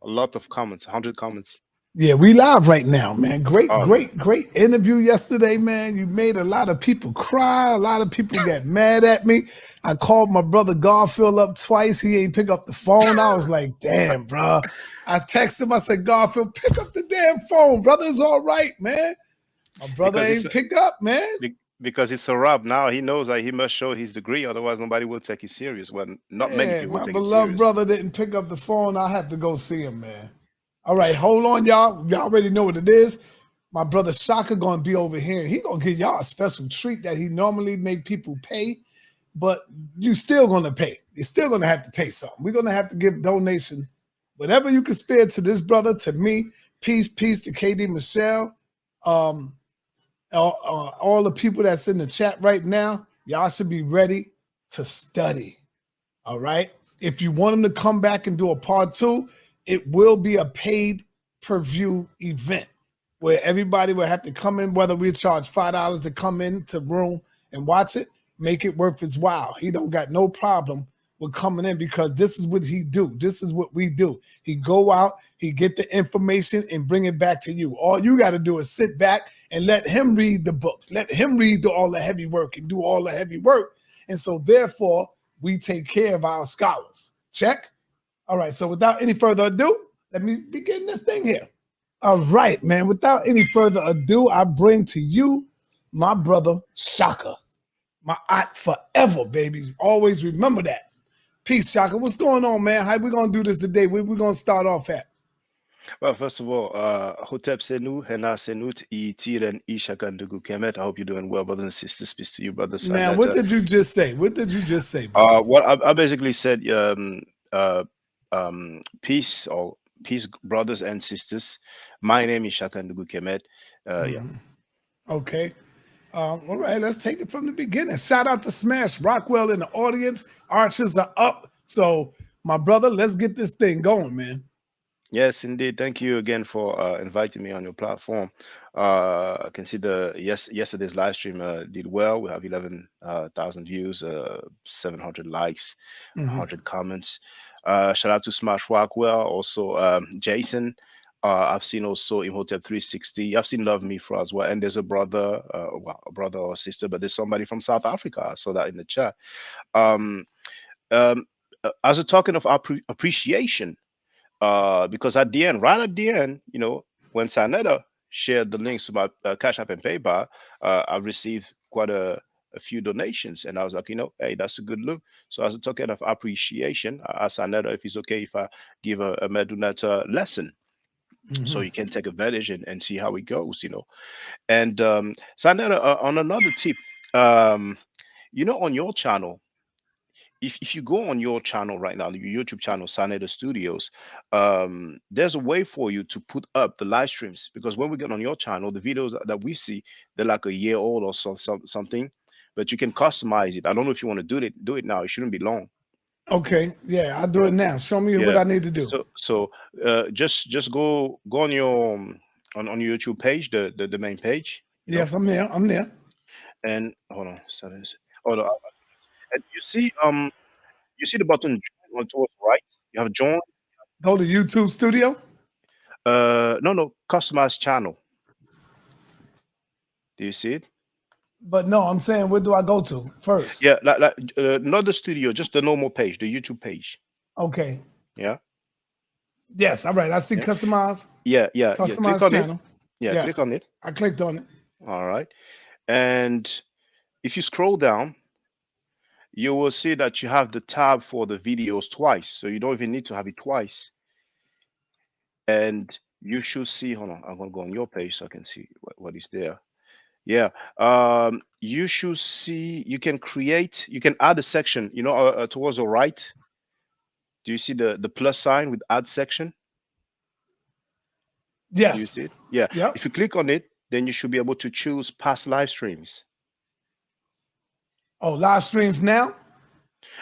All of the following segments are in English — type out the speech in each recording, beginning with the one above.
A lot of comments, 100 comments. Yeah, we live right now, man. Great, Oh man. great, great interview yesterday, man. You made a lot of people cry. A lot of people got mad at me. I called my brother Garfield up twice. He ain't pick up the phone. I was like, damn, bro. I texted him. I said, Garfield, pick up the damn phone. Brother, it's all right, man. My brother Because it's ain't pick up, man. because it's a rap now. He knows that he must show his degree, otherwise nobody will take it serious. Well, not many Man, people will my take him beloved serious. brother didn't pick up the phone. I have to go see him, man. All right, hold on, y'all. Y'all already know what it is. My brother Shaka gonna be over here. He gonna give y'all a special treat that he normally make people pay, but you still gonna pay. You're still gonna have to pay something. We're gonna have to give donation, whatever you can spare to this brother, to me. Peace to KD Michelle. Um, all the people that's in the chat right now, y'all should be ready to study. All right. If you want them to come back and do a part two, it will be a paid per view event where everybody will have to come in, whether we charge $5 to come into room and watch it, make it worth his while. He don't got no problem with coming in because this is what he do. This is what we do. He go out, he get the information and bring it back to you. All you got to do is sit back and let him read the books. Let him read all the heavy work and do all the heavy work. And so therefore, we take care of our scholars. Check? All right, so without any further ado, let me begin this thing here. All right, man, without any further ado, I bring to you my brother Shaka. My aunt forever, baby. Always remember that. Peace, Shaka. What's going on, man? How we going to do this today? Where we going to start off at? Well, first of all, Hotep Senu, Hena Senut, Tiren, Ishakandugu Kemet. I hope you're doing well, brothers and sisters. Peace to you, brothers. Now, what did you just say? What did you just say, brother? What I basically said, peace or peace, brothers and sisters. My name is Shakandugu Kemet. Yeah. Okay. All right, let's take it from the beginning. Shout out to Smash Rockwell in the audience. Archers are up. So, my brother, let's get this thing going, man. Yes, indeed. Thank you again for inviting me on your platform. I can see yesterday's live stream did well. We have 11,000 views, 700 likes, 100 comments. Shout out to Smash Rockwell, also Jason. I've seen also Imhotep 360. I've seen Love Me for as well. And there's a brother, a brother or sister, but there's somebody from South Africa. I saw that in the chat. Um, um, as a token of appreciation, because at the end, right at the end, when Sanetta shared the links to my Cash App and PayPal, I received quite a few donations, and I was like, hey, that's a good look. So as a token of appreciation, I asked Sanetta if it's okay if I give a Medunata lesson. So you can take advantage and see how it goes, And Sanetta, on another tip, on your channel, if you go on your channel right now, your YouTube channel, Saneda Studios, there's a way for you to put up the live streams, because when we get on your channel, the videos that we see, they're like a year old or something, but you can customize it. I don't know if you want to do it now. It shouldn't be long. Okay, yeah, I'll do Yeah, it now. Show me what yeah. I need to do. So just go on your on your YouTube page, the main page, Yes, I'm there. I'm there. and hold on, so hold on, and you see the button join on towards the right. You have join. Go to YouTube Studio. No, customize channel. Do you see it? But no, I'm saying, where do I go to first? Yeah, like not the studio, just the normal page, the YouTube page. Okay. Yeah. Yes, all right. I see Yeah. customize. Yeah. Click Customize on channel. it. Yeah, click Yes. on it. I clicked on it. All right. And if you scroll down, you will see that you have the tab for the videos twice. So you don't even need to have it twice. And you should see, hold on, I'm gonna go on your page so I can see what is there. Yeah. You should see, you can add a section, towards the right. Do you see the plus sign with add section? Do you Yes. see it? Yeah. Yep. If you click on it, then you should be able to choose past live streams. Oh, live streams now?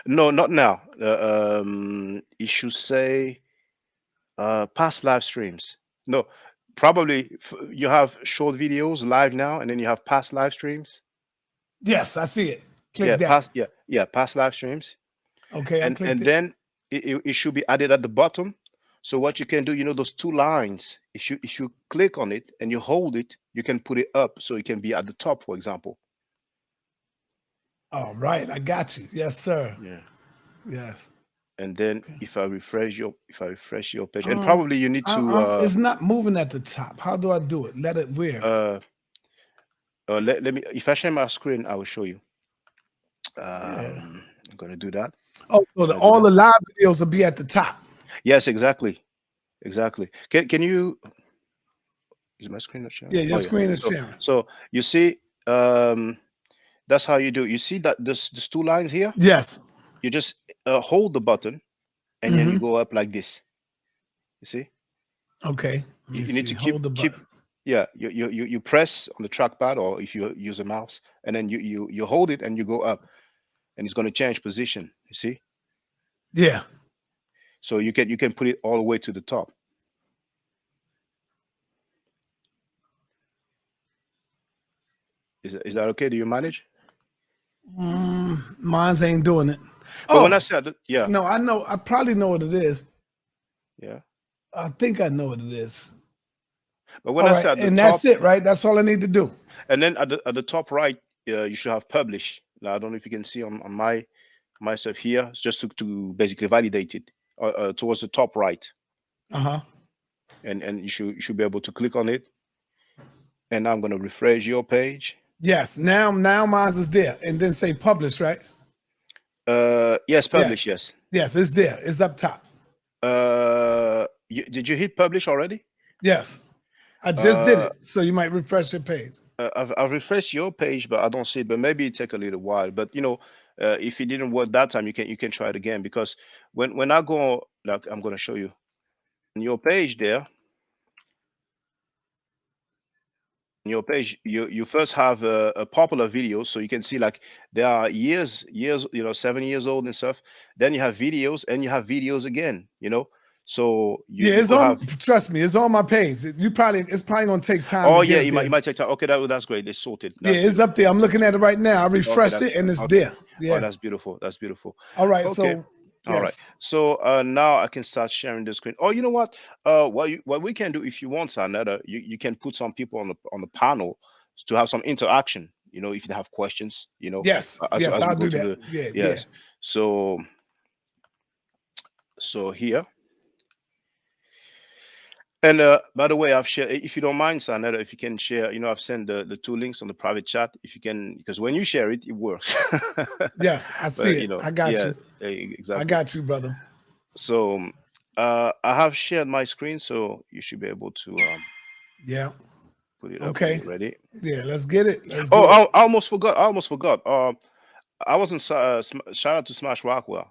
No, not now. It should say past live streams. No, probably you have short videos live now, and then you have past live streams. Yes, I see it. Click Yeah, that. past live streams. Okay, I clicked And it. then it should be added at the bottom So what you can do, you know, those two lines, if you click on it and you hold it, you can put it up so it can be at the top, for example. All right, I got you. Yes, sir. Yeah. Yes. And then Okay. if I refresh your page, and probably you need to It's not moving at the top. How do I do it? Let it where? uh let me, if I share my screen, I will show you. Yeah. I'm gonna do that. Oh, so I'm gonna do all that. the live videos will be at the top. Yes, exactly. Exactly. Can you, is my screen not sharing? Yeah, your Oh yeah. screen is So sharing. so you see, that's how you do. You see that this two lines here? Yes. You just hold the button and then you Mm-hmm. go up like this. You see? Okay. Let me You need see. to keep Hold the keep button. yeah, you press on the trackpad, or if you use a mouse, and then you hold it and you go up, and it's going to change position. You see? Yeah. So you can put it all the way to the top. Is that okay? Do you manage? Mines ain't doing it. But when I Oh, said that, yeah, no, I know. I probably know what it is. yeah. I think I know what it is. But when All I right. said at the And that's top, it, right? That's all I need to do. and then at the top right, you should have publish. Now I don't know if you can see on my stuff here. It's just to basically validate it towards the top right, Uh-huh. and you should be able to click on it. And I'm going to refresh your page. Yes. Now mine is there. And then say publish, right? Yes, publish. Yes. Yes. Yes, it's there. It's up top. Did you hit publish already? Yes. I just did Uh, it. So you might refresh your page. I've refreshed your page, but I don't see it. But maybe it take a little while. But if it didn't work that time, you can try it again, because when I go, like, I'm going to show you on your page there. On your page, you first have a popular video, so you can see, like, there are years, 7 years old and stuff. Then you have videos, and you have videos again. So you Yeah, you it's could on. have. Trust me, it's on my page. It's probably gonna take time to Oh yeah, get it might, it there. might take time. Okay, that's great. It's sorted. Yeah, That's it's up beautiful. there. I'm looking at it right now. I Okay, refreshed that's it and it's okay. there. Oh, Yeah. that's beautiful. That's beautiful. All right. Okay. So All right. yes. So now I can start sharing the screen. Oh, you know what? What we can do, if you want, Sanetta, you can put some people on the panel to have some interaction. If you have questions, Yes. as Yes. as we I'll go do to that. the. Yeah. Yeah. Yes. So here. And by the way, I've shared. If you don't mind, Sanetta, if you can share, I've sent the two links on the private chat. If you can, because when you share it, it works. Yes. I see But it. I got yeah, you. I exactly. got you, brother. So I have shared my screen, so you should be able to Yeah. put it up when Okay. you're ready. Yeah. Let's get it. Let's Oh, get it. I almost forgot. I wasn't shout out to Smash Rockwell,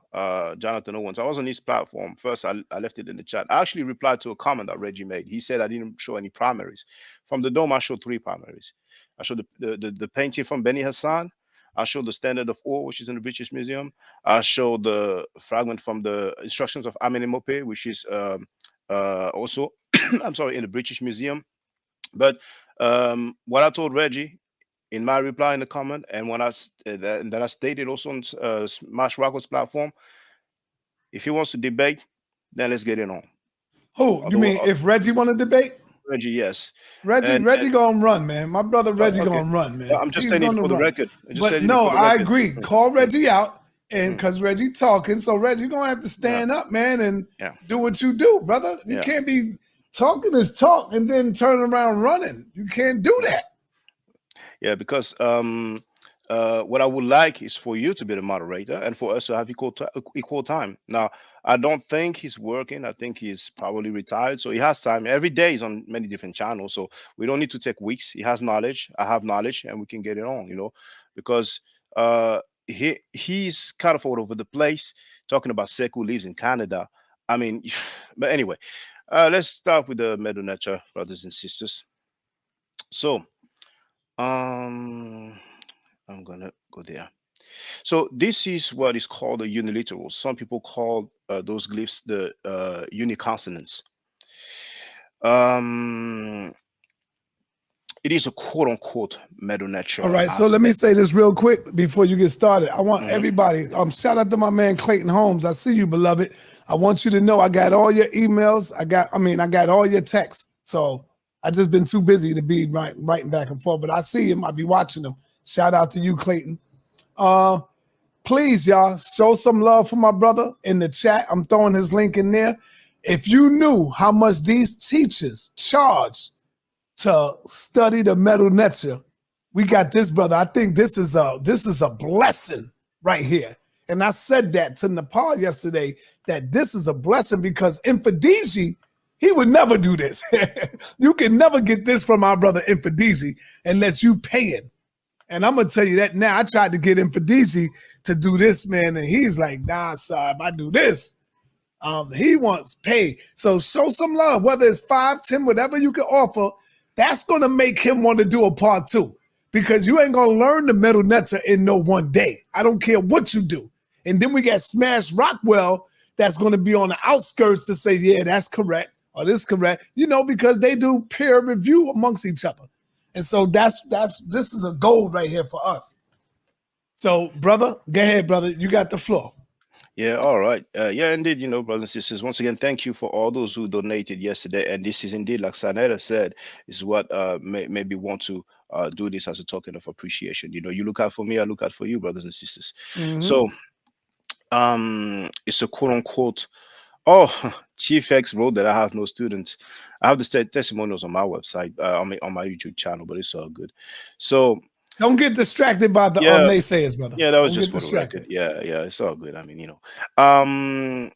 Jonathan Owens. I was on his platform first. I left it in the chat. I actually replied to a comment that Reggie made. He said I didn't show any primaries. From the dome, I showed three primaries. I showed the painting from Benny Hassan. I showed the standard of ore, which is in the British Museum. I showed the fragment from the instructions of Amenemope, which is also, I'm sorry, in the British Museum. But what I told Reggie in my reply in the comment, and that I stated also on Smash Rocko's platform, if he wants to debate, then let's get it on. Who? You Although mean if Reggie want to debate? Reggie, yes, Reggie and gonna run, man. My brother Reggie okay, gonna run, well, man. I'm just He's saying it gonna for the run. record. I'm just But saying it no, for the I record. agree. Call Mm, Reggie out, and mm, because Reggie talking, so Reggie gonna have to yeah, stand up, man, and yeah, do what you do, brother. You yeah, can't be talking is talk and then turn around running. You can't do yeah. that. Yeah, because what I would like is for you to be the moderator and for us to have equal time. Now, I don't think he's working. I think he's probably retired, so he has time. Every day he's on many different channels, so we don't need to take weeks. He has knowledge. I have knowledge, and we can get it on. Because he's kind of all over the place talking about Sekou who lives in Canada. I mean, but anyway, let's start with the Medu Nature brothers and sisters. So. Um, I'm gonna go there. So this is what is called a uniliteral. Some people call those glyphs the uniconsonants. Um, It is a quote unquote Medu All Nature right, so let me alphabet. say this real quick before you get started. I want Hmm. everybody, shout out to my man Clayton Holmes. I see you, beloved. I want you to know I got all your emails. I got all your texts. So I just been too busy to be writing back and forth. But I see him. I be watching him. Shout out to you, Clayton. Uh, please, y'all, show some love for my brother in the chat. I'm throwing his link in there. If you knew how much these teachers charge to study the metal nature, we got this brother. I think this is a blessing right here. And I said that to Nepal yesterday, that this is a blessing because Infidiji, he would never do this. You can never get this from our brother Infidiji unless you pay it. And I'm gonna tell you that now. I tried to get Infidiji to do this, man, and he's like, nah, sir, if I do this, he wants pay. So show some love, whether it's 5, 10, whatever you can offer. That's gonna make him want to do a part two because you ain't gonna learn the metal netta in no one day. I don't care what you do. And then we got Smash Rockwell that's gonna be on the outskirts to say, yeah, that's correct or this is correct, because they do peer review amongst each other. And so that's this is a gold right here for us. So, brother, go ahead, brother. You got the floor. Yeah, all right. Yeah, indeed, brothers and sisters, once again, thank you for all those who donated yesterday. And this is indeed, like Sanetta said, is what maybe want to do this as a token of appreciation. You look out for me, I look out for you, brothers and sisters. Mm-hmm. So, it's a quote unquote, oh, Chief X wrote that I have no students. I have the testimonials on my website, on my YouTube channel, but it's all good. So, Don't get distracted by the yeah, naysayers, brother. yeah, that was Don't just get for the record. distracted. Yeah, yeah, it's all good. I mean, Um,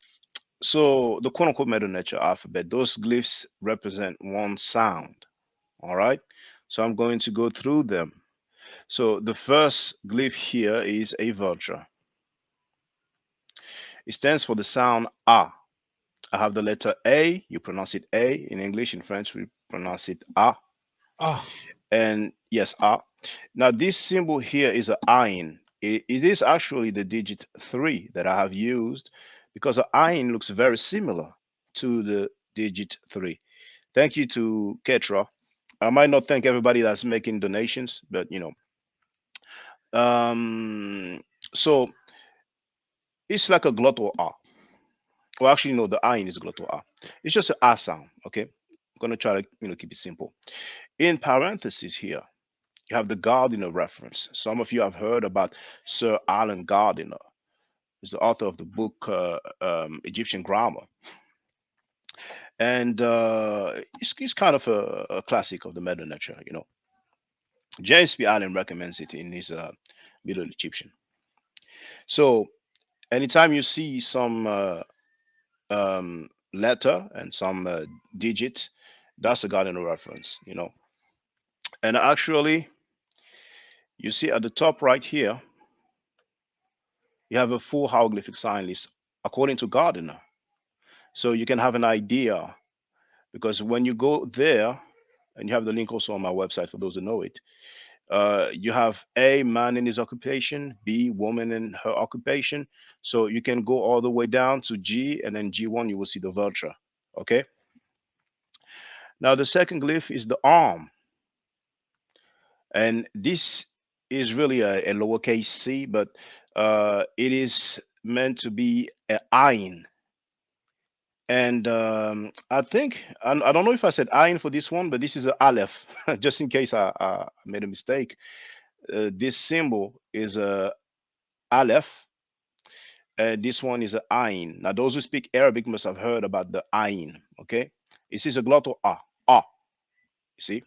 so the quote unquote Middle Nature alphabet, those glyphs represent one sound. All right. So I'm going to go through them. So the first glyph here is a vulture. It stands for the sound A. I have the letter A. You pronounce it A in English. In French, we pronounce it A. Ah, And yes, A. Now this symbol here is a ayin. It is actually the digit 3 that I have used because a ayin looks very similar to the digit 3. Thank you to Ketra. I might not thank everybody that's making donations, but um, so it's like a glottal R. Well, actually, no, the ayin is glottal R. It's just an R sound. Okay, I'm gonna try to keep it simple. In parentheses here, you have the Gardiner reference. Some of you have heard about Sir Alan Gardiner. He's the author of the book Egyptian Grammar, and it's kind of a classic of the Middle Nature. James P. Allen recommends it in his Middle Egyptian. So anytime you see some letter and some digit, that's a Gardner reference. And actually, you see at the top right here, you have a full hieroglyphic sign list according to Gardner. So you can have an idea because when you go there, and you have the link also on my website for those who know it, you have A, man in his occupation, B, woman in her occupation. So you can go all the way down to G, and then G1, you will see the vulture. Okay. Now, the second glyph is the arm. And this is really a lowercase c, but it is meant to be an ayin. And I think, I don't know if I said ayin for this one, but this is an aleph, just in case I made a mistake. This symbol is a aleph, and this one is a ayin. Now, those who speak Arabic must have heard about the ayin. Okay, this is a glottal a. You see,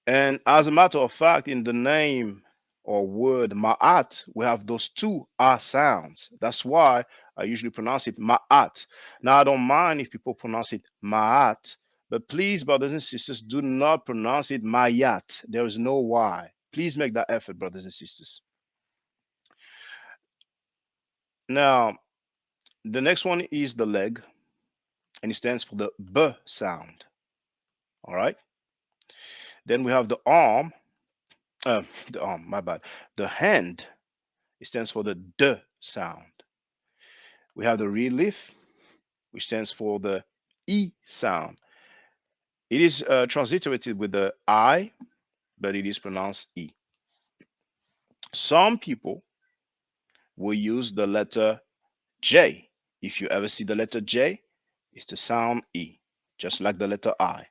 and as a matter of fact, in the name or word Maat, we have those two a sounds. That's why I usually pronounce it Maat. Now, I don't mind if people pronounce it Maat, but please, brothers and sisters, do not pronounce it Mayat. There is no Y. Please make that effort, brothers and sisters. Now, the next one is the leg, and it stands for the B sound. All right. Then we have the arm. The arm, my bad. The hand, it stands for the D sound. We have the relief, which stands for the E sound. It is transliterated with the I, but it is pronounced E. Some people will use the letter J. If you ever see the letter J, it's the sound E, just like the letter I.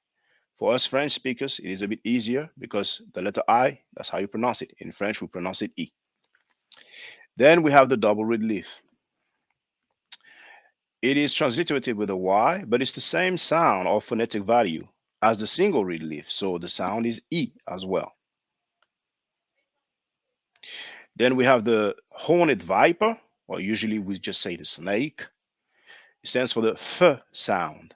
For us French speakers, it is a bit easier because the letter I, that's how you pronounce it. In French, we pronounce it E. Then we have the double reed leaf. It is transliterated with a Y, but it's the same sound or phonetic value as the single reed leaf, so the sound is E as well. Then we have the horned viper, or usually we just say the snake. It stands for the F sound.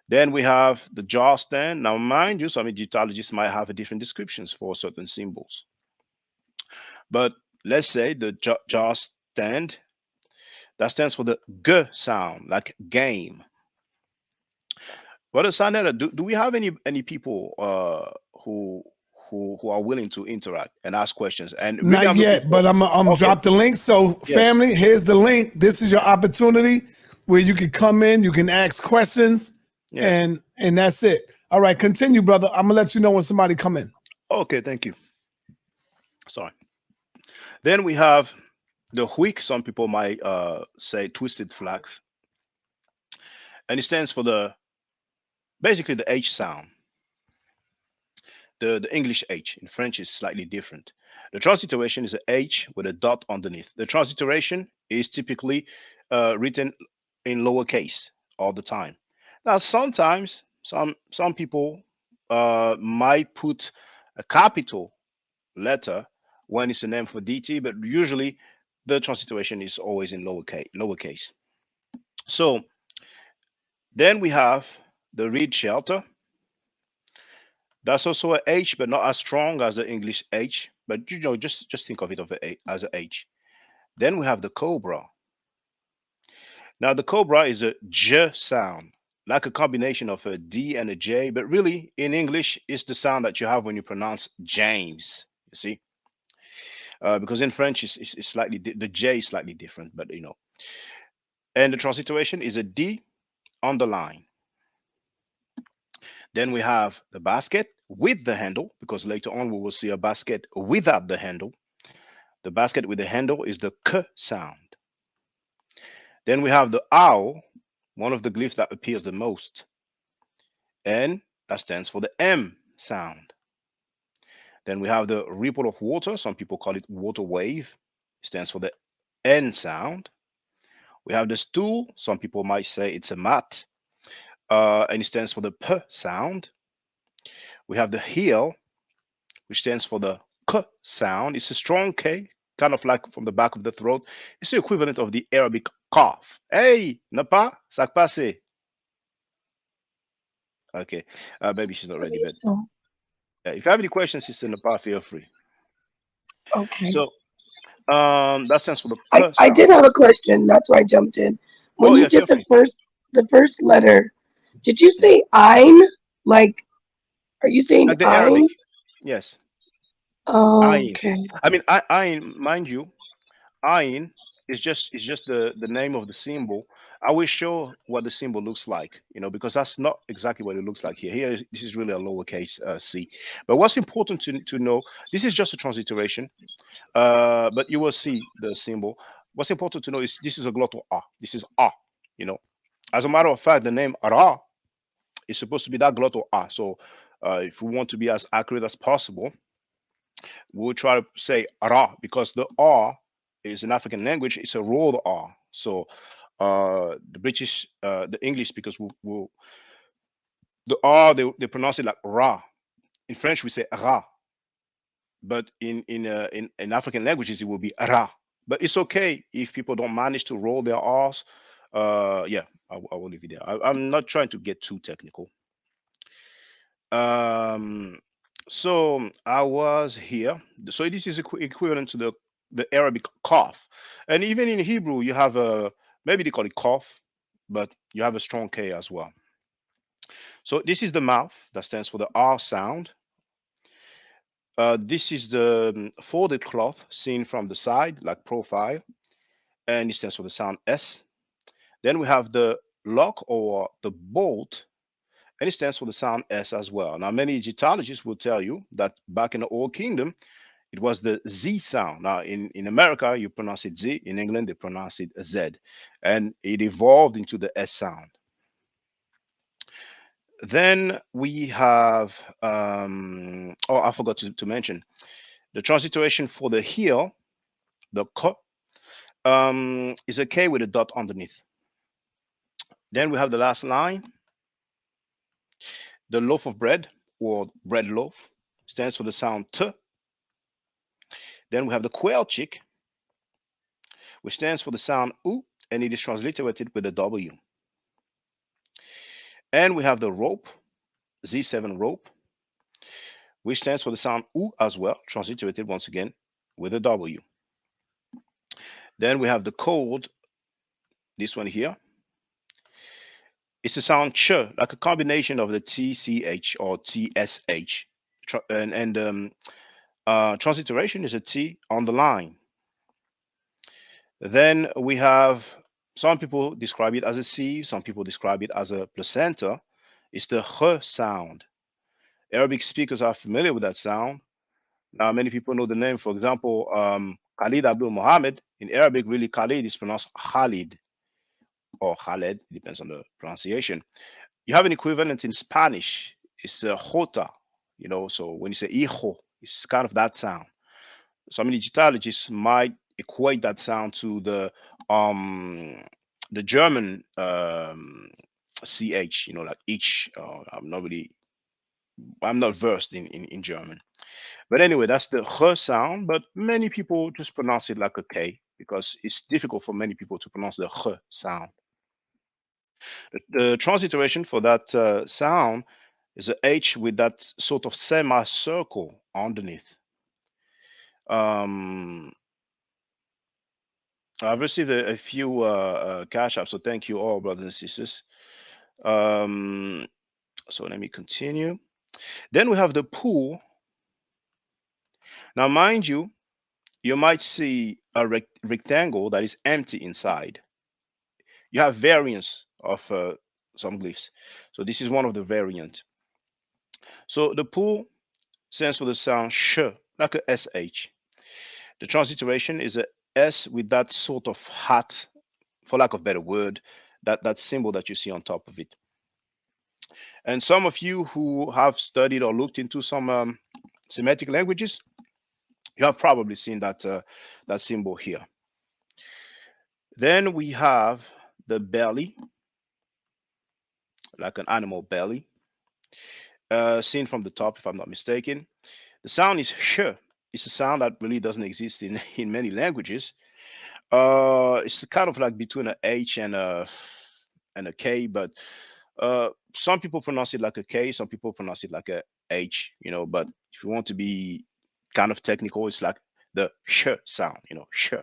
Then we have the jaw stand. Now, mind you, some Egyptologists might have a different descriptions for certain symbols. But let's say the jaw stand, that stands for the G sound, like game. Brother Sanetta, do we have any people who who are willing to interact and ask questions? And really, Not I'm looking yet, for. but I'm Okay, drop the link. So yes, family, here's the link. This is your opportunity where you can come in, you can ask questions, yes. and that's it. All right, continue, brother. I'm gonna let you know when somebody come in. Okay, thank you. Sorry. Then we have the Huik. Some people might say twisted flags, and it stands for the basically the H sound. The English H in French is slightly different. The transliteration is a H with a dot underneath. The transliteration is typically written in lowercase all the time. Now, sometimes some people might put a capital letter when it's a name for DT, but usually the transliteration is always in lowercase. So then we have the reed shelter. That's also a H, but not as strong as the English H. But just think of it as a H. Then we have the cobra. Now the cobra is a J sound, like a combination of a D and a J. But really, in English, it's the sound that you have when you pronounce James. You see, because in French, it's slightly the J is slightly different. But you know, and the transliteration is a D underline. Then we have the basket with the handle, because later on we will see a basket without the handle. The basket with the handle is the K sound. Then we have the owl, one of the glyphs that appears the most, and that stands for the M sound. Then we have the ripple of water. Some people call it water wave. It stands for the N sound. We have the stool. Some people might say it's a mat, and it stands for the P sound. We have the heel, which stands for the K sound. It's a strong K, kind of like from the back of the throat. It's the equivalent of the Arabic cough. Hey, n'a pas, ça passe. Okay, maybe she's not ready, but So, if you have any questions, Sister Napa, feel free. okay. So, that stands for the I, P I sound. did have a question. That's why I jumped in. Oh When you yeah, feel did free. the first letter, did you Mhm. say ein? Like, are you saying Like the ein? Arabic, yes, ayin. Okay. I mean, ayin, mind you, ayin is just the name of the symbol. I will show what the symbol looks like, because that's not exactly what it looks like here. This is really a lowercase c. But what's important to know, this is just a transliteration, but you will see the symbol. What's important to know is this is a glottal a. This is a. You know, as a matter of fact, the name Ra is supposed to be that glottal a. So, if we want to be as accurate as possible, we'll try to say Ra because the R is an African language. It's a rolled R. So, the English speakers will the R they pronounce it like Ra. In French, we say Ra, but in African languages, it will be Ra. But it's okay if people don't manage to roll their R's. Yeah, I will leave it there. I'm not trying to get too technical. Um, so I was here. So this is equivalent to the Arabic cough, and even in Hebrew, you have a maybe they call it cough, but you have a strong K as well. So this is the mouth that stands for the R sound. This is the folded cloth seen from the side, like profile, and it stands for the sound S. Then we have the lock or the bolt, and it stands for the sound S as well. Now, many Egyptologists will tell you that back in the Old Kingdom, it was the Z sound. Now, in America, you pronounce it Z. In England, they pronounce it Z. And it evolved into the S sound. Then we have, oh, I forgot to mention, the transliteration for the heel, the K, is a K with a dot underneath. Then we have the last line, the loaf of bread, or bread loaf, stands for the sound T. Then we have the quail chick, which stands for the sound U, and it is transliterated with a W. And we have the rope, Z7 rope, which stands for the sound U as well, transliterated once again with a W. Then we have the cold, this one here. It's the sound ch, like a combination of the TCH or TSH. And transliteration is a T on the line. Then we have, some people describe it as a C, some people describe it as a placenta. It's the h sound. Arabic speakers are familiar with that sound. Now, many people know the name. For example, Khalid Abdul Mohammed, in Arabic, really Khalid is pronounced Khalid or Khaled, depends on the pronunciation. You have an equivalent in Spanish. It's a jota, so when you say hijo, it's kind of that sound. Some Egyptologists might equate that sound to the German ch, like each. I'm not versed in German, but anyway, that's the h sound. But many people just pronounce it like a K because it's difficult for many people to pronounce the h sound. The transliteration for that sound is a H with that sort of semicircle underneath. I've received a few cash apps, so thank you all, brothers and sisters. So let me continue. Then we have the pool. Now, mind you, you might see a rectangle that is empty inside. You have variants of some glyphs. So this is one of the variant. So the pool stands for the sound sh, like a SH. The transliteration is a S with that sort of hat, for lack of a better word, that symbol that you see on top of it. And some of you who have studied or looked into some Semitic languages, you have probably seen that symbol here. Then we have the belly, like an animal belly, seen from the top, if I'm not mistaken. The sound is sh. It's a sound that really doesn't exist in many languages. It's kind of like between a H and a K, but some people pronounce it like a K, some people pronounce it like a H, but if you want to be kind of technical, it's like the sh sound, sh.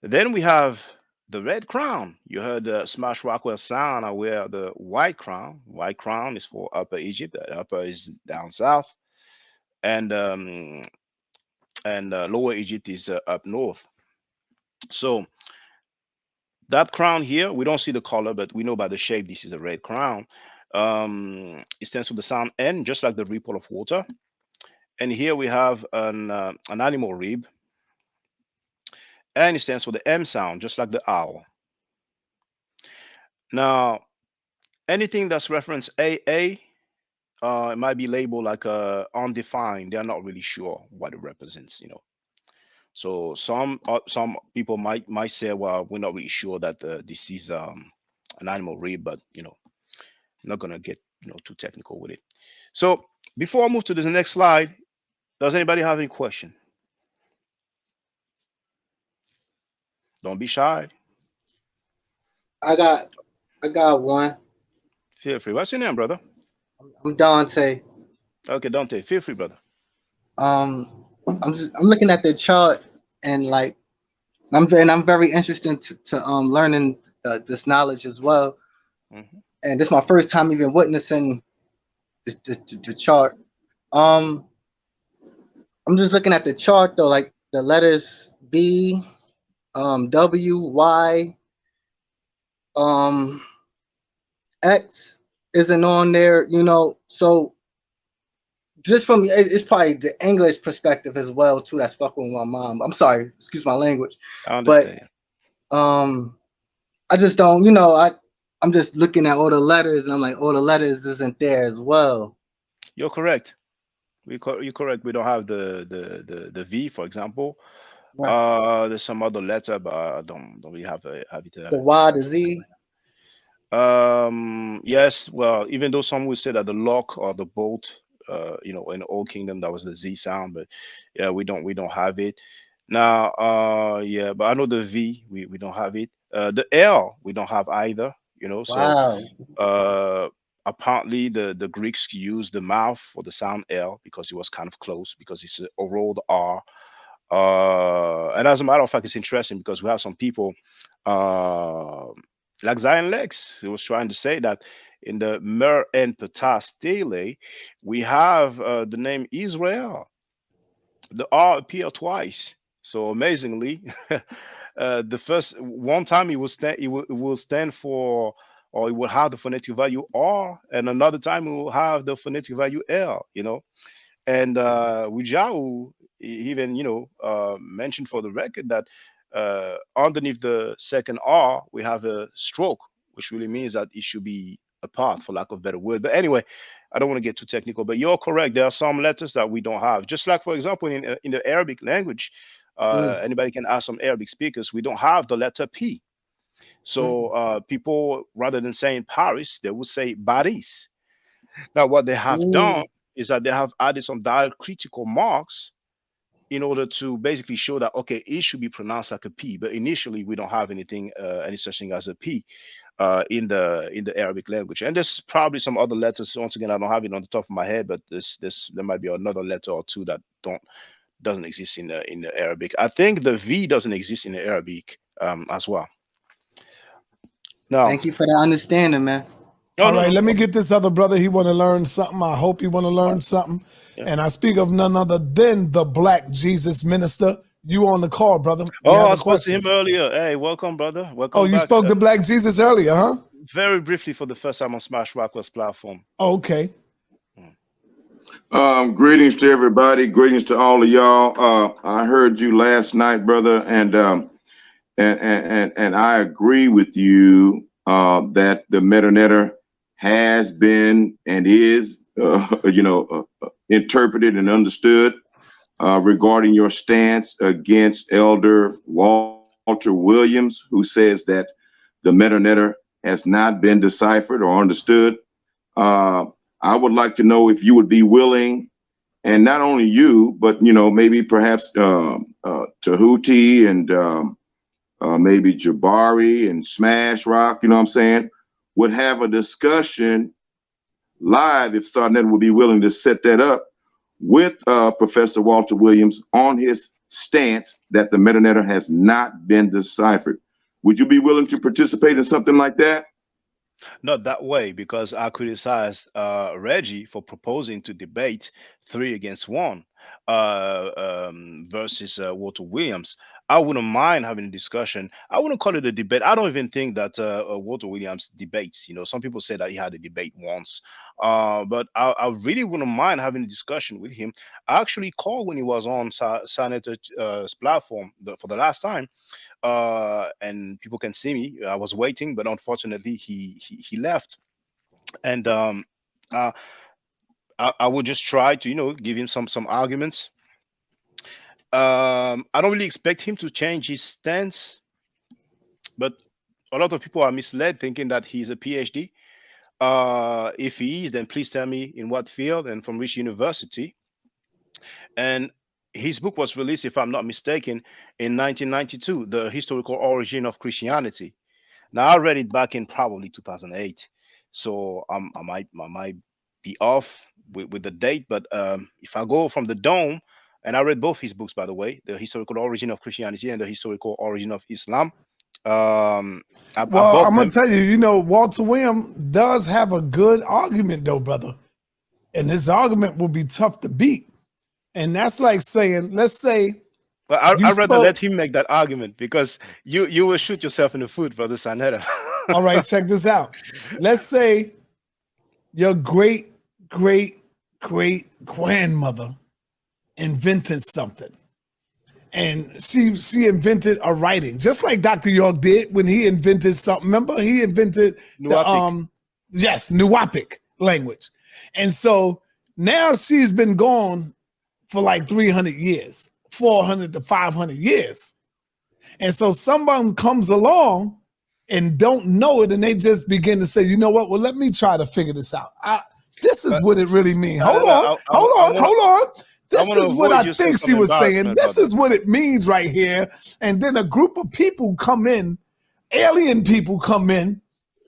Then we have the red crown. You heard the Smash Rockwell sound. I wear the white crown. White crown is for Upper Egypt. The upper is down south, and Lower Egypt is up north. So that crown here, we don't see the color, but we know by the shape this is a red crown. It stands for the sound N, just like the ripple of water. And here we have an animal rib, and it stands for the M sound, just like the owl. Now, anything that's referenced AA, it might be labeled like undefined. They're not really sure what it represents, So some people might say, well, we're not really sure that this is an animal rib, but I'm not gonna get too technical with it. So before I move to the next slide, does anybody have any question? Don't be shy. I got one. Feel free. What's your name, brother? I'm Dante. Okay, Dante. Feel free, brother. I'm looking at the chart and like I'm very interested to learning this knowledge as well. Mm-hmm. And this is my first time even witnessing the chart. I'm just looking at the chart though, like the letters B, W, Y, X, isn't on there, you know. So just from it's probably the English perspective as well too that's fucking with my mom. I'm sorry, excuse my language, I but understand. um, I just don't, you know, I'm just looking at all the letters and I'm like, all the letters isn't there as well. You're correct. You're correct. We don't have the V, for example. Right. There's some other letter, but I don't really have it The in Y, front the of me Z. right now. Yes. Well, even though some would say that the lock or the bolt, in the Old Kingdom that was the Z sound, but yeah, we don't have it now. Yeah, but I know the V, we don't have it. The L we don't have either. So Wow. uh, apparently the Greeks used the mouth for the sound L because it was kind of close because it's a rolled R. And as a matter of fact, it's interesting because we have some people, uh, like Zion Lex, who was trying to say that in the Mer and Ptah stele, we have the name Israel. The R appear twice. So amazingly, the first one time it will stand for, or it will have the phonetic value R, and another time it will have the phonetic value L. And Wijau even mentioned for the record that underneath the second R we have a stroke, which really means that it should be apart, for lack of a better word. But anyway, I don't want to get too technical. But you're correct. There are some letters that we don't have. Just like, for example, in the Arabic language, Mm, anybody can ask some Arabic speakers. We don't have the letter P. So mm, people, rather than saying Paris, they would say Paris. Now, what they have done mm. is that they have added some diacritical marks in order to basically show that, okay, it should be pronounced like a P. But initially, we don't have any such thing as a P in the Arabic language. And there's probably some other letters. Once again, I don't have it on the top of my head, but there might be another letter or two that doesn't exist in the Arabic. I think the V doesn't exist in the Arabic as well. Now, Thank you for that understanding, man. no, All no, right, no let me problem. get this other brother. He want to learn something. I hope he want to All learn right. something. Yeah. And I speak of none other than the Black Jesus Minister. You on the call, brother. We Oh, have I a spoke to question. him earlier. Hey, welcome, brother. Oh, Welcome you back. spoke to Black Jesus earlier, huh? Very briefly for the first time on Smash Rockers platform. Okay. Mm. Greetings to everybody. Greetings to all of y'all. I heard you last night, brother, and I agree with you that the metanetter has been and is, interpreted and understood regarding your stance against Elder Walter Williams, who says that the metanetter has not been deciphered or understood. Uh, I would like to know if you would be willing, and not only you, but maybe perhaps Tahuti and maybe Jabari and Smash Rock, you know what I'm saying, would have a discussion live if Sarnet would be willing to set that up with Professor Walter Williams on his stance that the metanetter has not been deciphered. Would you be willing to participate in something like that? Not that way, because I criticized Reggie for proposing to debate 3 against 1 versus Walter Williams. I wouldn't mind having a discussion. I wouldn't call it a debate. I don't even think that Walter Williams debates. Some people say that he had a debate once, but I really wouldn't mind having a discussion with him. I actually called when he was on Senator's platform for the last time, and people can see me. I was waiting, but unfortunately, he left. And uh, I would just try to give him some arguments. I don't really expect him to change his stance, but a lot of people are misled thinking that he's a PhD. If he is, then please tell me in what field and from which university. And his book was released, if I'm not mistaken, in 1992, The Historical Origin of Christianity. Now I read it back in probably 2008, so I might be off with the date. But if I go from the dome, and I read both his books, by the way, The Historical Origin of Christianity and The Historical Origin of Islam. I Well, bought I'm gonna them. tell you, Walter Williams does have a good argument though, brother. And this argument will be tough to beat. And that's like saying, let's say But you I'd rather let spoke. him make that argument because you will shoot yourself in the foot, brother Sanetta. All right, check this out. Let's say your great great great grandmother invented something, and she invented a writing, just like Dr. York did when he invented something. Remember, he invented the Nuapic. yes, Nuwapic language, and so now she's been gone for like 300 years, 400 to 500 years, and so someone comes along and don't know it, and they just begin to say, you know what? Well, let me try to figure this out. This is what it really means. Hold on, hold on. This is what I think she was saying. This is what it means right here. And then a group of people come in, alien people come in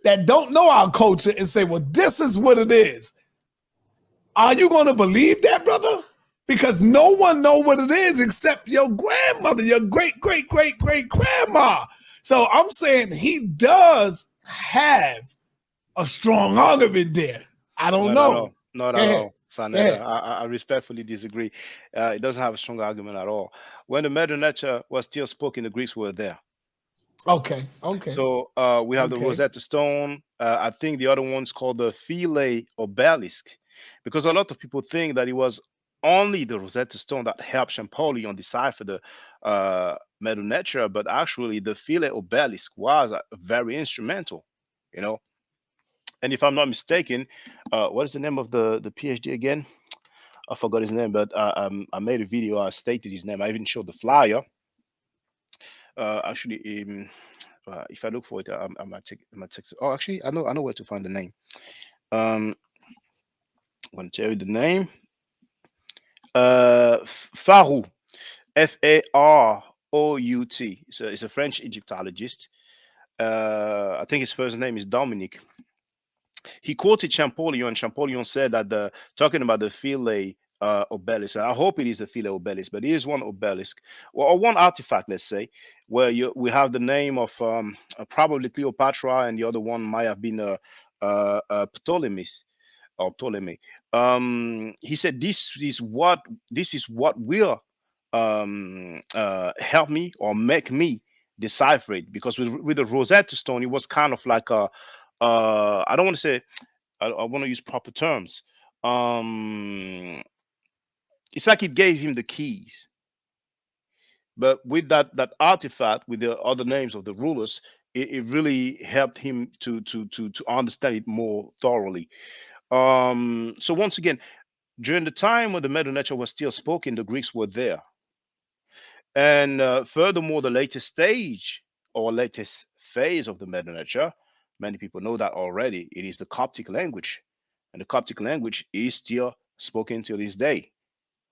that don't know our culture and say, well, this is what it is. Are you going to believe that, brother? Because no one know what it is except your grandmother, your great, great, great, great grandma. So I'm saying he does have a strong argument there. I don't know. Not at all, Sanetta. I respectfully disagree. It doesn't have a strong argument at all. When the Medu Neter was still spoken, the Greeks were there. Okay. So we have the Rosetta Stone. I think the other one's called the Philae Obelisk, because a lot of people think that it was only the Rosetta Stone that helped Champollion decipher the Medu Neter, but actually the Philae Obelisk was very instrumental, you know. And if I'm not mistaken, what is the name of the PhD again? I forgot his name, but I made a video. I stated his name. I even showed the flyer. Actually, if I look for it, I might text it. Oh, actually, I know where to find the name. I'm going to tell you the name. Farou, Farout. So it's a French Egyptologist. I think his first name is Dominique. He quoted Champollion, and Champollion said that talking about the Philae obelisk, and I hope it is a Philae obelisk, but it is one obelisk or one artifact, let's say, where we have the name of probably Cleopatra, and the other one might have been Ptolemy or Ptolemy. He said this is what will help me or make me decipher it, because with the Rosetta Stone, it was kind of like a I don't want to say, I want to use proper terms. It's like it gave him the keys, but with that artifact with the other names of the rulers, it really helped him to understand it more thoroughly. So once again, during the time when the Medu Neter was still spoken, the Greeks were there. And furthermore, the latest stage or latest phase of the Medu Neter, many people know that already, it is the Coptic language. And the Coptic language is still spoken to this day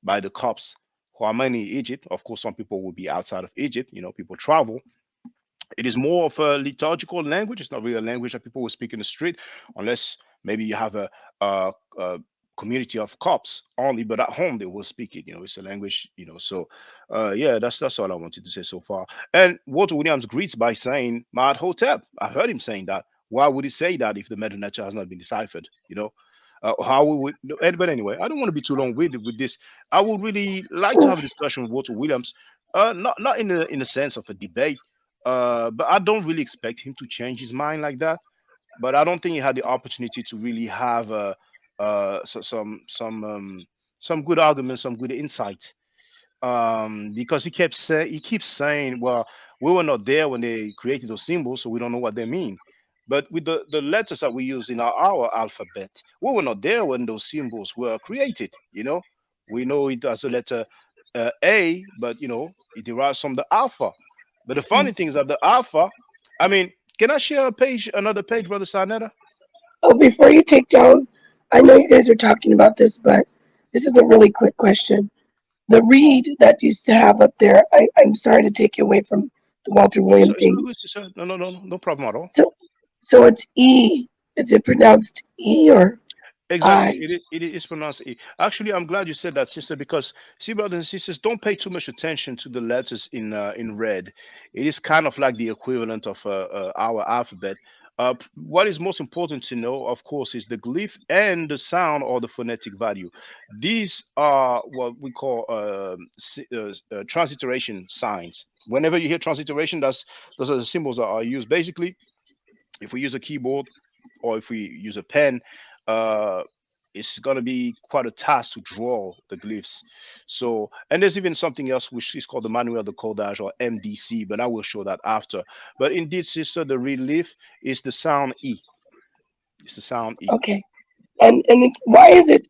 by the Copts who are mainly in Egypt. Of course, some people will be outside of Egypt, people travel. It is more of a liturgical language. It's not really a language that people will speak in the street, unless maybe you have a community of Copts only, but at home they will speak it. It's a language. So yeah, that's all I wanted to say so far. And Walter Williams greets by saying Maat Hotep. I heard him saying that. Why would he say that if the Medu Neter has not been deciphered? How we would. But anyway, I don't want to be too long-winded with this. I would really like to have a discussion with Walter Williams. Not in the sense of a debate. But I don't really expect him to change his mind like that. But I don't think he had the opportunity to really have some good arguments, some good insight. Because he keeps saying, well, we were not there when they created those symbols, so we don't know what they mean. But with the letters that we use in our alphabet, we were not there when those symbols were created. We know it as a letter A, but it derives from the alpha. But the funny thing is that the alpha, I mean, can I share another page, Brother Sarnetta? Oh, before you take down, I know you guys are talking about this, but this is a really quick question. The read that you have up there, I'm sorry to take you away from the Walter William thing. No problem at all. So it's E. Is it pronounced E or Exactly, it is pronounced E. Actually, I'm glad you said that, sister, because see, brothers and sisters, don't pay too much attention to the letters in red. It is kind of like the equivalent of our alphabet. What is most important to know, of course, is the glyph and the sound or the phonetic value. These are what we call transliteration signs. Whenever you hear transliteration, those are the symbols that are used. Basically, if we use a keyboard or if we use a pen, uh, it's gonna be quite a task to draw the glyphs. So, and there's even something else which is called the manual decodage or MDC, but I will show that after. But indeed, sister, the relief is the sound E. It's the sound E. Okay. And it's, why is it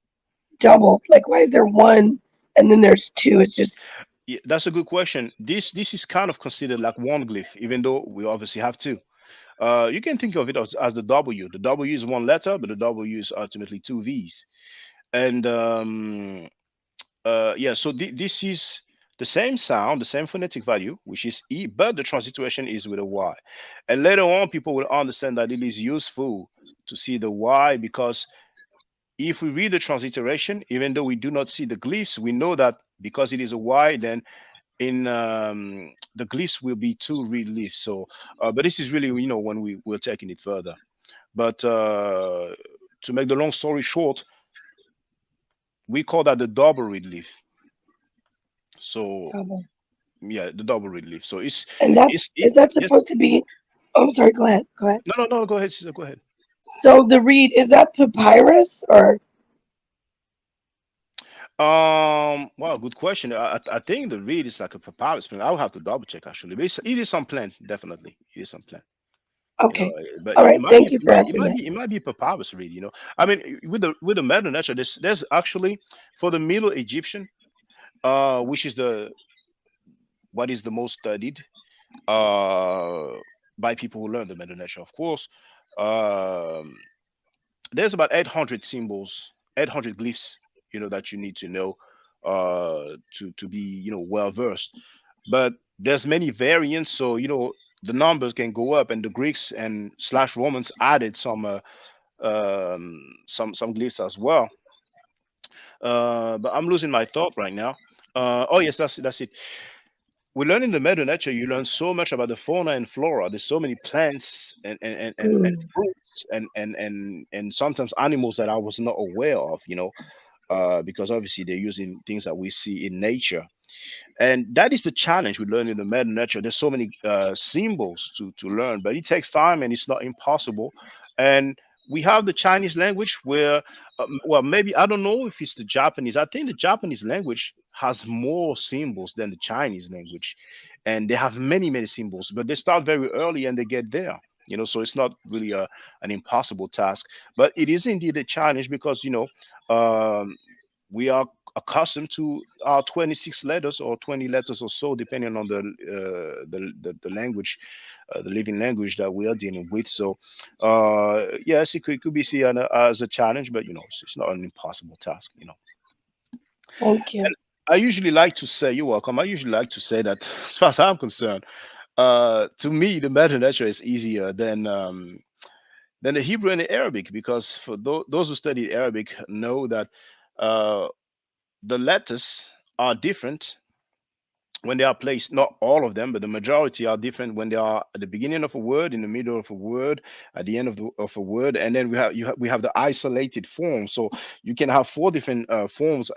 double? Like, why is there one and then there's two? It's just, Yeah, that's a good question. This is kind of considered like one glyph, even though we obviously have two. You can think of it as the W. The W is one letter, but the W is ultimately two V's. And yeah, so this is the same sound, the same phonetic value, which is E, but the transliteration is with a Y. And later on, people will understand that it is useful to see the Y because if we read the transliteration, even though we do not see the glyphs, we know that because it is a Y, then in the glyphs will be two read leaves. So, but this is really, when we're taking it further. But to make the long story short, we call that the double read leaf. So double. yeah, the double read leaf. So And that's, is that yes. supposed to be, oh, I'm sorry, go ahead. Go ahead. No. Go ahead, sister. Go ahead. So the reed, is that papyrus or, Well, good question. I think the reed is like a papyrus plant. I'll have to double check actually. But it is some plant, definitely. It is some plant. okay. But All it right. might be Thank you for answering that. it might be papyrus reed. I mean, with the Medu Nature, there's actually for the Middle Egyptian, which is the what is the most studied uh by people who learn the Medu Nature, of course. Um, there's about 800 symbols, 800 glyphs, that you need to know to be well versed. But there's many variants, so the numbers can go up, and the Greeks and slash Romans added some glyphs as well. But I'm losing my thought right now. Oh yes, that's it. We learn in the Medu Nature, you learn so much about the fauna and flora. There's so many plants and Mm, fruits and sometimes animals that I was not aware of, because obviously they're using things that we see in nature. And that is the challenge with learning the Medu Nature. There's so many symbols to learn, but it takes time and it's not impossible. And we have the Chinese language where, well, maybe I don't know if it's the Japanese. I think the Japanese language has more symbols than the Chinese language, and they have many symbols. But they start very early and they get there. So it's not really an impossible task, but it is indeed a challenge because um, we are accustomed to our 26 letters or 20 letters or so, depending on the language, the living language that we are dealing with. So, yes, it could be seen as a challenge, but it's not an impossible task. thank you. And I usually like to say, you're welcome. I usually like to say that, as far as I'm concerned, to me, the Meta Nature is easier than the Hebrew and the Arabic because for those who study Arabic know that. Uh, the letters are different when they are placed. Not all of them, but the majority are different when they are at the beginning of a word, in the middle of a word, at the end of a word, and then we have the isolated form. So you can have four different forms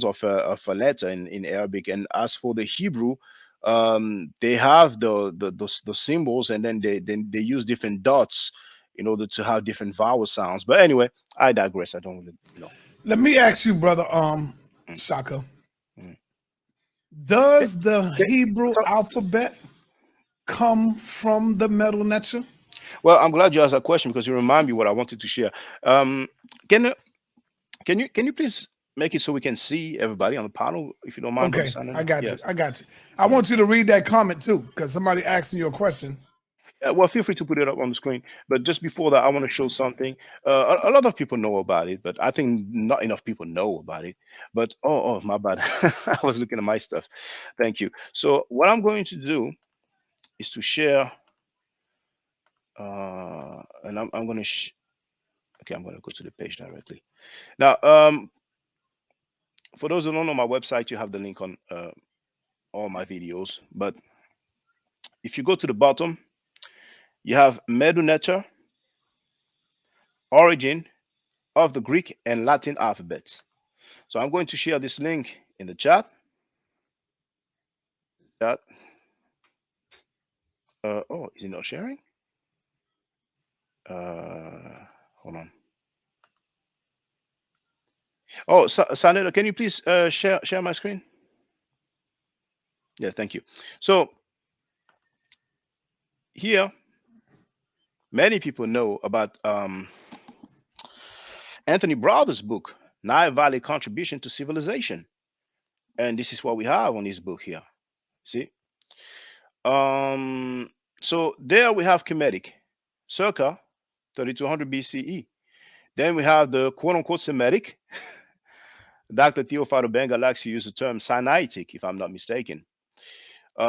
of a letter in Arabic. And as for the Hebrew, they have the symbols, and then they use different dots in order to have different vowel sounds. But anyway, I digress. I don't really know. Let me ask you, brother, Mm, Shaka, mm. does the Okay. Hebrew So, alphabet come from the Medu Nature? well, I'm glad you asked that question because you remind me what I wanted to share. Um, can you- can you please make it so we can see everybody on the panel, if you don't mind, brother Okay, I Sanders? got you. Yes. I got you. I Mm. want you to read that comment too, because somebody asking you a question. Yeah, well, feel free to put it up on the screen. But just before that, I want to show something. A lot of people know about it, but I think not enough people know about it. But my bad. I was looking at my stuff. Thank you. So what I'm going to do is to share, and I'm going to. Okay, I'm going to go to the page directly. Now, for those who don't know my website, you have the link on all my videos. But if you go to the bottom, you have Medu origin of the Greek and Latin alphabets. So I'm going to share this link in the chat. Chat. Oh, is it not sharing? Hold on. Oh, Saneda, can you please share my screen? Yeah, thank you. So here, many people know about Anthony Browder's book, Nile Valley Contribution to Civilization. And this is what we have on his book here. See? So there we have Kemetic, circa 3200 BCE. Then we have the quote unquote Semitic. Dr. Theophilo Benga likes to use the term Sinaitic, if I'm not mistaken.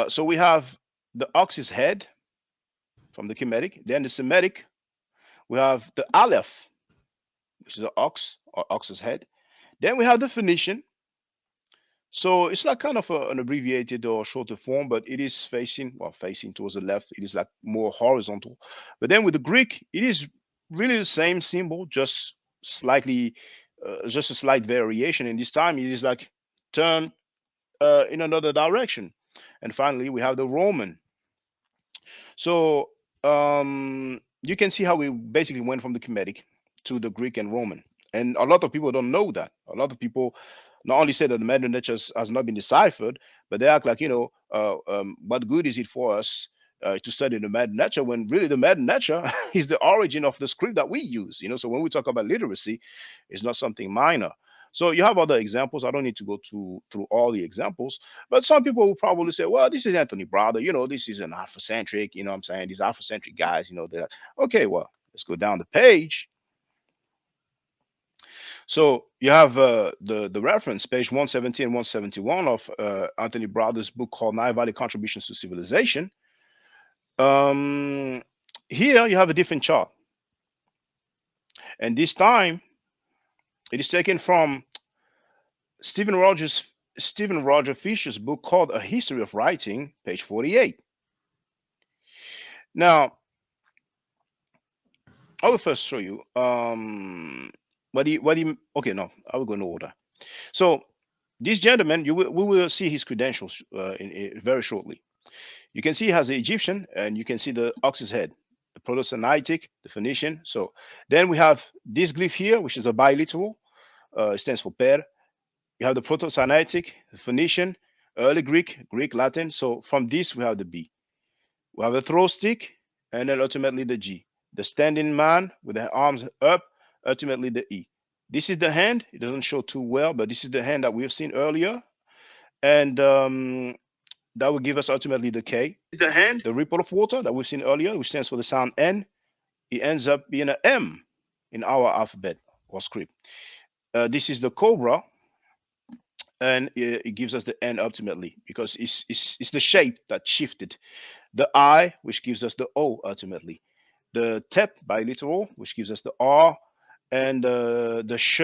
So we have the ox's head from the Kemetic. Then the Semitic, we have the Aleph, which is the ox or ox's head. Then we have the Phoenician. So it's like kind of an abbreviated or shorter form, but it is facing towards the left. It is like more horizontal. But then with the Greek, it is really the same symbol, just slightly, just a slight variation. And this time it is like turn in another direction. And finally, we have the Roman. So you can see how we basically went from the Kemetic to the Greek and Roman. And a lot of people don't know that. A lot of people not only say that the Medu Neter has not been deciphered, but they act like, what good is it for us to study the Medu Neter when really the Medu Neter is the origin of the script that we use. So when we talk about literacy, it's not something minor. So you have other examples. I don't need to go through all the examples, but some people will probably say, well, this is Anthony Browder. This is an Afrocentric. What I'm saying? These Afrocentric guys, they're like, okay, well, let's go down the page. So you have the reference, page 170 and 171 of Anthony Browder's book called Nile Valley Contributions to Civilization. Here you have a different chart. And this time, it is taken from Stephen Roger Fisher's book called A History of Writing, page 48. Now, I will first show you okay, no, I will go in order. So this gentleman, we will see his credentials very shortly. You can see he has the Egyptian, and you can see the ox's head, the Proto-Sinaitic, the Phoenician. So then we have this glyph here, which is a biliteral. It stands for per. You have the Proto-Sinaitic, the Phoenician, early Greek, Latin. So from this, we have the B. We have a throw stick, and then ultimately the G. The standing man with the arms up, ultimately the E. This is the hand. It doesn't show too well, but this is the hand that we have seen earlier. And that will give us ultimately the K. The hand. The ripple of water that we've seen earlier, which stands for the sound N. It ends up being an M in our alphabet or script. This is the cobra. And it gives us the N ultimately, because it's the shape that shifted. The I, which gives us the O ultimately. The tep biliteral, which gives us the R, and the sh,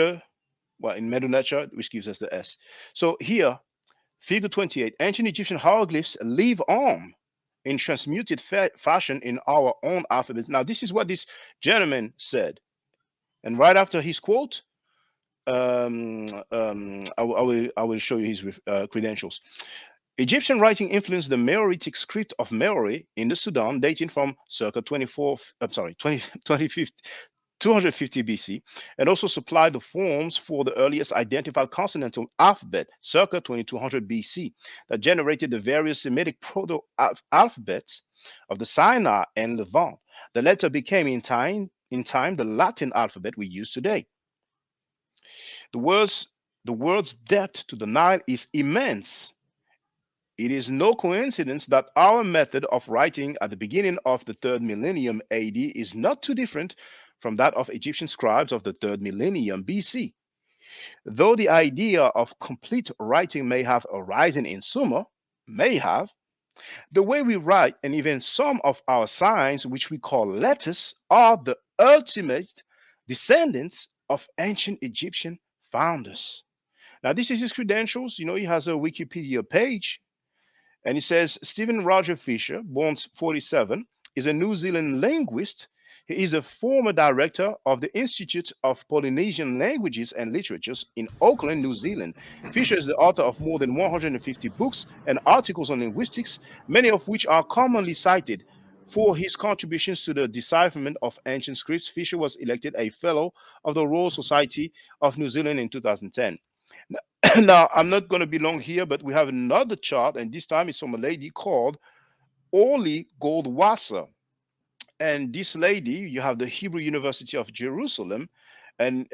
well, in Medu Neter, which gives us the S. So here, figure 28, ancient Egyptian hieroglyphs live on in transmuted fashion in our own alphabet. Now, this is what this gentleman said. And right after his quote, I will show you his credentials. Egyptian writing influenced the Meroitic script of Meroe in the Sudan, dating from circa 250 BC, and also supplied the forms for the earliest identified consonantal alphabet, circa 2200 BC, that generated the various Semitic proto-alphabets of the Sinai and Levant. The latter became in time the Latin alphabet we use today. The world's debt to the Nile is immense. It is no coincidence that our method of writing at the beginning of the 3rd millennium AD is not too different from that of Egyptian scribes of the 3rd millennium BC. Though the idea of complete writing may have arisen in Sumer, the way we write and even some of our signs, which we call letters, are the ultimate descendants of ancient Egyptian founders. Now, this is his credentials. He has a Wikipedia page, and he says Stephen Roger Fisher, born 47, is a New Zealand linguist. He is a former director of the Institute of Polynesian Languages and Literatures in Auckland, New Zealand. Fisher is the author of more than 150 books and articles on linguistics, many of which are commonly cited For his contributions to the decipherment of ancient scripts, Fisher was elected a Fellow of the Royal Society of New Zealand in 2010. Now, I'm not going to be long here, but we have another chart, and this time it's from a lady called Orly Goldwasser. And this lady, you have the Hebrew University of Jerusalem, and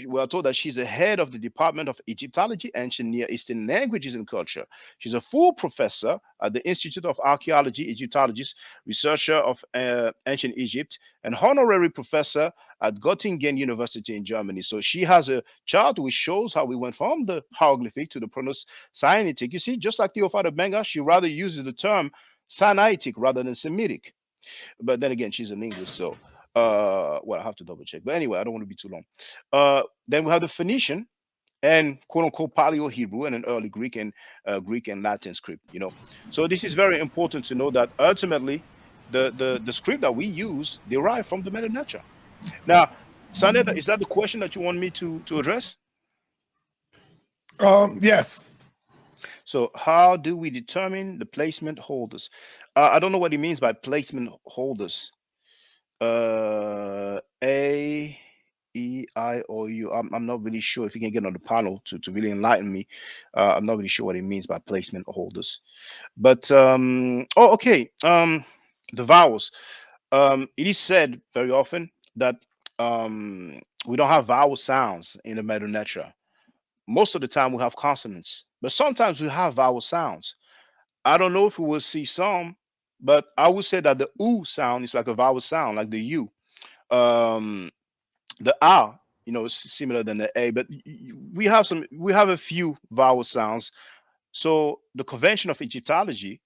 we are told that she's the head of the Department of Egyptology, Ancient Near Eastern Languages and Culture. She's a full professor at the Institute of Archaeology, Egyptologist, researcher of ancient Egypt, and honorary professor at Göttingen University in Germany. So she has a chart which shows how we went from the hieroglyphic to the Proto-Sinaitic. You see, just like Theophilus Benga, she rather uses the term Sinaitic rather than Semitic. But then again, she's a linguist, so well, I have to double check. But anyway, I don't want to be too long. Then we have the Phoenician and quote unquote Paleo Hebrew and an early Greek and Latin script. So this is very important to know that ultimately the script that we use derive from the Meta Nature. Now, Saneda, is that the question that you want me to address? Yes. So how do we determine the placement holders? I don't know what he means by placement holders. A, E, I, or U. I'm not really sure. If you can get on the panel to really enlighten me, I'm not really sure what it means by placement holders. But okay. The vowels. It is said very often that we don't have vowel sounds in the Medu Neter. Most of the time we have consonants, but sometimes we have vowel sounds. I don't know if we will see some, but I would say that the U sound is like a vowel sound, like the U. The R, is similar than the A, but we have a few vowel sounds. So the convention of Egyptology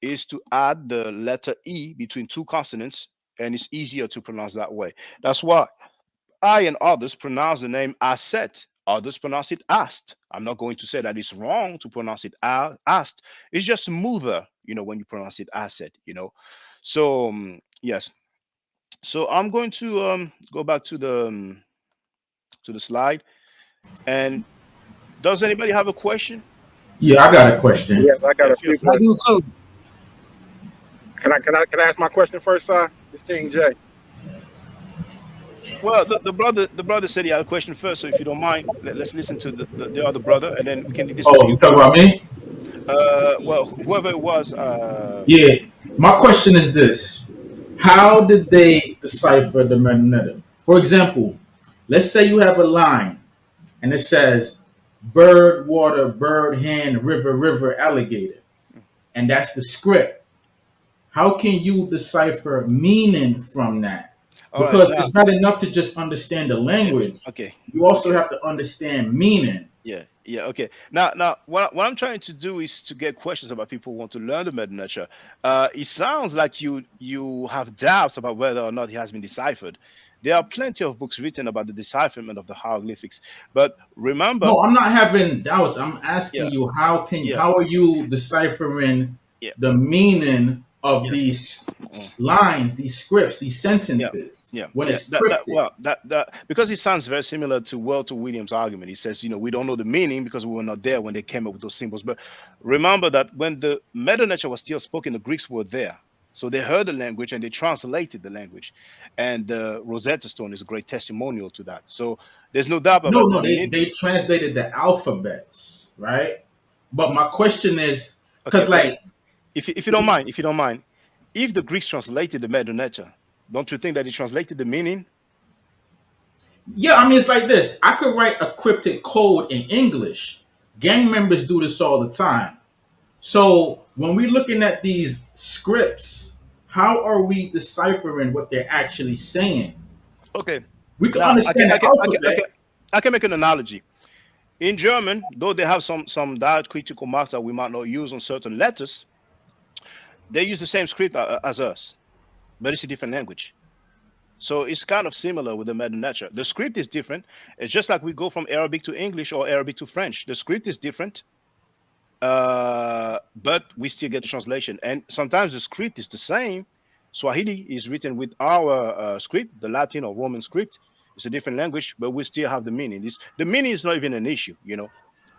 is to add the letter E between two consonants, and it's easier to pronounce that way. That's why I and others pronounce the name Aset. Others pronounce it Ast. I'm not going to say that it's wrong to pronounce it Ast. It's just smoother, when you pronounce it Aset. So yes. So I'm going to go back to the slide. And does anybody have a question? Yeah, I got a question. Yes, I got Yeah, a feel few free. I do questions. too. Can I ask my question first, sir? It's King J. Well, the brother said he had a question first, so if you don't mind, let's listen to the other brother, and then we can listen to Oh, you, you talking brother. about me? Well, whoever it was, Yeah. My question is this: how did they decipher the metonymy? For example, let's say you have a line and it says bird, water, bird, hand, river, river, alligator, and that's the script. How can you decipher meaning from that? all right, Because now, it's not enough to just understand the okay, language. okay, You also okay. have to understand meaning. Yeah, okay. Now, what I'm trying to do is to get questions about people who want to learn the metanature. It sounds like you have doubts about whether or not it has been deciphered. There are plenty of books written about the decipherment of the hieroglyphics, but remember, No, I'm not having doubts. I'm asking yeah, you yeah, how are you deciphering yeah, the meaning of yeah. these Mm. lines, these scripts, these Yeah, sentences yeah, when yeah. it's That cryptic? well, that because it sounds very similar to Walter Williams' argument. He says, we don't know the meaning because we were not there when they came up with those symbols. But remember that when the Meta Nature was still spoken, the Greeks were there, so they heard the language and they translated the language. And Rosetta Stone is a great testimonial to that. So there's no doubt No, about the no, meaning. they translated the alphabets, right? But my question is, Okay, because but like, if you don't mind, if the Greeks translated the Meta Nature, don't you think that it translated the meaning? yeah, I mean, it's like this. I could write a cryptic code in English. Gang members do this all the time. So when we're looking at these scripts, how are we deciphering what they're actually saying? Okay. We can Now understand the alphabet. I can make an analogy. In German, though they have some diacritical marks that we might not use on certain letters, they use the same script as us, but it's a different language. So it's kind of similar with the Meta Nature. The script is different. It's just like we go from Arabic to English or Arabic to French. The script is different, but we still get the translation. And sometimes the script is the same. Swahili is written with our script, the Latin or Roman script. It's a different language, but we still have the meaning. The meaning is not even an issue.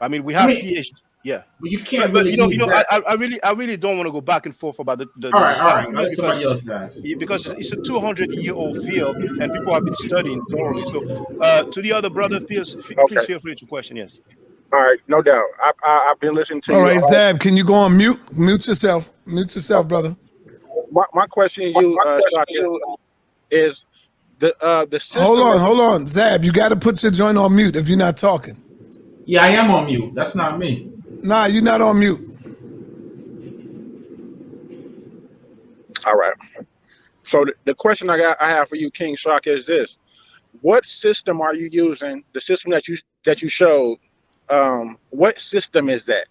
I mean, we I have mean, PhD. Yeah. But you can't But really use that. I really don't want to go back and forth about All the right, all right. decipherment Let because somebody else ask. it's a 200-year-old field and people have been studying thoroughly. So, to the other brother, please Okay. feel free to question. Yes. All right. No doubt. I've been listening to All you right, all. Zab, can you go on mute? Mute yourself. Mute yourself, Okay. brother. My question to you, Shaka, is the system that Hold on. Zab, you got to put your joint on mute if you're not talking. Yeah, I am on mute. That's not me. Nah, you're not on mute. all right. So the question I have for you, King Shaka, is this: what system are you using? The system that you showed. What system is that?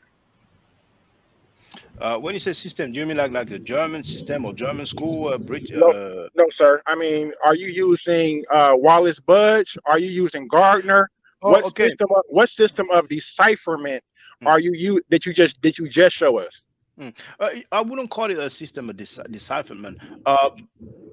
When you say system, do you mean like a German system or German school? Bridge? No, no, sir. I mean, are you using Wallace Budge? Are you using Gardner? Oh, okay. What system of decipherment Hmm. are that you just show us? I wouldn't call it a system of decipherment.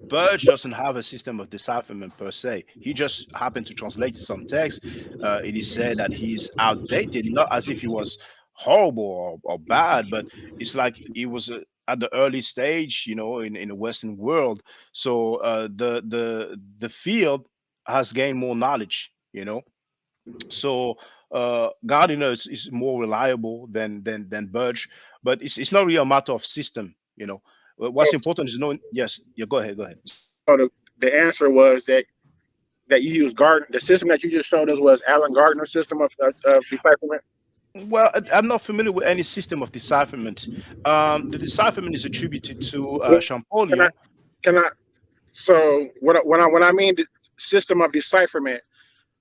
Burge doesn't have a system of decipherment per se. He just happened to translate some text. It is said that he's outdated, not as if he was horrible or bad, but it's like he was at the early stage, in the Western world. So the field has gained more knowledge, So Gardiner is more reliable than Burge, but it's not really a matter of system. What's So, important is knowing. Yes, yeah. Go ahead. Go ahead. so the answer was that you use Gardner. The system that you just showed us was Alan Gardner's system of decipherment. Well, I'm not familiar with any system of decipherment. The decipherment is attributed to Can I? Champollion. Can I? So when I mean the system of decipherment,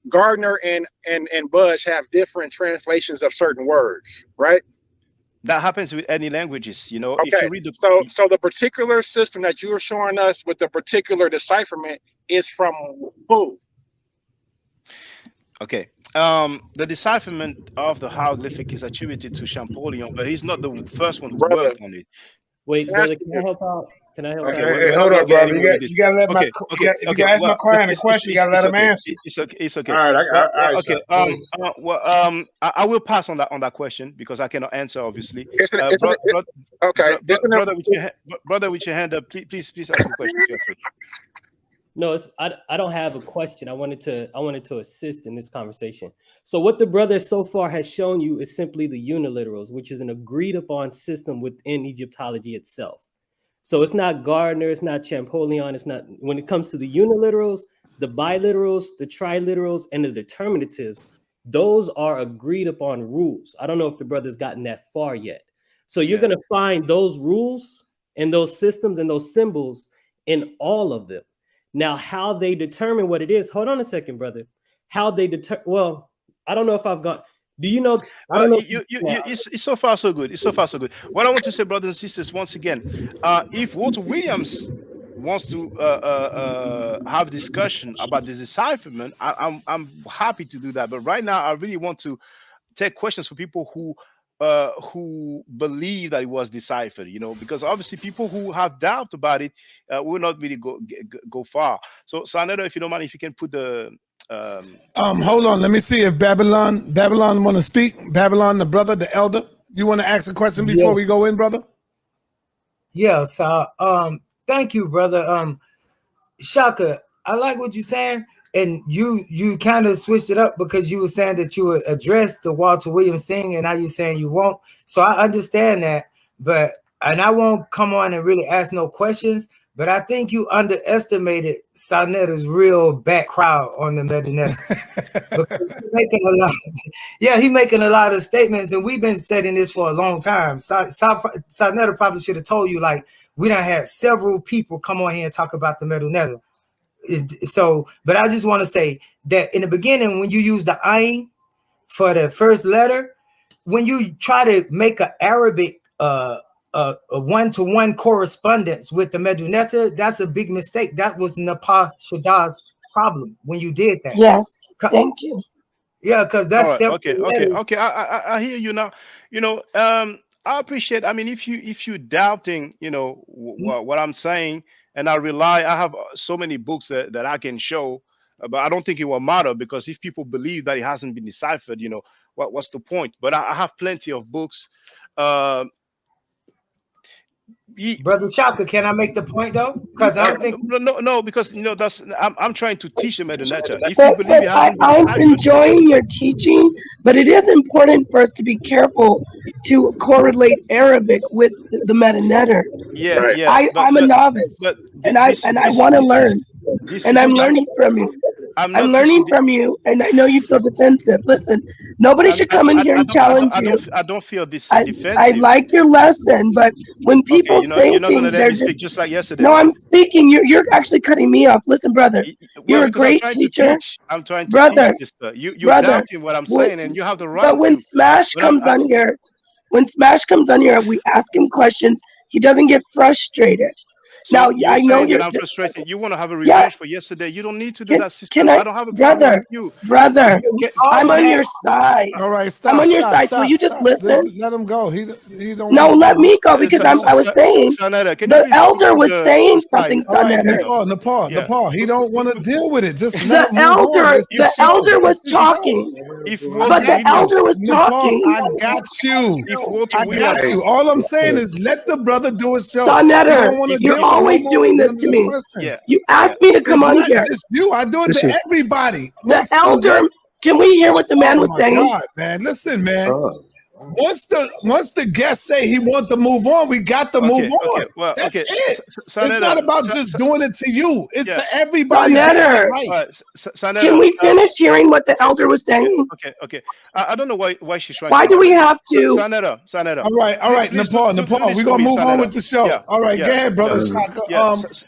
Gardner and Budge have different translations of certain words, right? That happens with any languages. If you Okay. read the. So the particular system that you are showing us with the particular decipherment is from who? Okay. The decipherment of the hieroglyphic is attributed to Champollion, but he's not the first one who Brother, worked on it. Wait, brother, asking can I you. help out? Can I help Okay, out? we're not Hold gonna up, get brother. anywhere with this. You gotta let Okay, okay, if you okay. gotta ask my Well, client a question, you gotta let it's him okay. answer. It's okay. It's All okay. right, Well, all right, okay. sir. Go ahead. I will pass on that question because I cannot answer obviously. It's an, okay. Brother with your brother with your hand up. Please ask your question. Feel free. No, I don't have a question. I wanted to assist in this conversation. So what the brother so far has shown you is simply the uniliterals, which is an agreed upon system within Egyptology itself. So it's not Gardner, it's not Champollion, it's not, when it comes to the uniliterals, the biliterals, the triliterals, and the determinatives, those are agreed upon rules. I don't know if the brother's gotten that far yet. So you're Yeah. going to find those rules and those systems and those symbols in all of them. Now, how they determine what it is, hold on a second, brother. How they well, I don't know if I've got, do you know? I don't know. It's so far so good. It's so far so good. What I want to say, brothers and sisters, once again, if Walter Williams wants to have a discussion about the decipherment, I'm happy to do that. But right now, I really want to take questions for people who believe that it was deciphered. Because obviously people who have doubt about it will not really go far. So, Saneda, if you don't mind, if you can put the Hold on. Let me see if Babylon want to speak. Babylon, the brother, the elder. You want to ask a question before Yeah, we go in, brother? yeah. So, thank you, brother. Shaka, I like what you're saying, and you kind of switched it up because you were saying that you would address the Walter Williams thing, and now you're saying you won't. So I understand that, and I won't come on and really ask no questions. But I think you underestimated Sanetta's real back crowd on the Medinetta. Because he's making a lot, yeah, he's making a lot of statements, and we've been studying this for a long time. Sanetta probably should have told you, like, we done had several people come on here and talk about the Medinetta. So, but I just want to say that in the beginning, when you use the ayin for the first letter, when you try to make an Arabic a one-to-one correspondence with the Medunetta, that's a big mistake. That was Napa Shadda's problem when you did that. Yes, thank you. Yeah, because all that's right. several Okay. letters. I hear you now. I appreciate. I mean, if you doubting, what I'm saying, and I have so many books that I can show But I don't think it will matter, because if people believe that it hasn't been deciphered, what's the point? But I have plenty of books. Uh, Brother Shaka, can I make the point though? Because I don't think no, because that's I'm trying to teach them at the nature. If you But believe it hasn't been I'm deciphered, enjoying your teaching, but it is important for us to be careful to correlate Arabic with the metanetter. yeah, Right. yeah. I'm a novice, But and I want to learn, this and is I'm learning from you. I'm I'm not learning teaching. from you, and I know you feel defensive. Listen, nobody should come in here and challenge you. I don't feel this I defensive. like your lesson, but when Okay, people say you're not gonna things, let they're me speak, just just like yesterday, no. right? I'm speaking. You're actually cutting me off. Listen, brother, Well, you're a because I'm great trying to teacher, teach. I'm trying to teach, brother, sister. You're brother. doubting what I'm When, saying, and you have the but right when to. Smash But comes on here, we ask him questions. He doesn't get frustrated. so Now you're I know saying that you're. I'm frustrated. You want to have a Yeah, revenge for yesterday. You don't need to do that, sister. can I, I don't have a problem brother, with you. brother? we all I'm on had your side. All right, I'm stop, on your stop, side. So will stop, you just stop. Just listen? let him go. He don't No, want to let go. me go because I was saying Sanada, can you the please speak elder to was the saying side? something, All right, Sonetter. Yeah. Nepal. He don't want to deal with it. Just let The him move on. elder, It's the slow. elder was It's just slow. talking, If I Walter but the got you, elder Williams, was Nepal. talking. I got you. if Walter I got Williams, you. All I'm saying is let the brother do his show. He Sonetter, don't want to you're deal with always doing this to the me. yeah, questions. You yeah. asked me to come It's on not here. just you. I do it This to is everybody. The Once elder, can we hear what the man oh was my saying? God, man. Listen, man. Once the guest say he want to move on, we got to move Okay. on. Well, That's okay. it. It's not Sanada, about just doing it to you. It's yeah. to everybody. Get that Sonetter, right. can Sanada, we finish hearing what the elder was saying? okay. I don't know why she's trying Why to do we interrupt. have to? Sanada. All right, Please Nepal. do this We're for gonna me, move on Sanada. with the show. Yeah, All right, go ahead, brother Shaka. yeah.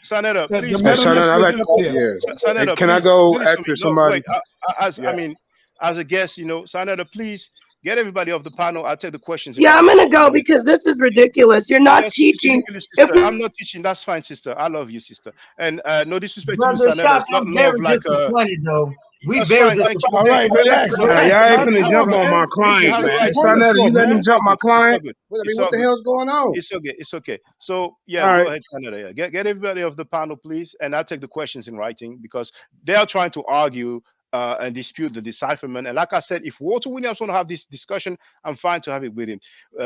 Sanada, The please. metal Son, I necklace like, up there. yeah. Hey, Sanada, can I please go do this for after me. No, somebody? wait. As a guest, Sanada, please get everybody off the panel. I'll take the questions in Yeah, I'm writing. gonna go because this is ridiculous. You're not Yes, it's teaching. ridiculous, If sister. we, I'm not teaching. That's fine, sister. I love you, sister. And no disrespect to you, Brother Sanada. Shaka, It's not I'm love very like disappointed though. We that's very fine. Thank you. All disappointed. right, relax, Nah, relax. y'all ain't Calm finna down, jump on man. my What You you client, have the man. what you right. running Son, for, you let me man? It's all jump my good. It's all client? good. What, I mean, It's what all the good. hell's going on? It's okay. It's okay. So yeah, All go right. ahead, Canada. Yeah. Get everybody off the panel, please, and I'll take the questions in writing because they are trying to argue and dispute the decipherment. And like I said, if Walter Williams want to have this discussion, I'm fine to have it with him.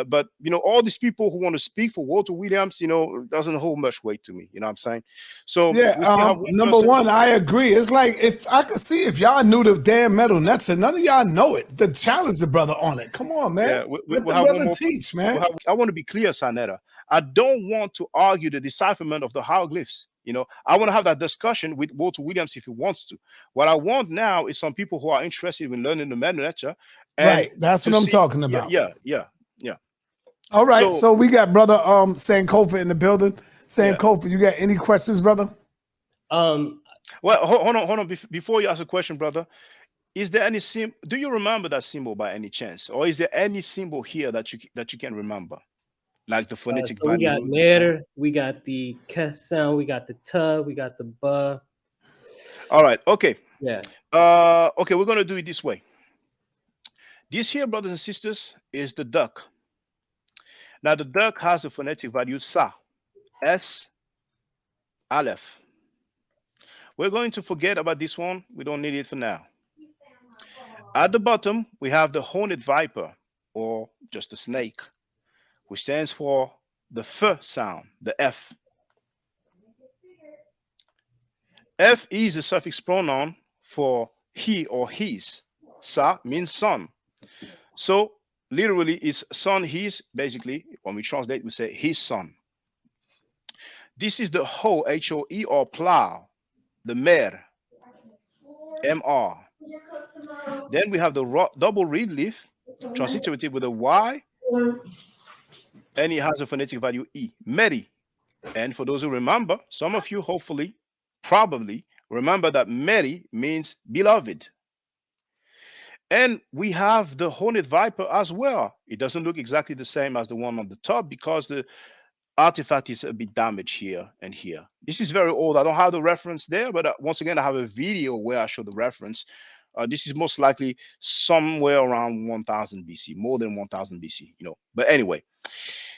But all these people who want to speak for Walter Williams, doesn't hold much weight to me. You know what I'm saying? So Yeah, we still have one number person. one, I agree. It's like if I could see if y'all knew the damn metal nets and none of y'all know it, to challenge the brother on it. Come on, man. Yeah, Let we'll the have one brother more. teach, man. I want to be clear, Sanetta. I don't want to argue the decipherment of the hieroglyphs. I want to have that discussion with Walter Williams if he wants to. What I want now is some people who are interested in learning the meta nature and Right. That's to what I'm see. talking about. Yeah. All right. So So we got brother Sankofa in the building. yeah. Sankofa, you got any questions, brother? Um, Well, hold on. Before you ask a question, brother, is there any symbol? Do you remember that symbol by any chance, or is there any symbol here that you can remember, like the phonetic so we got value, the sound? letter, we got the k sound, we got the t, we got the b. All right. Okay. Yeah. Okay. We're gonna do it this way. This here, brothers and sisters, is the duck. Now the duck has a phonetic value sa, s, aleph. We're going to forget about this one. We don't need it for now. At the bottom, we have the horned viper, or just a snake, which stands for the f sound, the f. F is a suffix pronoun for he or his. Sa means son. So literally it's son, his. Basically, when we translate, we say his son. This is the hoe, H-O-E, or plow, the mer, M-R. Then we have the double reed leaf, transliterated with a Y, and it has a phonetic value E, Meri. And for those who remember, some of you hopefully, probably remember that Meri means beloved. And we have the horned viper as well. It doesn't look exactly the same as the one on the top because the artifact is a bit damaged here and here. This is very old. I don't have the reference there, but once again, I have a video where I show the reference. This is most likely somewhere around 1000 BC, more than 1000 BC, But anyway,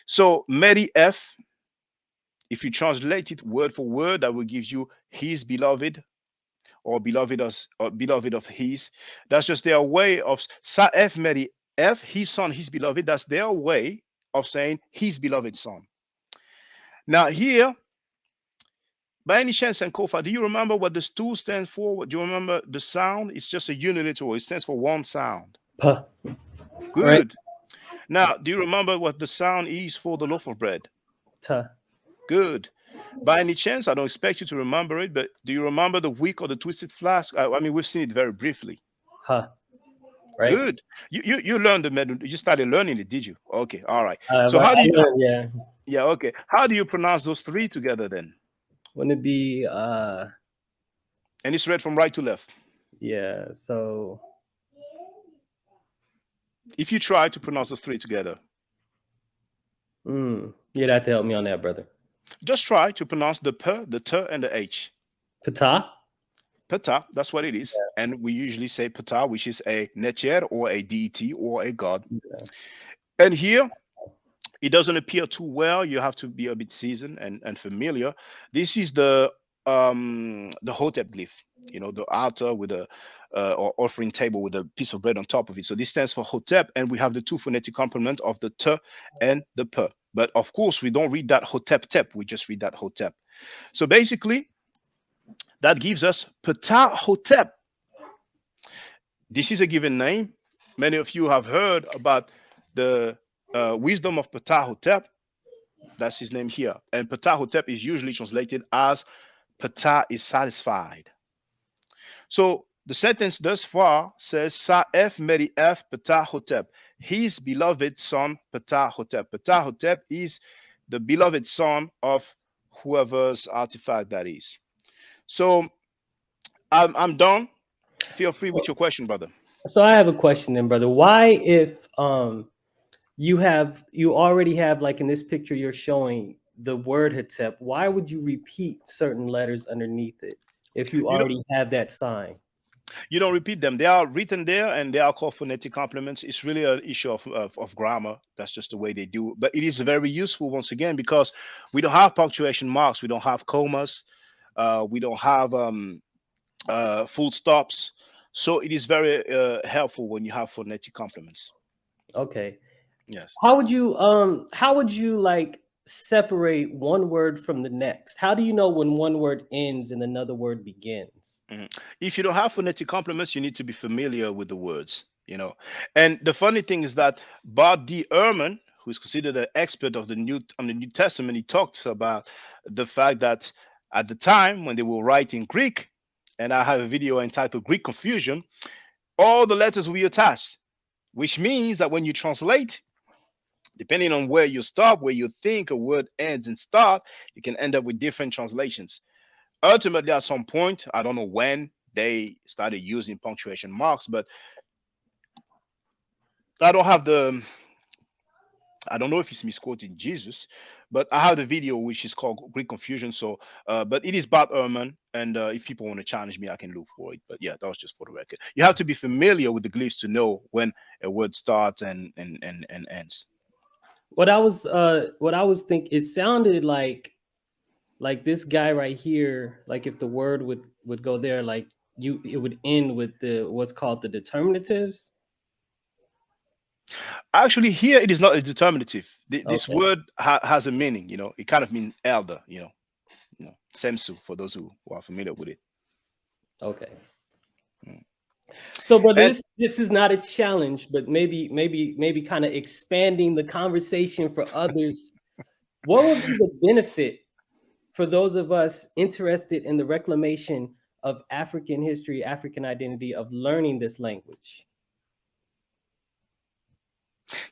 so Meri F, if you translate it word for word, that will give you his beloved, or beloved of his. That's just their way of Sa'ef Meri F, his son, his beloved. That's their way of saying his beloved son. Now here, by any chance, and Kofa, do you remember what the stool stands for? Do you remember the sound? It's just a uniliteral. It stands for one sound. Puh. Right. Good. Now, do you remember what the sound is for the loaf of bread? Tuh. Good. By any chance, I don't expect you to remember it, but do you remember the wick or the twisted flask? I mean, we've seen it very briefly. Huh. Right. Good. You learned the Medu. You started learning it, did you? Okay. All right. So how do you? Yeah. Yeah. Okay. How do you pronounce those three together then? Wouldn't it be And it's read from right to left. yeah, so If you try to pronounce those three together, you'd have to help me on that, brother. just try to pronounce the p, the t, and the h. Pata? Pata, that's what it is. Yeah. And we usually say pata, which is a netyer or a deity or a god. Yeah. And here, it doesn't appear too well. You have to be a bit seasoned and familiar. This is the Hotep glyph, you know, the altar with a or offering table with a piece of bread on top of it. So this stands for Hotep, and we have the two phonetic complement of the t and the p. But of course, we don't read that Hotep tep. We just read that Hotep. So basically, that gives us Ptah Hotep. This is a given name. Many of you have heard about the wisdom of Ptah Hotep. That's his name here. And Ptah Hotep is usually translated as Ptah is satisfied. So the sentence thus far says Sa'ef Meri F Ptah Hotep, his beloved son Ptah Hotep. Ptah Hotep is the beloved son of whoever's artifact that is. So I'm done. Feel free with your question, brother. So I have a question then, brother. Why, if you already have, like in this picture you're showing the word Hotep, why would you repeat certain letters underneath it if you already have that sign? You don't repeat them. They are written there and they are called phonetic complements. It's really an issue of grammar. That's just the way they do. But it is very useful, once again, because we don't have punctuation marks. We don't have commas. We don't have full stops. So it is very helpful when you have phonetic complements. Okay. Yes. How would you like separate one word from the next? How do you know when one word ends and another word begins? If you don't have phonetic complements, you need to be familiar with the words, you know. And the funny thing is that Bart D. Ehrman, who is considered an expert of the New Testament, he talks about the fact that at the time when they were writing Greek, and I have a video entitled Greek Confusion, all the letters will be attached, which means that when you translate, depending on where you stop, where you think a word ends and start, you can end up with different translations. Ultimately, at some point, I don't know when they started using punctuation marks, but I don't know if it's misquoting Jesus, but I have the video which is called Greek Confusion. So, but it is Bart Ehrman, and if people want to challenge me, I can look for it. But yeah, that was just for the record. You have to be familiar with the glyphs to know when a word starts and ends. What I was thinking, it sounded like this guy right here, like if the word would go there, like it would end with what's called the determinatives. Actually, here it is not a determinative. This word has a meaning, you know. It kind of means elder, you know, semsu, for those who are familiar with it. Okay. So, but this is not a challenge, but maybe kind of expanding the conversation for others. What would be the benefit for those of us interested in the reclamation of African history, African identity, of learning this language?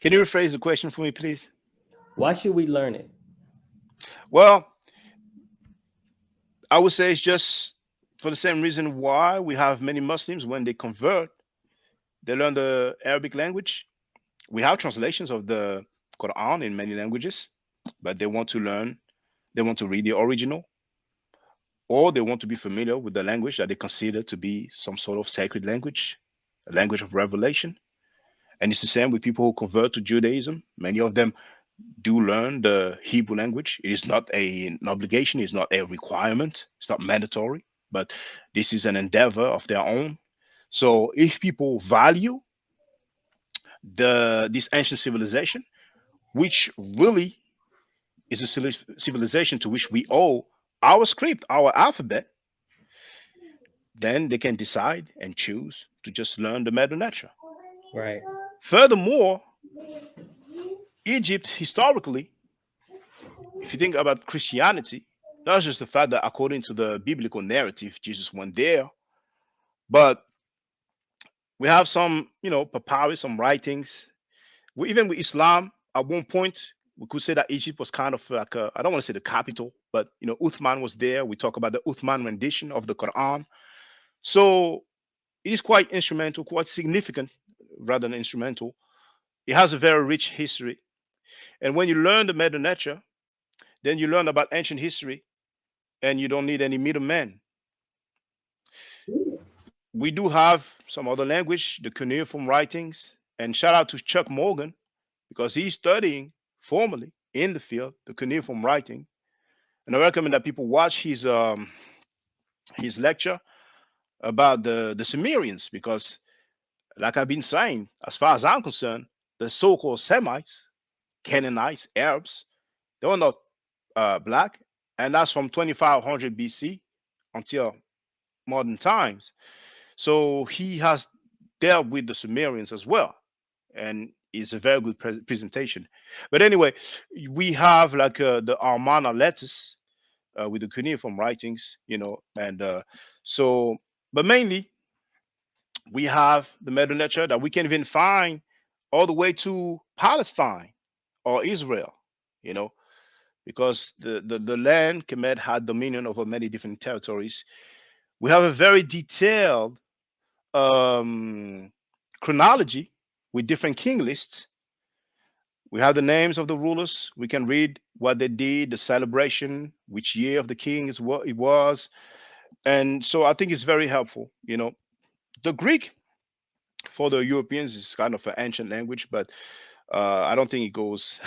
Can you rephrase the question for me, please? Why should we learn it? Well, I would say it's just for the same reason why we have many Muslims, when they convert, they learn the Arabic language. We have translations of the Quran in many languages, but they want to learn, they want to read the original, or they want to be familiar with the language that they consider to be some sort of sacred language, a language of revelation. And it's the same with people who convert to Judaism. Many of them do learn the Hebrew language. It is not an obligation. It's not a requirement. It's not mandatory. but this is an endeavor of their own. So if people value this ancient civilization, which really is a civilization to which we owe our script, our alphabet, then they can decide and choose to just learn the Medu Neter. Right. Furthermore, Egypt historically, if you think about Christianity, not just the fact that according to the biblical narrative, Jesus went there, but we have some, papyrus, some writings. Even with Islam, at one point, we could say that Egypt was kind of like I don't want to say the capital, but Uthman was there. We talk about the Uthman rendition of the Quran. So it is quite instrumental, quite significant, rather than instrumental. It has a very rich history. And when you learn the Medu Neter, then you learn about ancient history, and you don't need any middlemen. We do have some other language, the cuneiform writings, and shout out to Chuck Morgan because he's studying formally in the field the cuneiform writing, and I recommend that people watch his lecture about the Sumerians because, like I've been saying, as far as I'm concerned, the so-called Semites, Canaanites, Arabs, they were not black, and that's from 2500 BC until modern times. So he has dealt with the Sumerians as well, and it's a very good presentation. But anyway, we have like the Armana letters with the cuneiform writings, and so, but mainly we have the Medu Neter that we can even find all the way to Palestine or Israel, because the land Kemet had dominion over many different territories. We have a very detailed chronology with different king lists. We have the names of the rulers. We can read what they did, the celebration, which year of the king is what it was. And so I think it's very helpful. The Greek for the Europeans is kind of an ancient language, but I don't think it goes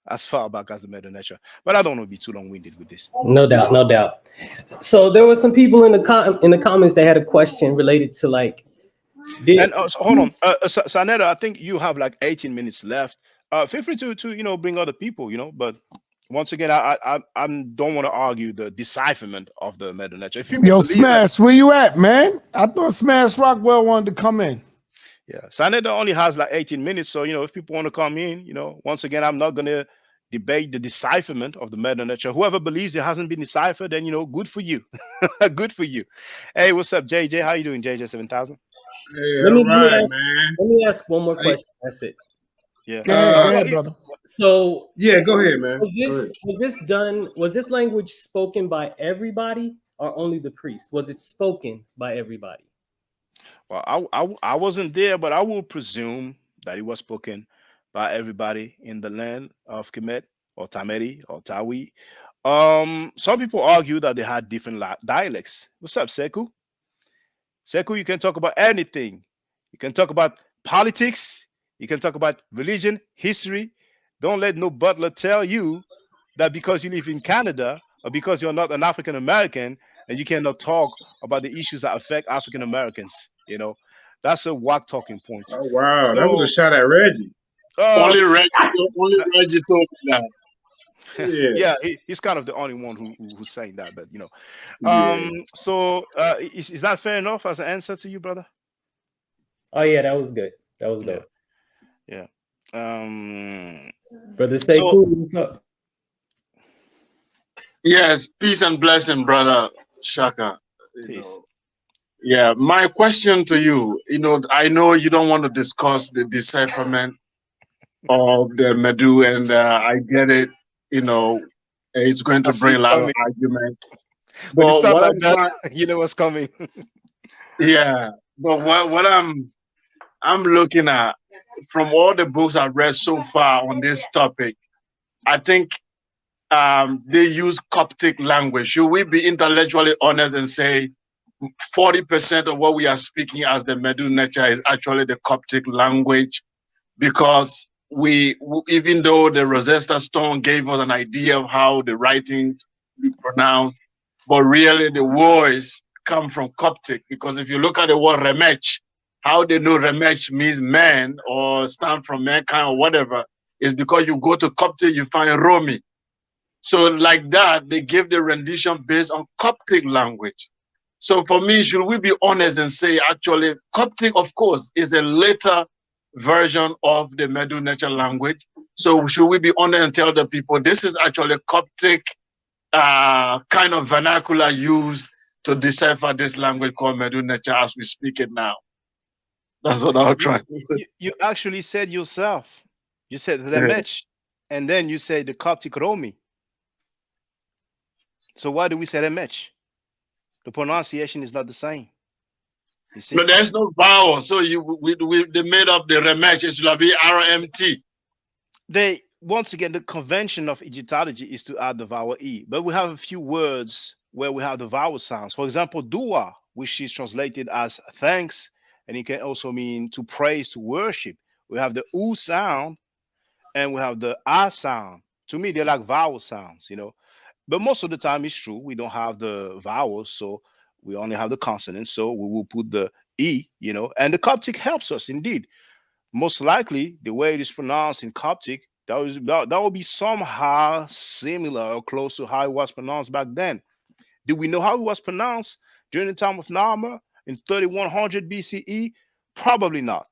as far back as the Medu Neter. But I don't want to be too long-winded with this. No doubt, no doubt. So there were some people in the comments that had a question related to like. And so hold on, Sanetta, I think you have like 18 minutes left. Feel free to bring other people, But once again, I don't want to argue the decipherment of the Medu Neter. If people Smash, where you at, man? I thought Smash Rockwell wanted to come in. Yeah, Sanetta only has like 18 minutes, so if people want to come in, once again, I'm not gonna debate the decipherment of the Medu Neter. Whoever believes it hasn't been deciphered, then good for you. Good for you. Hey, what's up, JJ? How you doing, JJ 7000? Hey, let me ask one more question. That's it. Yeah. Go ahead, brother. So yeah, go ahead, man. Was this language spoken by everybody or only the priest? Was it spoken by everybody? Well, I wasn't there, but I will presume that it was spoken by everybody in the land of Kemet or Tameri or Tawi. Some people argue that they had different dialects. What's up, Seku? Seku, you can talk about anything. You can talk about politics. You can talk about religion, history. Don't let no butler tell you that because you live in Canada or because you're not an African American and you cannot talk about the issues that affect African Americans. That's a whack talking point. Oh wow, that was a shot at Reggie. Only Reggie told me that. Yeah, he's kind of the only one who's saying that, but So is that fair enough as an answer to you, brother? Oh yeah, that was good. That was good. Yeah. Brother Sekou, what's up? Yes, peace and blessing, brother Shaka. Peace. Yeah, my question to you, I know you don't want to discuss the decipherment of the Medu, and I get it. It's going to bring a lot of argument. But it's not like that. You know what's coming. Yeah, but what I'm looking at from all the books I've read so far on this topic, I think they use Coptic language. Should we be intellectually honest and say 40% of what we are speaking as the Medu Neter is actually the Coptic language? Because even though the Rosetta Stone gave us an idea of how the writing be pronounced, but really the words come from Coptic, because if you look at the word remech, how they know remech means man or stand from mankind or whatever, is because you go to Coptic, you find Romi. So like that, they give the rendition based on Coptic language. So for me, should we be honest and say, actually, Coptic, of course, is a later version of the Medu Nature language. So should we be honest and tell the people this is actually Coptic kind of vernacular used to decipher this language called Medu Nature as we speak it now? That's what I'll try to say. You actually said yourself. You said remech, and then you said the Coptic Romi. So why do we say remech? The pronunciation is not the same. You see? No, there's no vowel. So they made up the remech. It should be RMT. They once again, the convention of Egyptology is to add the vowel e, but we have a few words where we have the vowel sounds. For example, dua, which is translated as thanks, and it can also mean to praise, to worship. We have the u sound, and we have the a sound. To me, they're like vowel sounds, you know. But most of the time, it's true. We don't have the vowels, so we only have the consonants. So we will put the e, you know. And the Coptic helps us indeed. Most likely, the way it is pronounced in Coptic, that will be somehow similar or close to how it was pronounced back then. Do we know how it was pronounced during the time of Narmer in 3100 BCE? Probably not.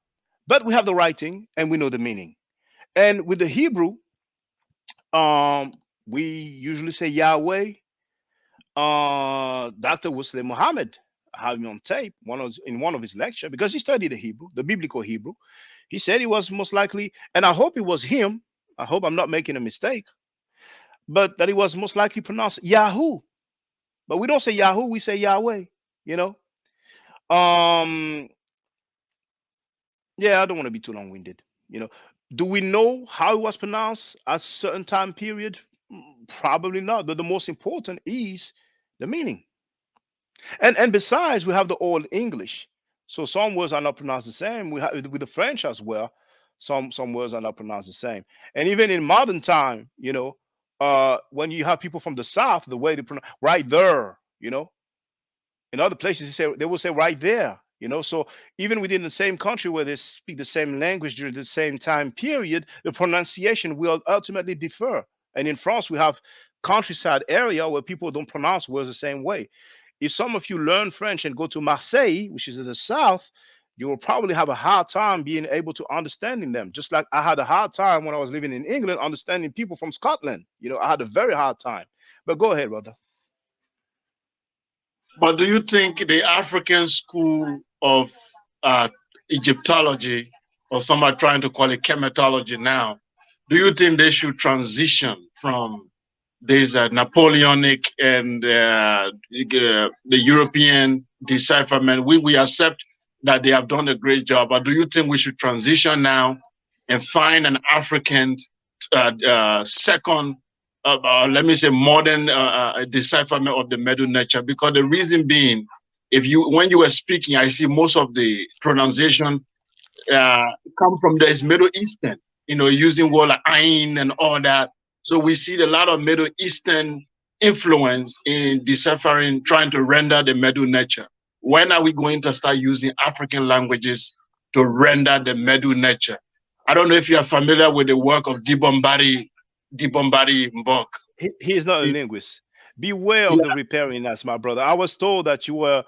But we have the writing and we know the meaning. And with the Hebrew, we usually say Yahweh. Dr. Wesley Muhammad, I have him on tape in one of his lectures, because he studied the Hebrew, the biblical Hebrew. He said it was most likely, and I hope it was him. I hope I'm not making a mistake, but that it was most likely pronounced Yahoo. But we don't say Yahoo, we say Yahweh, you know. Yeah, I don't want to be too long-winded, you know. Do we know how it was pronounced at a certain time period? Probably not, but the most important is the meaning. And besides, we have the Old English. So some words are not pronounced the same. We have with the French as well. Some words are not pronounced the same. And even in modern time, you know, when you have people from the South, the way they pronounce right there, you know, in other places they will say right there, you know. So even within the same country where they speak the same language during the same time period, the pronunciation will ultimately differ. And in France, we have countryside area where people don't pronounce words the same way. If some of you learn French and go to Marseille, which is in the south, you will probably have a hard time being able to understanding them. Just like I had a hard time when I was living in England understanding people from Scotland. You know, I had a very hard time. But go ahead, brother. But do you think the African school of Egyptology, or some are trying to call it chematology now, do you think they should transition from this Napoleonic and the European decipherment? We accept that they have done a great job, but do you think we should transition now and find an African second, let me say, modern decipherment of the Medu Nature? Because the reason being, when you were speaking, I see most of the pronunciation come from the Middle Eastern, you know, using word like Ain and all that. So we see a lot of Middle Eastern influence in deciphering, trying to render the Medu Nature. When are we going to start using African languages to render the Medu Nature? I don't know if you are familiar with the work of Dibombari Mbok. He is not a linguist. Beware of the repairing us, my brother. I was told that you were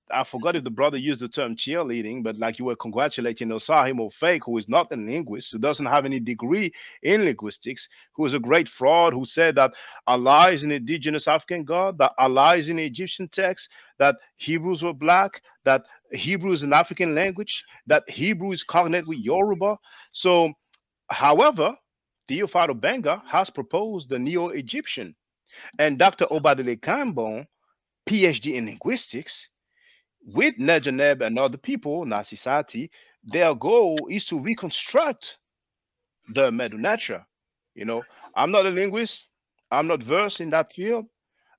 I forgot if the brother used the term cheerleading, but like you were congratulating Osahim Ofake, who is not a linguist, who doesn't have any degree in linguistics, who is a great fraud, who said that Allah is an indigenous African god, that Allah is in the Egyptian text, that Hebrews were black, that Hebrew is an African language, that Hebrew is cognate with Yoruba. So, however, Theophilo Benga has proposed the Neo-Egyptian, and Dr. Obadele Kambon, PhD in linguistics, with Nejaneb and other people, Nasi Sati, their goal is to reconstruct the Medu Nature. You know, I'm not a linguist. I'm not versed in that field.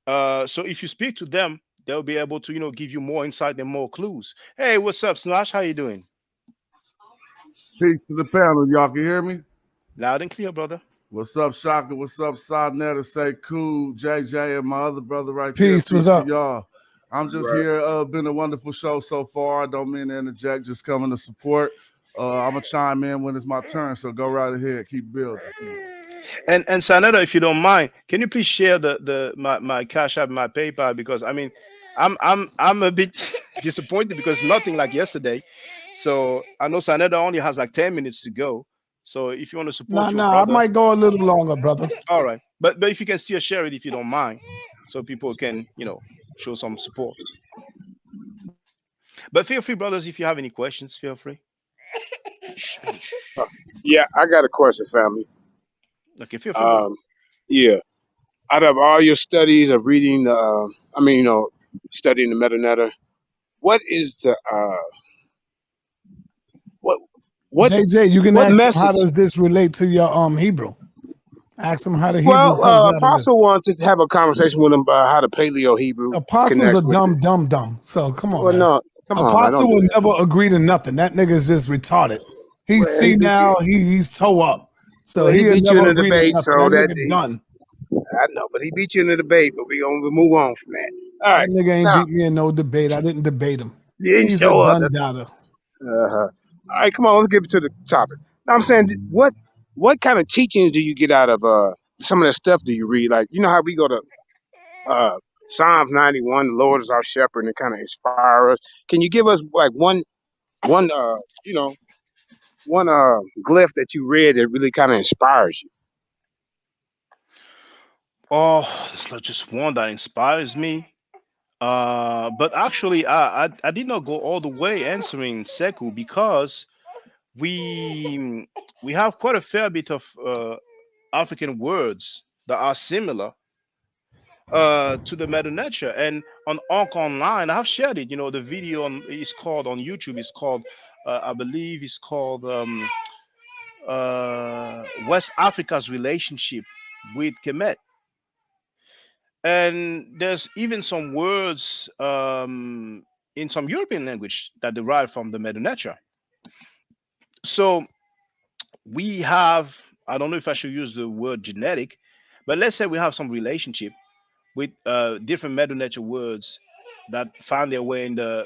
So if you speak to them, they'll be able to, you know, give you more insight and more clues. Hey, what's up, Slash? How you doing? Peace to the panel. Y'all can hear me? Loud and clear, brother. What's up, Shaka? What's up, Sadnetta? Say cool, JJ, and my other brother right Peace, there. what's Peace up? to y'all. I'm just Right. here. Been a wonderful show so far. I don't mean to interject, just coming to support. I'm gonna chime in when it's my turn, so go right ahead. Keep building. And Sanetta, if you don't mind, can you please share my Cash App, my PayPal, because I mean, I'm a bit disappointed because nothing like yesterday. So I know Sanetta only has like 10 minutes to go. So if you want to support your I brother, might go a little longer, brother. all right. But if you can still share it if you don't mind, so people can show some support. But feel free, brothers, if you have any questions, feel free. Yeah, I got a question, family. Okay, feel free, brother. Yeah, out of all your studies of reading, studying the Metanetta, what is the what what JJ, you can what ask him, how message? does this relate to your Hebrew? Ask him how the Hebrew Well, comes out of this. Apostle wanted to have a conversation with him about how the Paleo Hebrew Apostles are connects with it. dumb. So come on, Well, man. no, come on, man, Apostle don't do will that. never agree to nothing. That nigga's just retarded. He's Well, he beat you. senile. He's toe up. So Well, he he'll beat you in never the agree to debate, nothing. so That that nigga done. I know, but he beat you in the debate. But we gonna move on from that. All That right, nigga ain't now beat me in no debate. I didn't debate him. you didn't He's a show up. done doubter. All right, come on, let's get to the topic. Now, I'm saying, what kind of teachings do you get out of some of that stuff? Do you read? Like, you know how we go to Psalms 91, the Lord is our shepherd, and it kind of inspire us. Can you give us like one one glyph that you read that really kind of inspires you? Oh, there's not just one that inspires me. But actually, I did not go all the way answering Seku because we have quite a fair bit of African words that are similar to the Medu nature. And on Onk Online, I have shared it. The video is called on YouTube. It's called, I believe, it's called West Africa's relationship with Kemet. And there's even some words in some European language that derive from the Medu nature. So we have, I don't know if I should use the word genetic, but let's say we have some relationship with different Medu nature words that find their way in the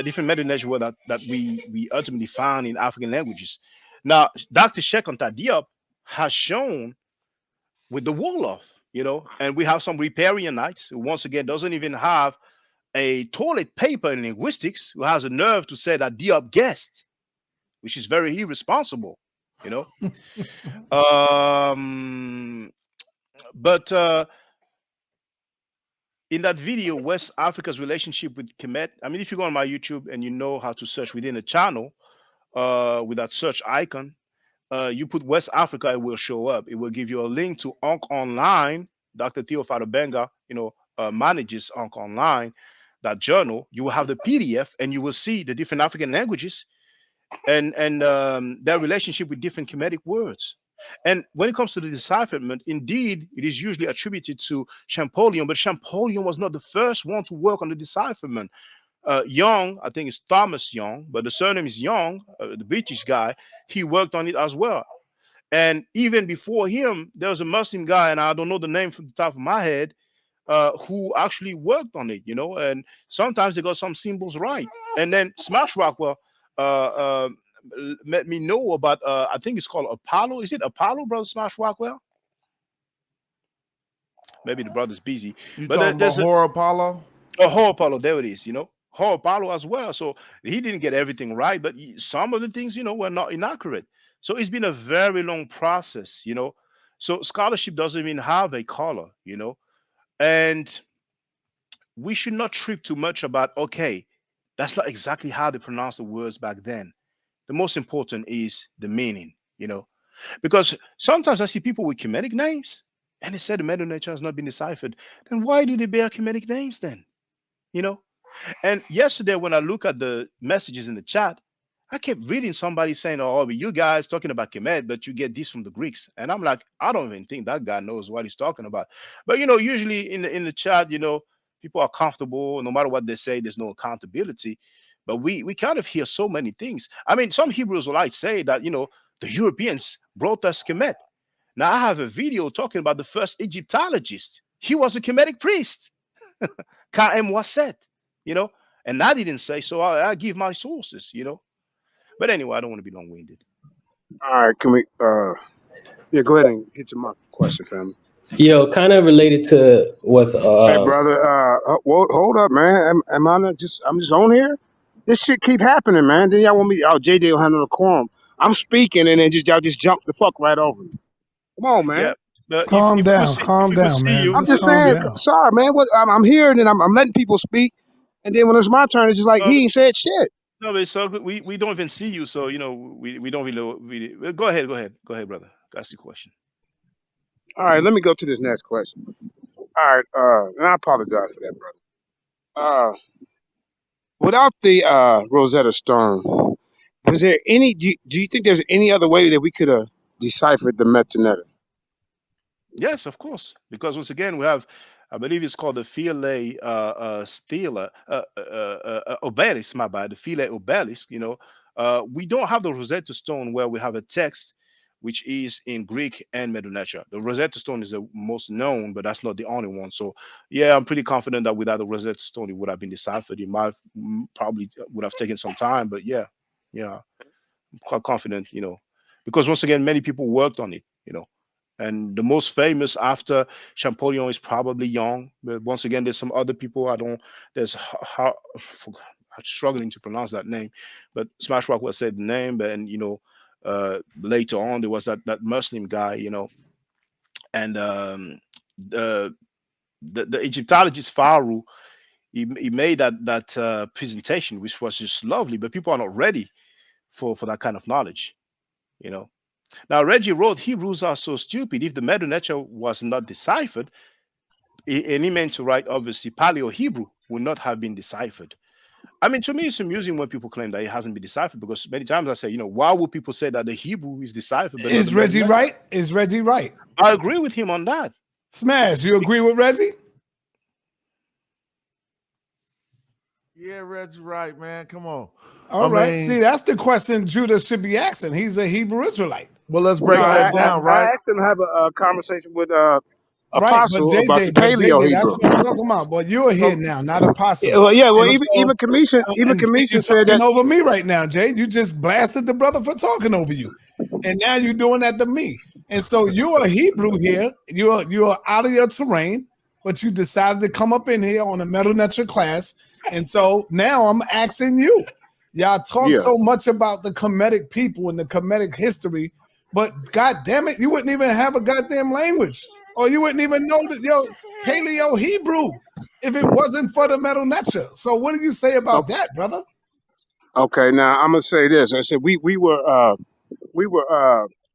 different Medu nature word that we ultimately find in African languages. Now, Dr. Shekonta Diop has shown with the Wolof, and we have some Riparianites who, once again, doesn't even have a toilet paper in linguistics, who has a nerve to say that Diop guessed, which is very irresponsible, you know. But in that video, West Africa's relationship with Kemet, I mean, if you go on my YouTube and you know how to search within a channel with that search icon, you put West Africa, it will show up. It will give you a link to Onk Online. Dr. Theo Fadobenga, manages Onk Online, that journal. You will have the PDF and you will see the different African languages and their relationship with different Kemetic words. And when it comes to the decipherment, indeed, it is usually attributed to Champollion, but Champollion was not the first one to work on the decipherment. Young, I think it's Thomas Young, but the surname is Young, the British guy. He worked on it as well. And even before him, there was a Muslim guy, and I don't know the name from the top of my head, who actually worked on it, and sometimes they got some symbols right. And then Smash Rockwell let me know about, I think it's called Apollo. Is it Apollo, Brother Smash Rockwell? Maybe the brother's busy. You But talking about there's Horror Apollo? a Horror Apollo, there it is, Horror Apollo as well. So he didn't get everything right, but some of the things, were not inaccurate. So it's been a very long process, So scholarship doesn't even have a color, and we should not trip too much about, okay, that's not exactly how they pronounced the words back then. The most important is the meaning, because sometimes I see people with Kemetic names and they said the Medu nature has not been deciphered. Then why do they bear Kemetic names then? You know? And yesterday, when I look at the messages in the chat, I kept reading somebody saying, "Oh, but you guys talking about Kemet, but you get this from the Greeks." And I'm like, I don't even think that guy knows what he's talking about. But usually in the chat, people are comfortable. No matter what they say, there's no accountability. But we kind of hear so many things. I mean, some Hebrews will like say that The Europeans brought us Kemet. Now I have a video talking about the first Egyptologist. He was a Kemetic priest, K.M. Wasset, you know, and I didn't say so. I give my sources, you know. But anyway, I don't want to be long-winded. All right, can we? Yeah, go ahead and get to my question, family. Yo, kind of related to what Hey, brother. Hold up, man. Am I not just? I'm just on here. This shit keep happening, man. Then y'all want me? Oh, JJ will handle the quorum. I'm speaking, and then y'all just jump the fuck right over me. Come on, man. Yeah. But Calm down, man. You, I'm just saying. Sorry, man. I'm here, and then I'm letting people speak, and then when it's my turn, it's just like he ain't said shit. no, but so we don't even see you, so you know we don't really go ahead, brother. That's the question. All right, let me go to this next question. All right, and I apologize for that, brother. Without the Rosetta Stone, was there any? Do you think there's any other way that we could have deciphered the metronetta? Yes, of course, because once again we have, I believe it's called the Philae Stela Obelis, my bad, the Philae Obelis. You know, we don't have the Rosetta Stone where we have a text which is in Greek and Medu Neter. The Rosetta Stone is the most known, but that's not the only one. So yeah, I'm pretty confident that without the Rosetta Stone, it would have been deciphered. It might probably would have taken some time, but yeah, I'm quite confident, you know, because once again, many people worked on it, you know. And the most famous after Champollion is probably Young. But once again, there's some other people. There's I'm struggling to pronounce that name, but Smash Rock was said the name, and you know, later on there was that Muslim guy, you know, and the Egyptologist Faru, he made that presentation, which was just lovely, but people are not ready for that kind of knowledge, you know. Now, Reggie wrote, Hebrews are so stupid. If the Medu Neter was not deciphered, and he meant to write, obviously, Paleo-Hebrew would not have been deciphered. I mean, to me, it's amusing when people claim that it hasn't been deciphered, because many times I say, you know, why would people say that the Hebrew is deciphered? But is Reggie right? Is Reggie right? I agree with him on that. Smash, you agree with Reggie? Yeah, Reggie, right, man. Come on. All right. See, that's the question Judah should be asking. He's a Hebrew Israelite. Well, let's break that down, right? I asked him to have a conversation with Apostle JJ, about the Paleo Hebrew. That's what I'm talking about. But you're here now, not Apostle. Even Commission said that over me right now, Jay. You just blasted the brother for talking over you, and now you're doing that to me. And so you're a Hebrew here. You're out of your terrain, but you decided to come up in here on a Medu Neter class, and so now I'm asking you. Y'all talk so much about the Kemetic people and the Kemetic history, but God damn it, you wouldn't even have a goddamn language, or you wouldn't even know that Paleo Hebrew if it wasn't for the Medu Neter. So what do you say about that, brother? Okay, now I'm gonna say this. I said we were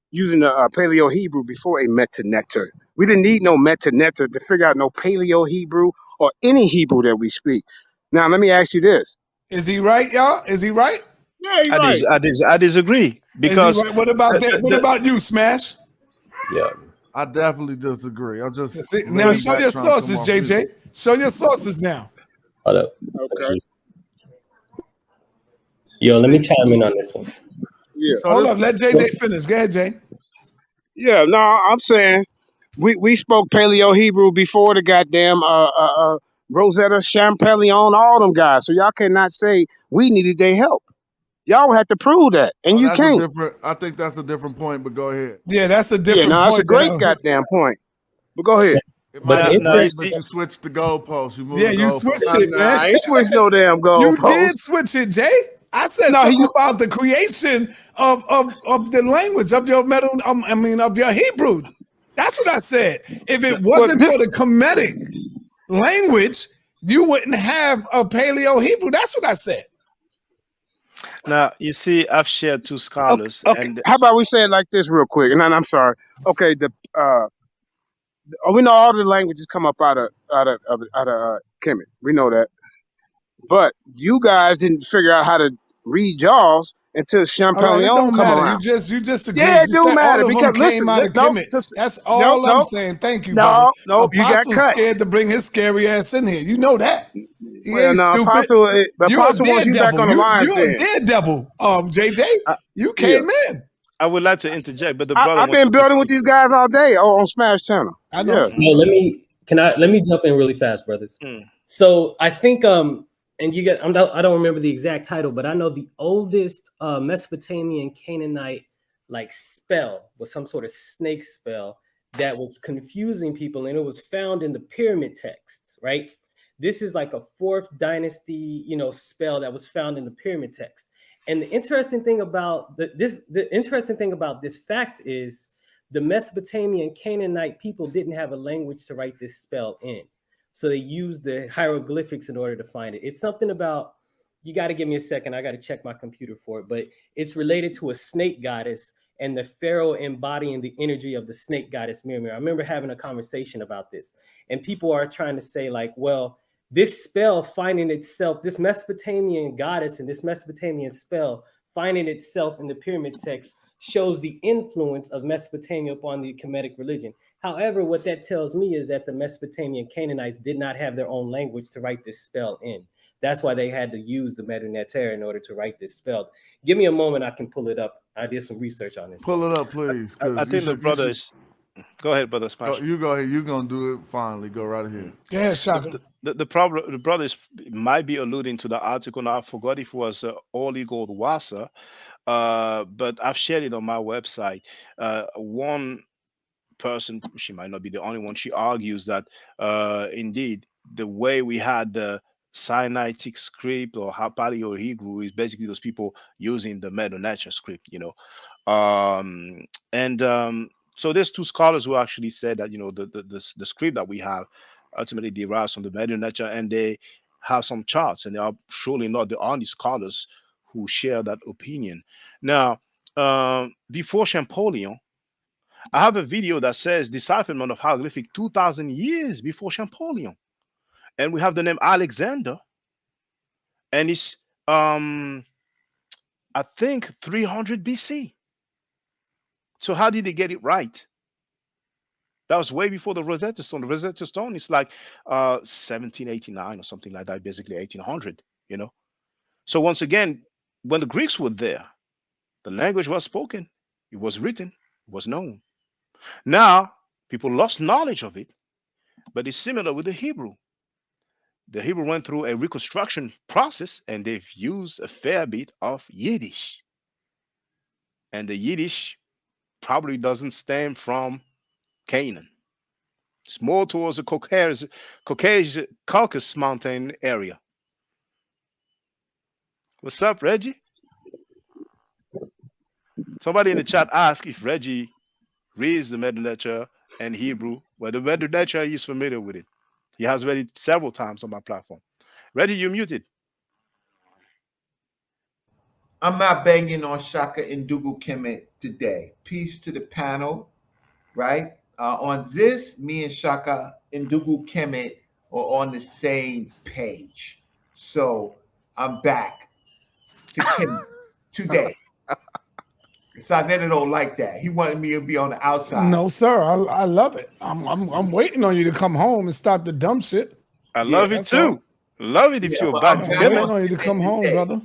using the Paleo Hebrew before a Medu Neter. We didn't need no Medu Neter to figure out no Paleo Hebrew or any Hebrew that we speak. Now let me ask you this. Is he right, y'all? Is he right? Yeah, he's right. I disagree, because right? What about that? What about you, Smash? Yeah, I definitely disagree. I'm just now show your sources, JJ. Show your sources now. Hold up. Okay. Yo, let me chime in on this one. Yeah. Hold up. Let JJ finish. Go ahead, Jay. Yeah. No, I'm saying we spoke Paleo Hebrew before the goddamn Rosetta, Champollion, all them guys. So y'all cannot say we needed their help. Y'all would have to prove that, and you can't. I think that's a different point, but go ahead. Yeah, that's a different point. That's a great goddamn point. But go ahead. It might be nice, but you switched the goalpost. You moved you switched it, man. I ain't switched no damn goalpost. You did switch it, Jay. I said something about the creation of the language of your of your Hebrew. That's what I said. If it wasn't for the Kemetic language, you wouldn't have a Paleo Hebrew. That's what I said. Now, you see, I've shared two scholars. Okay. And how about we say it like this real quick? And I'm sorry. Okay, we know all the languages come up out of Kemet. We know that. But you guys didn't figure out how to read y'all's until Champollion come around. You just agree. Yeah, it do matter because listen, that's all I'm saying. Thank you, brother. No, you got cut. Scared to bring his scary ass in here. You know that. He ain't stupid. Apostle wants you back on the line. You a daredevil, JJ. You came in. I would like to interject, but the brother I've been wanted to building with speak. these guys all day on Smash Channel. I know. Yeah. No, let me jump in really fast, brothers. Mm. So I think and you get I don't remember the exact title, but I know the oldest Mesopotamian Canaanite like spell was some sort of snake spell that was confusing people, and it was found in the pyramid texts, right? This is like a 4th dynasty, spell that was found in the pyramid text. And the interesting thing about this fact is the Mesopotamian Canaanite people didn't have a language to write this spell in. So they used the hieroglyphics in order to find it. It's something about, you got to give me a second. I got to check my computer for it, but it's related to a snake goddess and the pharaoh embodying the energy of the snake goddess Miriam. I remember having a conversation about this, and people are trying to say like, well, this spell finding itself, this Mesopotamian goddess and this Mesopotamian spell finding itself in the pyramid text shows the influence of Mesopotamia upon the Kemetic religion. However, what that tells me is that the Mesopotamian Canaanites did not have their own language to write this spell in. That's why they had to use the Medu Neter in order to write this spell. Give me a moment, I can pull it up. I did some research on this. Pull it up, please. I think the brother is. Go ahead, brother Smash. You go ahead. You're gonna do it finally. Go right ahead. Yeah, Shaka. The problem, the brother might be alluding to the article. Now I forgot if it was Oli Goldwasser, but I've shared it on my website. One person, she might not be the only one, she argues that indeed the way we had the Sinaitic script or Paleo Hebrew is basically those people using the Medu Neter script, so there's 2 scholars who actually said that the script that we have ultimately derives from the Medu Neter, and they have some charts, and they are surely not the only scholars who share that opinion. Now, before Champollion, I have a video that says decipherment of hieroglyphic 2,000 years before Champollion, and we have the name Alexander, and it's I think 300 BC. So how did they get it right? That was way before the Rosetta Stone. The Rosetta Stone is like 1789 or something like that, basically 1800. So once again, when the Greeks were there, the language was spoken, it was written, it was known. Now people lost knowledge of it, but it's similar with the Hebrew. The Hebrew went through a reconstruction process, and they've used a fair bit of Yiddish. And the Yiddish probably doesn't stem from Canaan. It's more towards the Caucasus Mountain area. What's up, Reggie? Somebody in the chat asked if Reggie reads the Medu Neter and Hebrew. Well, the Medu Neter, he's familiar with it. He has read it several times on my platform. Reggie, you're muted. I'm not banging on Shaka and Dugu Kemet today. Peace to the panel, right? On this, me and Shaka and Dugu Kemet are on the same page. So I'm back to Kemet today. Sanetti don't like that. He wanted me to be on the outside. No, sir. I love it. I'm waiting on you to come home and stop the dumb shit. I love it too. Love it if you're back to I'm waiting on you to come home, brother.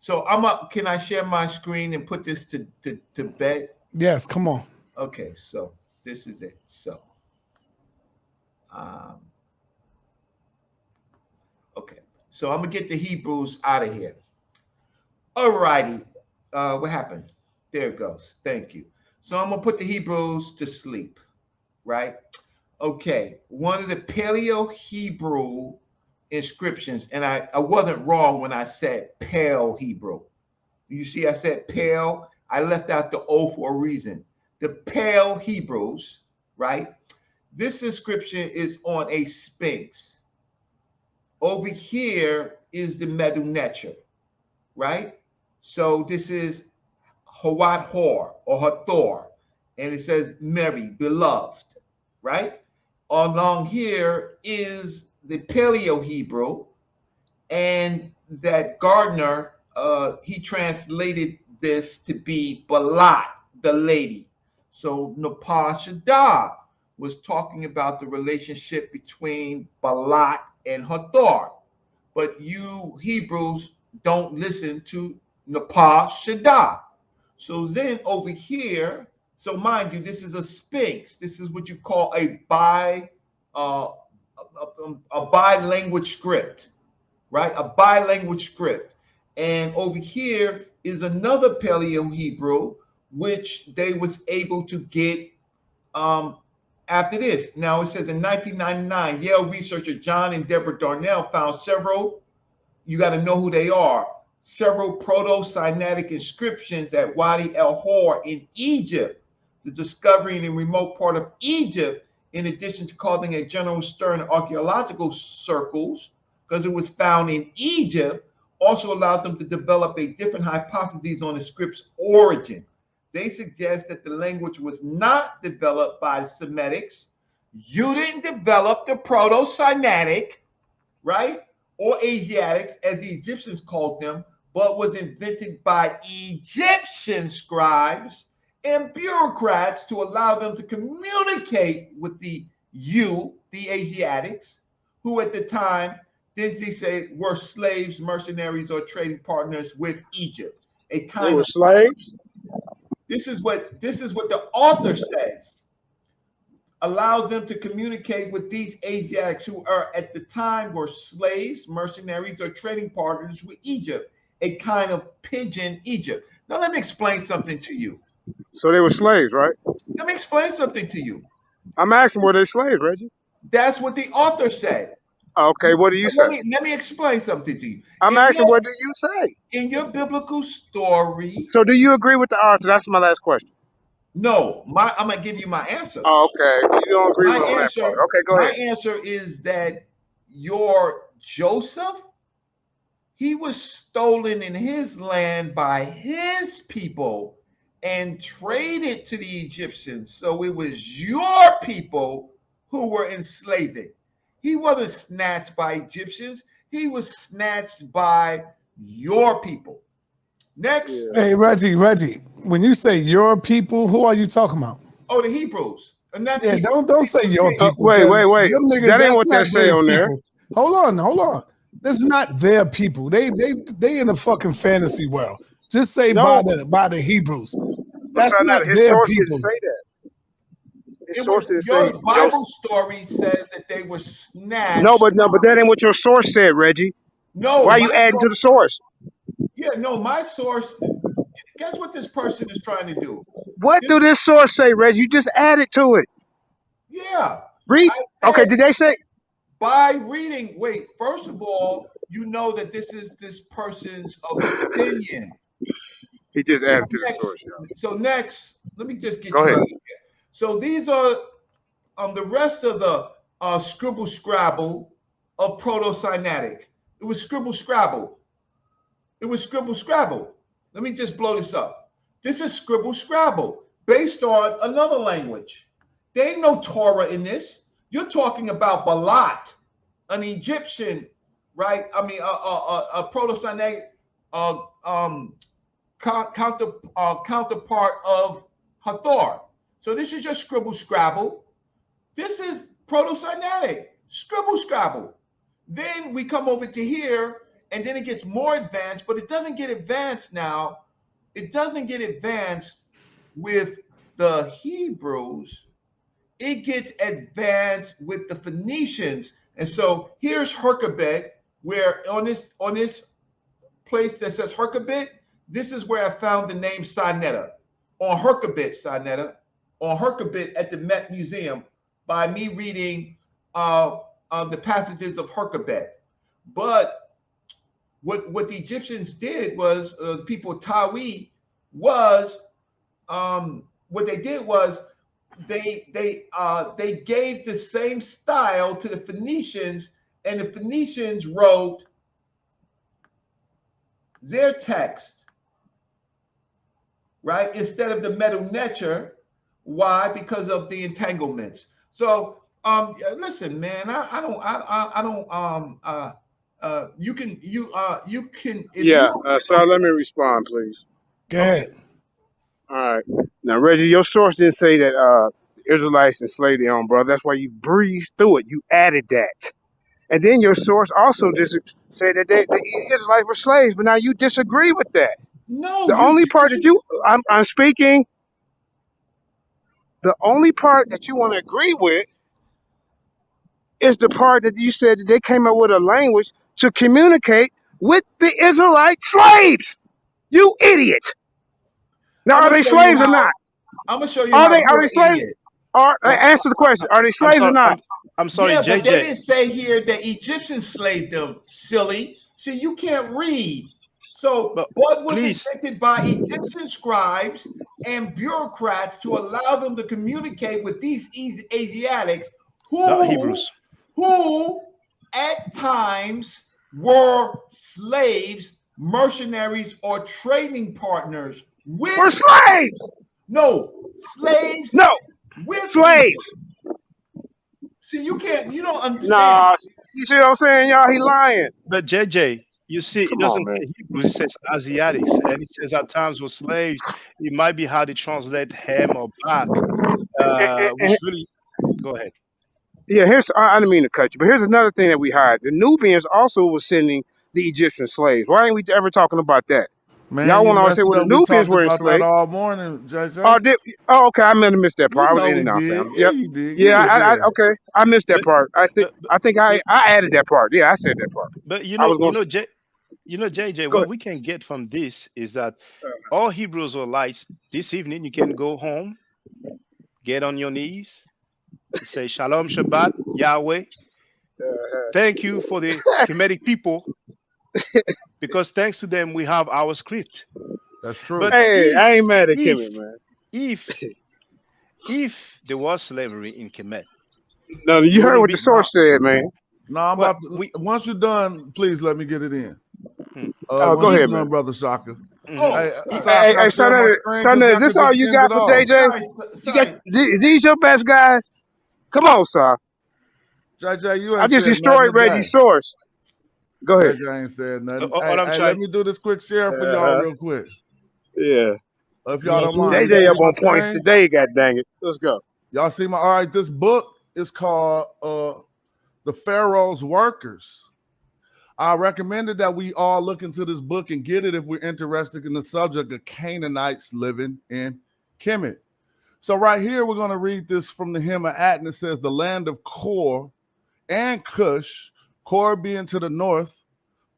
So I'm up. Can I share my screen and put this to bed? Yes, come on. Okay, so this is it. So, okay. So I'm gonna get the Hebrews out of here. All righty. What happened? There it goes. Thank you. So I'm gonna put the Hebrews to sleep, right? Okay. One of the Paleo Hebrew inscriptions, and I wasn't wrong when I said pale Hebrew. You see, I said pale. I left out the O for a reason. The pale Hebrews, right? This inscription is on a sphinx. Over here is the Medu Neter, right? So this is Hawat Hor or Hathor, and it says Mary, beloved, right? Along here is the Paleo Hebrew, and that Gardner, he translated this to be Balat, the lady. So Napah Shadah was talking about the relationship between Balat and Hathor, but you Hebrews don't listen to Napah Shadah. So then over here, so mind you, this is a sphinx. This is what you call a bilanguage script, right? A bilanguage script. And over here is another Paleo Hebrew, which they was able to get after this. Now it says in 1999, Yale researcher John and Deborah Darnell found several, you got to know who they are, several Proto-Sinaitic inscriptions at Wadi El Hor in Egypt. The discovery in a remote part of Egypt, in addition to causing a general stir in archaeological circles, because it was found in Egypt, also allowed them to develop a different hypotheses on the script's origin. They suggest that the language was not developed by the Semitics. You didn't develop the Proto-Sinaitic, right? Or Asiatics, as the Egyptians called them, but was invented by Egyptian scribes and bureaucrats to allow them to communicate with the Asiatics, who at the time, didn't he say, were slaves, mercenaries, or trading partners with Egypt? A kind They were of slaves? This is what the author says. Allows them to communicate with these Asiatics who are at the time were slaves, mercenaries, or trading partners with Egypt, a kind of pigeon Egypt. Now let me explain something to you. So they were slaves, right? Let me explain something to you. I'm asking, were they slaves, Reggie? That's what the author said. Okay, what do you say? Let me explain something to you. I'm asking, what do you say? In your biblical story. So do you agree with the author? That's my last question. No, I'm gonna give you my answer. Oh, okay, you don't agree with that part. Okay, go ahead. My answer is that your Joseph, he was stolen in his land by his people and traded to the Egyptians. So it was your people who were enslaving. He wasn't snatched by Egyptians. He was snatched by your people. Next. Hey, Reggie, when you say your people, who are you talking about? Oh, the Hebrews. And that's yeah, don't say your people. Wait. Them niggas, That ain't what not they say their on there. people. Hold on. This is not their people. They in a fucking fantasy world. Just say by the Hebrews. That's not his their source people. didn't say that. His source didn't your say Bible Joseph. story says that they were snatched. No, but that ain't what your source said, Reggie. No. Why are you adding to the source? Yeah, no, my source. Guess what this person is trying to do? What do this source say, Reggie? You just added to it. Yeah. Read. Okay, did they say? By reading, wait, first of all, you know that this is this person's opinion. He just added to the source. Yeah. So next, let me just get Go you ahead. out of here. So these are the rest of the scribble scrabble of Proto-Sinaitic. It was scribble scrabble. Let me just blow this up. This is scribble scrabble based on another language. There ain't no Torah in this. You're talking about Balat, an Egyptian, right? I mean, a Proto-Sinaitic counterpart of Hathor. So this is just scribble scrabble. This is Proto-Sinaitic, scribble scrabble. Then we come over to here, and then it gets more advanced, but it doesn't get advanced now. It doesn't get advanced with the Hebrews. It gets advanced with the Phoenicians. And so here's Herkabet, where on this place that says Herkabet, this is where I found the name Sinetta. On Herkabet at the Met Museum by me reading the passages of Herkabet. But what the Egyptians did was, people Tawi was, what they did was they gave the same style to the Phoenicians, and the Phoenicians wrote their text, right, instead of the Medu Neter. Why? Because of the entanglements. So listen, man, you can. So let me respond, please. Go ahead. All right. Now, Reggie, your source didn't say that Israelites enslaved their own brother. That's why you breezed through it. You added that. And then your source also said that the Israelites were slaves, but now you disagree with that. No, The only part that I'm speaking, the only part that you want to agree with is the part that you said that they came up with a language to communicate with the Israelite slaves. You idiot. Now, I'm are gonna they show you slaves or how. not? I'm gonna show you Are how they you're an slaves? idiot. Answer the question. Are they I'm slaves or sorry. not? I'm sorry, Yeah, but they JJ. didn't say here that Egyptians slaved them, silly. See, you can't read. So But blood was please, invented by Egyptian scribes and bureaucrats to allow them to communicate with these Asiatics not who, Hebrews. who at times were slaves, mercenaries, or trading partners with We're slaves. slaves No, with Egypt. slaves. See, you don't understand. Nah, see what I'm saying, y'all? He lying. But JJ, you see, it Come on, doesn't man. say Hebrews, it says Asiatics, and it says at times were slaves. It might be how they translate ham or back, which really. Go ahead. Yeah, I didn't mean to cut you, but here's another thing that we hide. The Nubians also was sending the Egyptian slaves. Why ain't we ever talking about that? Man, Y'all you want to always say, messed it well, the up. We Nubians talked were about that enslaved. all morning, JJ. Oh, okay, I might have missed that You part. I was know in we and out, did. fam. Yeah, Yep. you did. Yeah, You was there. okay. I missed that But part. but I think I but, added that part. Yeah, I said that part. but I was going to JJ, go what we can get from this is that all Hebrews or lights this evening. You can go home, get on your knees, say Shalom Shabbat Yahweh. Thank you for the Kemetic people, because thanks to them we have our script. That's true. But Hey, I ain't mad at if Kimmy, man. if if there was slavery in Kemet, No, it you heard wouldn't what the be source said, man. No, I'm what about to. we. Once you're done, please let me get it in. Hmm. Go Once you're If ahead, done, man. brother Shaka. mhm. Hey, Sorry. Shaka, I Hey, share my screen because Son, I this could all just you end got it for all. JJ? You got Sorry. these your best guys? Come on, sir. JJ, you I ain't just said nothing destroyed Reggie's today. source. Go ahead. JJ ain't said So nothing. all I'm Hey, let trying. me do this quick share for y'all Uh-huh. real quick. Yeah. If y'all Yeah, don't you mind, you JJ see up my on points screen? today, god dang it. Let's go. Y'all see my, all right, this book is called The Pharaoh's Workers. I recommended that we all look into this book and get it if we're interested in the subject of Canaanites living in Kemet. So right here, we're going to read this from the hymn of At, and it says, the land of Kor and Cush, Kor being to the north,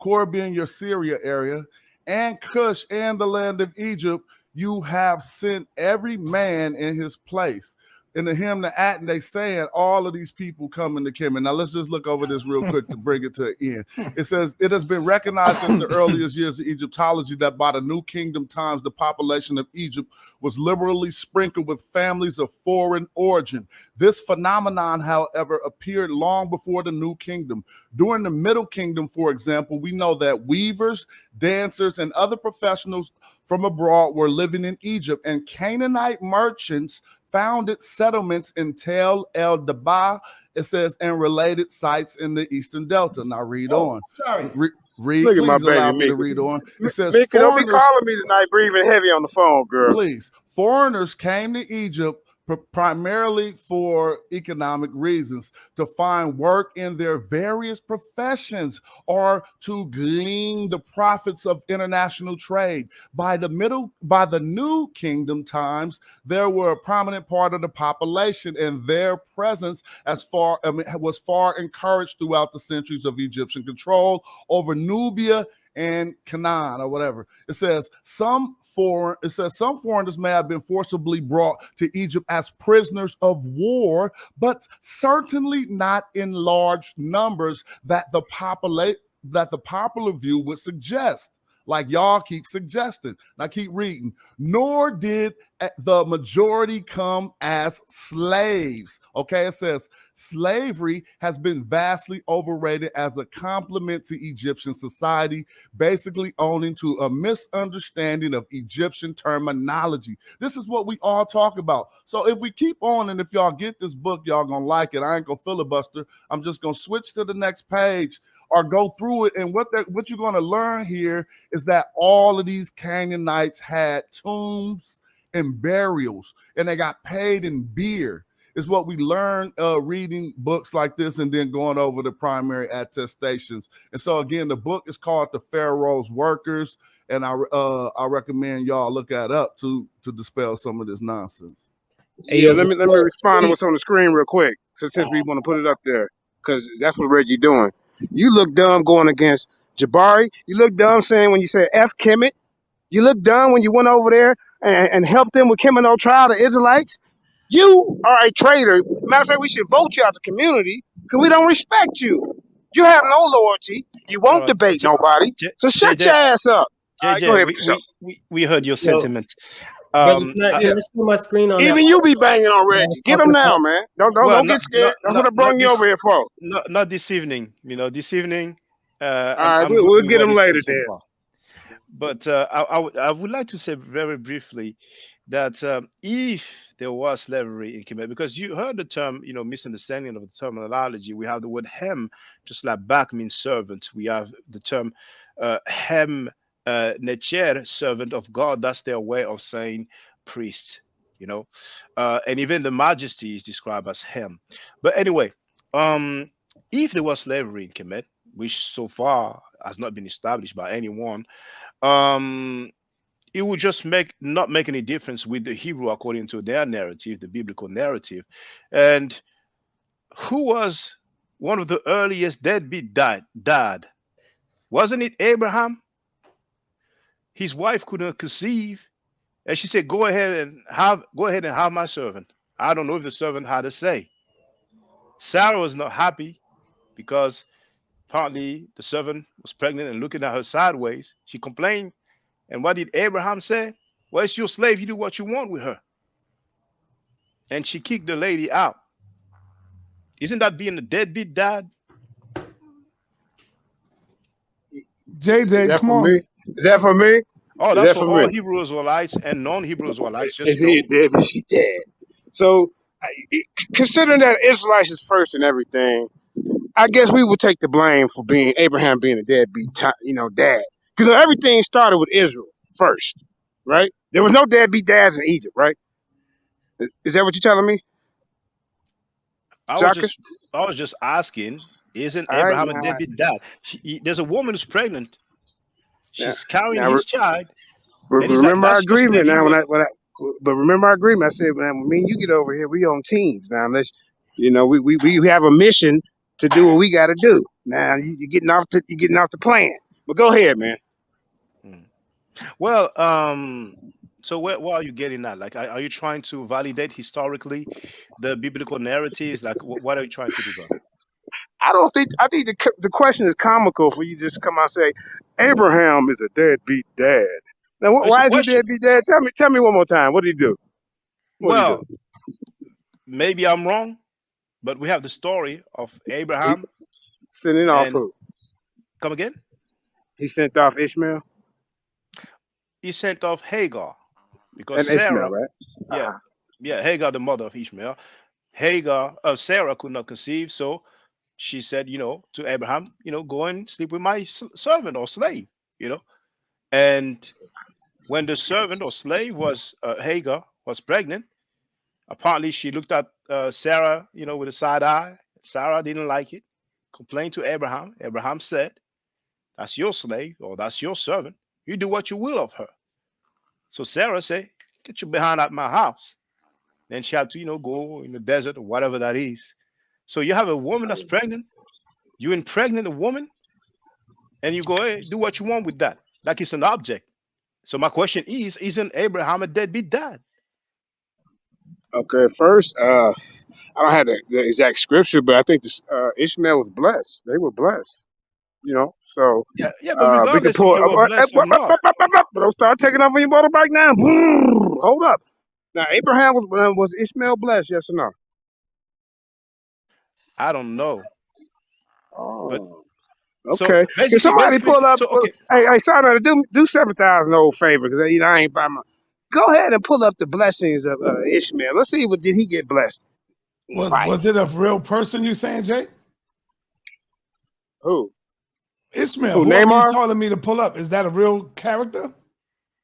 Kor being your Syria area, and Cush and the land of Egypt, you have sent every man in his place. In the hymn to Aten, they saying all of these people coming to Kemet. Now let's just look over this real quick to bring it to an end. It says, it has been recognized since the earliest years of Egyptology that by the New Kingdom times, the population of Egypt was liberally sprinkled with families of foreign origin. This phenomenon, however, appeared long before the New Kingdom. During the Middle Kingdom, for example, we know that weavers, dancers, and other professionals from abroad were living in Egypt, and Canaanite merchants founded settlements in Tel El Daba, it says, and related sites in the Eastern Delta. Now read on. Sorry. Read, Look at my please allow baby me to Mickey. read on. It says Mickey, don't be foreigners, calling me tonight, breathing heavy on the phone, girl. please, foreigners came to Egypt primarily for economic reasons, to find work in their various professions or to glean the profits of international trade. By the New Kingdom times, there were a prominent part of the population, and their presence was far encouraged throughout the centuries of Egyptian control over Nubia and Canaan or whatever. It says some foreigners may have been forcibly brought to Egypt as prisoners of war, but certainly not in large numbers that the popular view would suggest. Like y'all keep suggesting. Now keep reading. Nor did the majority come as slaves. Okay, it says slavery has been vastly overrated as a complement to Egyptian society, basically owing to a misunderstanding of Egyptian terminology. This is what we all talk about. So if we keep on, and if y'all get this book, y'all gonna like it. I ain't gonna filibuster. I'm just gonna switch to the next page or go through it. And what you're gonna learn here is that all of these Canaanites had tombs and burials, and they got paid in beer. is what we learn reading books like this and then going over the primary attestations. And so again, the book is called The Pharaoh's Workers, and I recommend y'all look that up to dispel some of this nonsense. Yeah, let me respond to what's on the screen real quick, since we want to put it up there, because that's what Reggie doing. You look dumb going against Jabari. You look dumb saying when you said F Kemet. You look dumb when you went over there and helped them with Kemet trial, the Israelites. You are a traitor. Matter of fact, we should vote you out the community because we don't respect you. You have no loyalty. You won't debate nobody. So shut your ass up. All right, go ahead with yourself. We heard your sentiment. Brother, can I share my screen on Even that? you be banging on Reggie. Get him now, man. Don't get scared. That's what I brought you over here for. Not this evening. This evening. All right, we'll get him later then. But I would like to say very briefly that if there was slavery in Kemet, because you heard the term, misunderstanding of the terminology, we have the word hem, just like back means servant. We have the term hem necher, servant of God. That's their way of saying priest, and even the majesty is described as hem. But anyway, if there was slavery in Kemet, which so far has not been established by anyone, it would just not make any difference with the Hebrew according to their narrative, the biblical narrative. And who was one of the earliest deadbeat dad? Wasn't it Abraham? His wife couldn't conceive, and she said, "Go ahead and have my servant." I don't know if the servant had a say. Sarah was not happy because apparently the servant was pregnant and looking at her sideways. She complained. And what did Abraham say? Well, it's your slave. You do what you want with her. And she kicked the lady out. Isn't that being a deadbeat dad? JJ, come on. Is that for me? Oh, that's for all Hebrew Israelites and non-Hebrew Israelites. Is he dead? She dead. So, considering that Israelites is first and everything, I guess we would take the blame for Abraham being a deadbeat, dad. Because everything started with Israel first, right? There was no deadbeat dads in Egypt, right? Is that what you're telling me? I was just asking, isn't Abraham a deadbeat dad? There's a woman who's pregnant. She's carrying his child. Remember our agreement now. But remember our agreement. I said, when me and you get over here, we on teams now. Let's, we have a mission to do what we got to do. Now you're getting off the plan. But go ahead, man. Well, so where are you getting at? Like, are you trying to validate historically the biblical narratives? Like, what are you trying to do, brother? I think the question is comical for you to just come out and say Abraham is a deadbeat dad. Now, why is he a deadbeat dad? Tell me one more time. What did he do? Maybe I'm wrong, but we have the story of Abraham sending off who? Come again? He sent off Ishmael. He sent off Hagar because and Sarah, Ishmael, right? Hagar, the mother of Ishmael. Sarah could not conceive, so she said, to Abraham, go and sleep with my servant or slave, And when the servant or slave was Hagar was pregnant, apparently she looked at Sarah, with a side eye. Sarah didn't like it, complained to Abraham. Abraham said, "That's your slave or that's your servant. You do what you will of her." So Sarah said, "Get your behind out my house." Then she had to, go in the desert or whatever that is. So you have a woman that's pregnant. You impregnate a woman, and you go, hey, do what you want with that. Like it's an object. So my question is, isn't Abraham a deadbeat dad? Okay, first, I don't have the exact scripture, but I think Ishmael was blessed. They were blessed. So but regardless if they were blessed or not. But don't start taking off on your motorbike now. Hold up. Now, Abraham was Ishmael blessed? Yes or no? I don't know. Oh, okay. Can somebody pull up? Hey, Sana, do 7,000 old favor because I ain't by my. Go ahead and pull up the blessings of Ishmael. Let's see did he get blessed. Was it a real person you saying, Jay? Who? Ishmael. Whoever you telling me to pull up, is that a real character?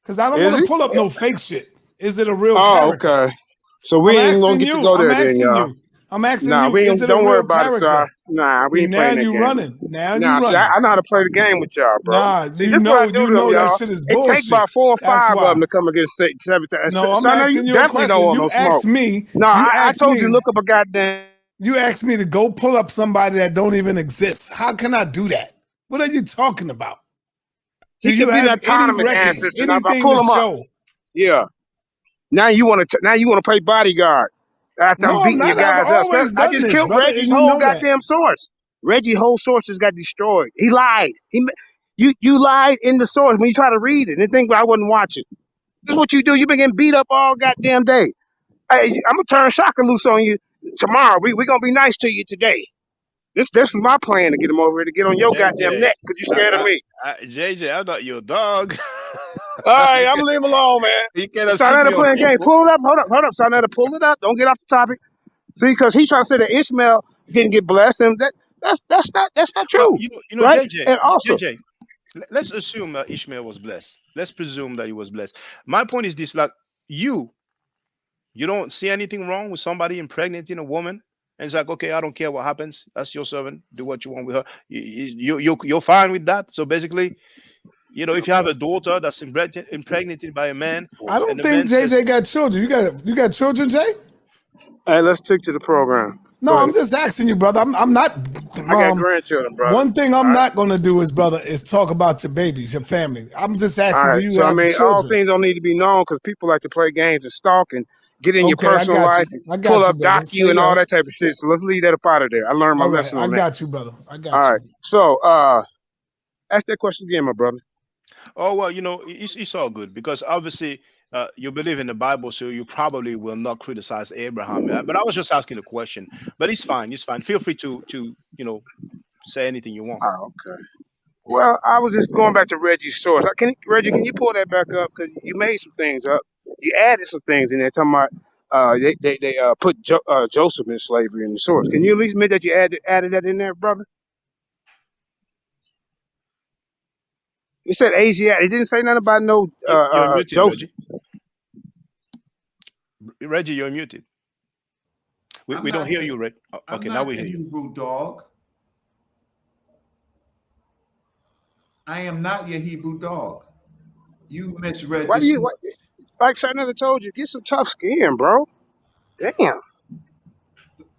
Because I don't want to pull up no fake shit. Is it a real character? Okay. So we I'm ain't gonna asking get to you. go I'm there then, asking y'all. you. I'm asking Nah, you. we Is ain't. it a Don't worry real about it, sir. character? Nah, we See, ain't now playing that you game. running. Now you Nah, see, running. I know how to play the game with y'all, bro. Nah, See, this is what I do you to them, know that y'all. shit is It take bullshit. about 4 or That's 5 of them why. to come against 7. No, I'm So I know you asking you a definitely don't question. want no You smoke. asked me. No, You I asked told you me. look up a goddamn. You asked me to go pull up somebody that don't even exist. How can I do that? What are you talking about? Do He you could be an have any autonomous records, ancestor. Now, I anything pull to him up. show? Yeah. Now you want to play bodyguard after I'm No, I'm beating your not. I've guys up. always I done just this, killed brother, Reggie's and you whole know that. goddamn source. Reggie's whole source just got destroyed. He lied. You lied in the source when you try to read it and think I wasn't watching. This is what you do. You've been getting beat up all goddamn day. Hey, I'm gonna turn Shaka loose on you tomorrow. We gonna be nice to you today. This was my plan to get him over here to get on your goddamn JJ, neck because you scared of me. JJ, I'm not your dog. All right, you, I'm can, gonna leave him alone, man. you cannot sit Sarnetta me on playing game. people. Pull it up. Hold up. Sarnetta, pull it up. Don't get off the topic. See, because he's trying to say that Ishmael didn't get blessed, and that's not Well, true, right? JJ, And also, JJ, let's assume Ishmael was blessed. Let's presume that he was blessed. My point is this: like you, you don't see anything wrong with somebody impregnating a woman. And it's like, okay, I don't care what happens. That's your servant. Do what you want with her. You're fine with that. So basically, if you have a daughter that's impregnated by a man, I and don't the man think says, JJ got children. You got children, Jay? hey, let's stick to the program. No, Go I'm ahead. just asking you, brother. I'm not. I got grandchildren, brother. One thing I'm All right. not gonna do is, brother, is talk about your babies, your family. I'm just All asking, do right. you So I have mean, all children? things don't need to be known because people like to play games and stalk and get in your Okay, I personal got you. life and I pull got you, up, brother. dock you, Say and all yes. that type of shit. So let's leave that up out of there. I learned my All right, lesson I on that. got you, brother. I got All you. right. So ask that question again, my brother. oh well, it's all good because obviously you believe in the Bible, so you probably will not criticize Abraham. But I was just asking a question. But it's fine. It's fine. Feel free to say anything you want. Oh, okay. Well, I was just going back to Reggie's source. Reggie, can you pull that back up? Because you made some things up. You added some things in there talking about they put Joseph in slavery in the source. Can you at least admit that you added that in there, brother? It said Asiatic. It didn't say nothing about no You're muted, Joseph. Reggie. Reggie, you're muted. I'm We don't not hear your, you, Reg. I'm Okay, now not we your hear you. Hebrew dog. I am not your Hebrew dog. You misread Why the do you, source. like I never told you, get some tough skin, bro. Damn.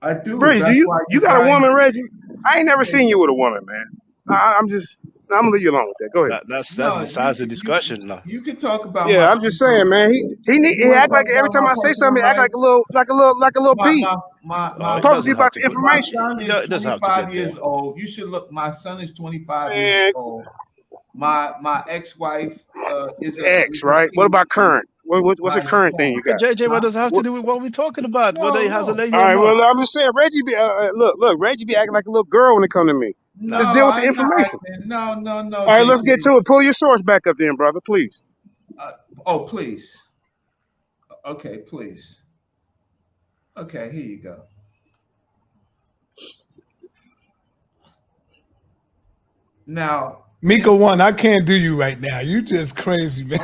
I do. Reggie, That's why you you got a find. woman, Reggie? I ain't never seen you with a woman, man. I'm gonna leave you alone with that. Go ahead. That's No, besides the discussion now. you can talk about my Yeah, I'm just saying, personal. man. You He want to act talk like every about time my I say personal something, he act life? like a little My beat. my my No, my it Supposed to be doesn't have about to the get. my information. son is It doesn't have to 25 get there. years old. You should look. My son is 25 years Man, old. My ex-wife X, is a right? What about PhD. current? What's the My current thing you son. But got? JJ, what Huh? does it have to do with what we're talking about? Whether No, he has a no. lady All or right, not? well, I'm just saying, Reggie be look, Reggie be acting like a little girl when it come to me. No, Nah. Let's deal with the I'm not information. acting. No, All right, let's get JJ. to it. Pull your source back up then, brother, please. Oh, please. Okay, please. Okay, here you go. Now, Mika one, I can't do you right now. You just crazy, man.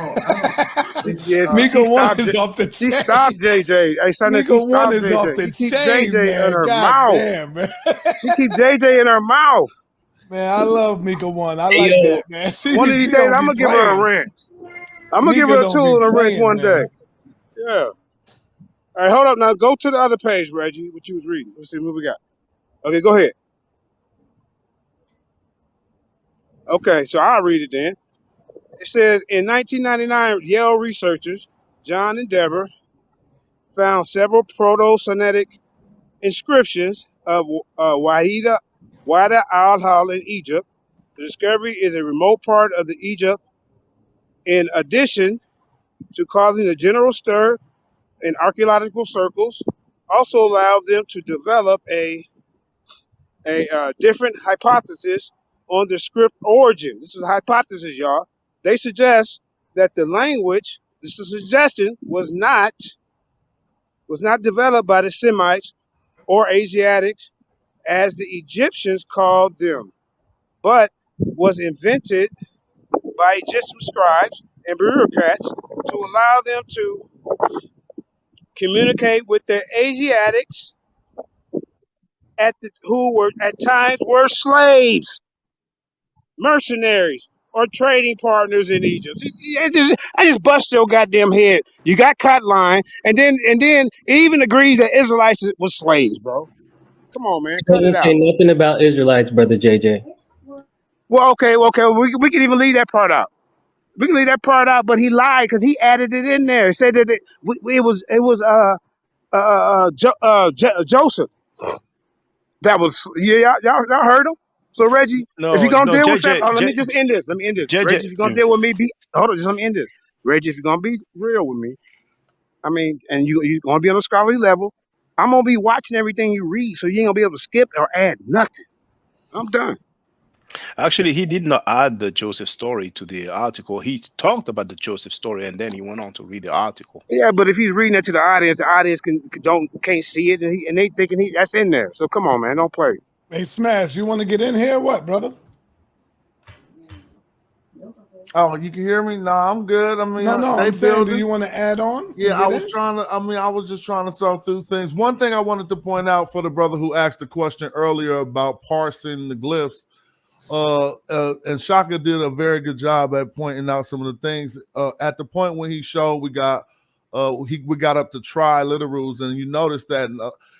it's She Mika one stopped. is off the She stopped chain. JJ. Hey, son, she Mika one stopped is off JJ. the She keep chain, JJ in man. her God mouth. damn, man. She keep JJ in her mouth. Man, I love Mika one. I Hey, like yo, that, man. One of these She days, don't I'm be gonna give her a playing. wrench. I'm gonna give Mika her a don't be tool and a wrench playing, one day. man. Yeah. All right, hold up now. Go to the other page, Reggie. What you was reading? Let's see what we got. Okay, go ahead. Okay, so I'll read it then. It says in 1999, Yale researchers John and Deborah found several Proto-Semitic inscriptions of Wada al-Hal in Egypt. The discovery is a remote part of the Egypt. In addition to causing a general stir in archaeological circles, also allowed them to develop a different hypothesis on the script origin. This is a hypothesis, y'all. They suggest that the language, this is a suggestion, was not developed by the Semites or Asiatics as the Egyptians called them, but was invented by Egyptian scribes and bureaucrats to allow them to communicate with the Asiatics who were at times were slaves, mercenaries, or trading partners in Egypt. I just bust your goddamn head. You got cut line, and then it even agrees that Israelites was slaves, bro. Come on, man, It cut it doesn't say out. nothing about Israelites, brother JJ. Well, okay, we can even leave that part out. We can leave that part out, but he lied because he added it in there. He said that it was Joseph. That was y'all heard him. So Reggie, if you're No, gonna no, deal with stuff, JJ, let me just end this. Let me end this. JJ. Reggie, if you're gonna deal with me, hold on, just let me end this. Reggie, if you're gonna be real with me, I mean, and you're gonna be on a scholarly level, I'm gonna be watching everything you read, so you ain't gonna be able to skip or add nothing. I'm done. Actually, he did not add the Joseph story to the article. He talked about the Joseph story and then he went on to read the article. Yeah, but if he's reading that to the audience can't see it, and they thinking that's in there. So come on, man, don't play. Hey, Smash, you want to get in here? What, brother? Oh, you can hear me? No, I'm good. I mean, No, they I'm saying, building. do you want to add on? Yeah, I was just trying to sort through things. One thing I wanted to point out for the brother who asked the question earlier about parsing the glyphs, and Shaka did a very good job at pointing out some of the things. At the point when he showed, we got up to triliterals, and you notice that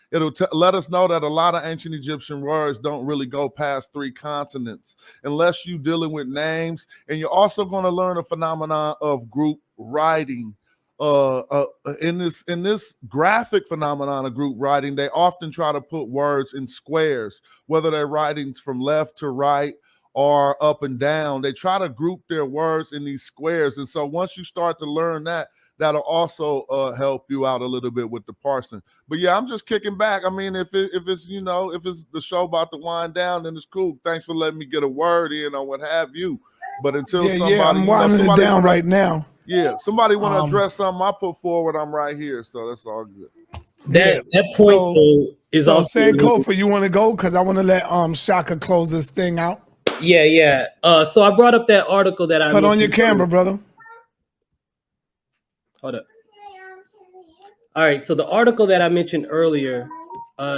it'll let us know that a lot of ancient Egyptian words don't really go past 3 consonants unless you're dealing with names. And you're also going to learn a phenomenon of group writing. In this graphic phenomenon of group writing, they often try to put words in squares, whether they're writing from left to right or up and down. They try to group their words in these squares. And so once you start to learn that, that'll also help you out a little bit with the parsing. But yeah, I'm just kicking back. I mean, if it's the show about to wind down, then it's cool. Thanks for letting me get a word in or what have you. But until I'm winding it down right now. Yeah, somebody want to address something I put forward, I'm right here. So that's all good. That point is also. So Sankofa, you want to go? Because I want to let Shaka close this thing out. Yeah. So I brought up that article that I put on your camera, brother. Hold up. All right. So the article that I mentioned earlier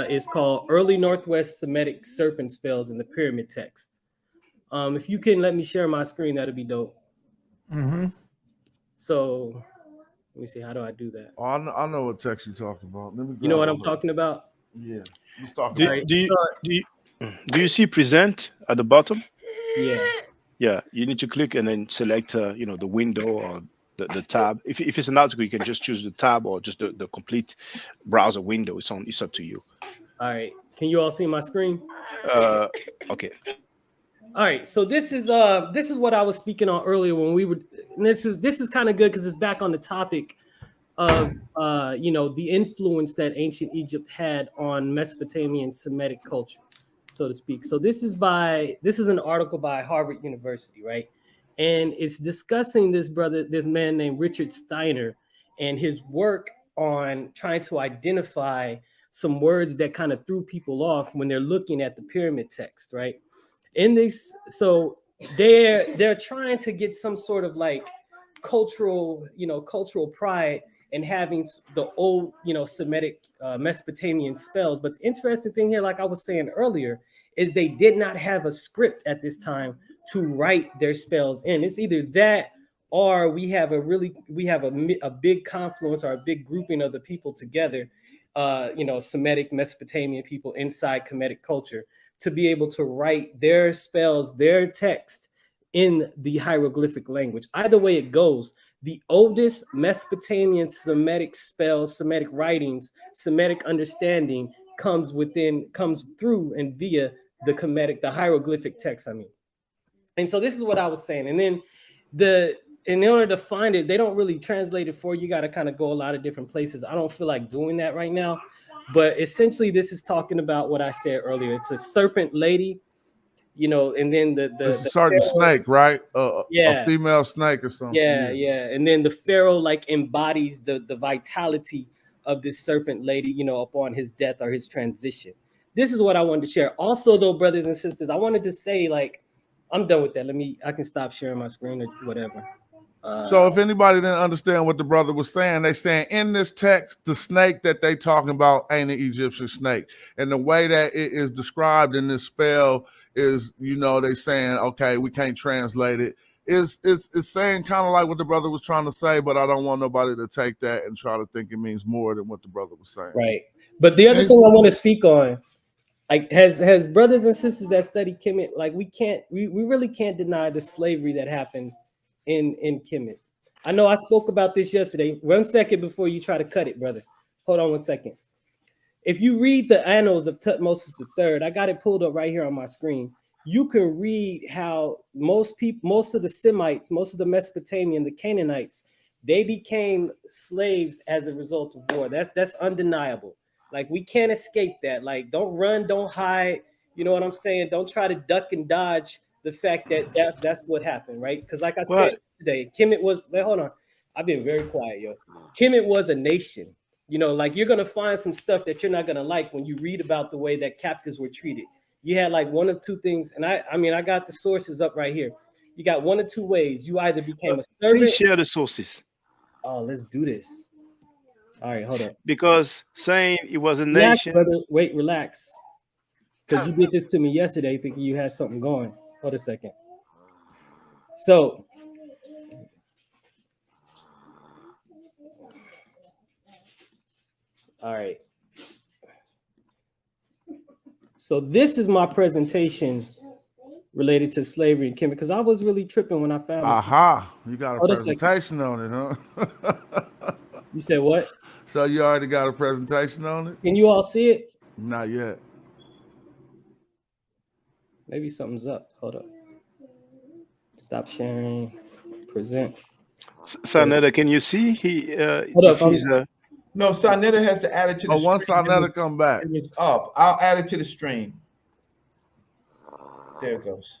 is called "Early Northwest Semitic Serpent Spells in the Pyramid Text." If you can let me share my screen, that'd be dope. Mm-hmm. So let me see. How do I do that? Oh, I know what text you're talking about. Let me. You know what I'm talking about? Yeah. He's talking about. Do you see present at the bottom? Yeah. Yeah. You need to click and then select the window or the tab. If it's an article, you can just choose the tab or just the complete browser window. It's up to you. All right. Can you all see my screen? Okay. All right. So this is what I was speaking on earlier when we were. And this is kind of good because it's back on the topic of the influence that ancient Egypt had on Mesopotamian Semitic culture, so to speak. So this is an article by Harvard University, right? And it's discussing this man named Richard Steiner and his work on trying to identify some words that kind of threw people off when they're looking at the pyramid text, right? In this, so they're trying to get some sort of like cultural pride in having the old, Semitic Mesopotamian spells. But the interesting thing here, like I was saying earlier, is they did not have a script at this time to write their spells in. It's either that or we have a big confluence or a big grouping of the people together, Semitic Mesopotamian people inside Kemetic culture to be able to write their spells, their text in the hieroglyphic language. Either way it goes, the oldest Mesopotamian Semitic spells, Semitic writings, Semitic understanding comes through and via the Kemetic, the hieroglyphic text, And so this is what I was saying. And then in order to find it, they don't really translate it for you. You got to kind of go a lot of different places. I don't feel like doing that right now. But essentially, this is talking about what I said earlier. It's a serpent lady, and then it's a certain snake, right? Yeah, a female snake or something. Yeah. And then the pharaoh like embodies the vitality of this serpent lady, upon his death or his transition. This is what I wanted to share. Also, though, brothers and sisters, I wanted to say, like, I'm done with that. I can stop sharing my screen or whatever. So if anybody didn't understand what the brother was saying, they saying in this text, the snake that they talking about ain't an Egyptian snake. And the way that it is described in this spell is, you know, they saying, okay, we can't translate it. It's saying kind of like what the brother was trying to say, but I don't want nobody to take that and try to think it means more than what the brother was saying. Right. But the other thing I want to speak on, like, has brothers and sisters that study Kemet, like, we really can't deny the slavery that happened in Kemet. I know I spoke about this yesterday. 1 second before you try to cut it, brother. Hold on 1 second. If you read the annals of Tutmosis III, I got it pulled up right here on my screen. You can read how most of the Semites, most of the Mesopotamian, the Canaanites, they became slaves as a result of war. That's undeniable. Like, we can't escape that. Like, don't run, don't hide. You know what I'm saying? Don't try to duck and dodge the fact that that's what happened, right? Because like I said today, Kemet was, hold on. I've been very quiet, yo. Kemet was a nation. You know, like, you're going to find some stuff that you're not going to like when you read about the way that captives were treated. You had like one of two things. And I mean, I got the sources up right here. You got one of two ways. You either became a servant. Please share the sources. Oh, let's do this. All right, hold on. Because saying it was a Relax, nation. brother. Wait, relax. Because you did this to me yesterday thinking you had something going. Hold a second. So, all right. So this is my presentation related to slavery and Kemet, because I was really tripping when I found this. Aha, you got a presentation on it, huh? You said what? So you already got a presentation on it? Can you all see it? Not yet. Maybe something's up. Hold up. Stop sharing. Present. Sanetta, can you see? Hold up. No, Sanetta has to add it to the stream. Once Sanetta come back. It's up. I'll add it to the stream. There it goes.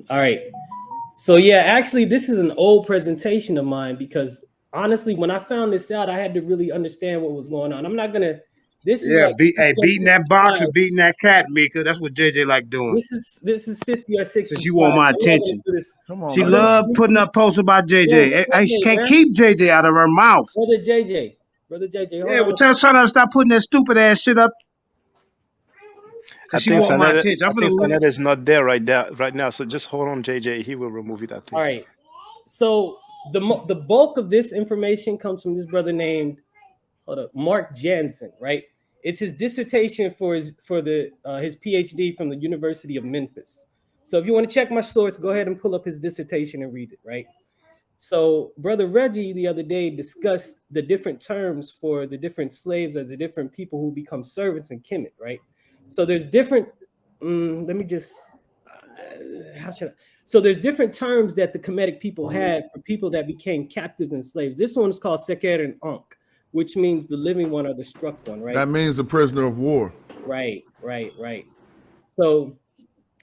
All right. So yeah, actually, this is an old presentation of mine because honestly, when I found this out, I had to really understand what was going on. I'm not gonna. This is like, beating that box or beating that cat, Mika. That's what JJ like doing. This is 50 or 60. Since you want my attention. Come on, she love putting up posts about JJ. She can't keep JJ out of her mouth. Brother JJ. Yeah, well, tell Sanetta to stop putting that stupid ass shit up. I think Sanetta is not there right now. So just hold on, JJ. He will remove it. I think. All right. So the bulk of this information comes from this brother named Mark Jansen, right? It's his dissertation for his PhD from the University of Memphis. So if you want to check my source, go ahead and pull up his dissertation and read it, right? So Brother Reggie the other day discussed the different terms for the different slaves or the different people who become servants in Kemet, right? So there's different, So there's different terms that the Kemetic people had for people that became captives and slaves. This one is called Seker and Ankh, which means the living one or the struck one, right? That means the prisoner of war. Right. So,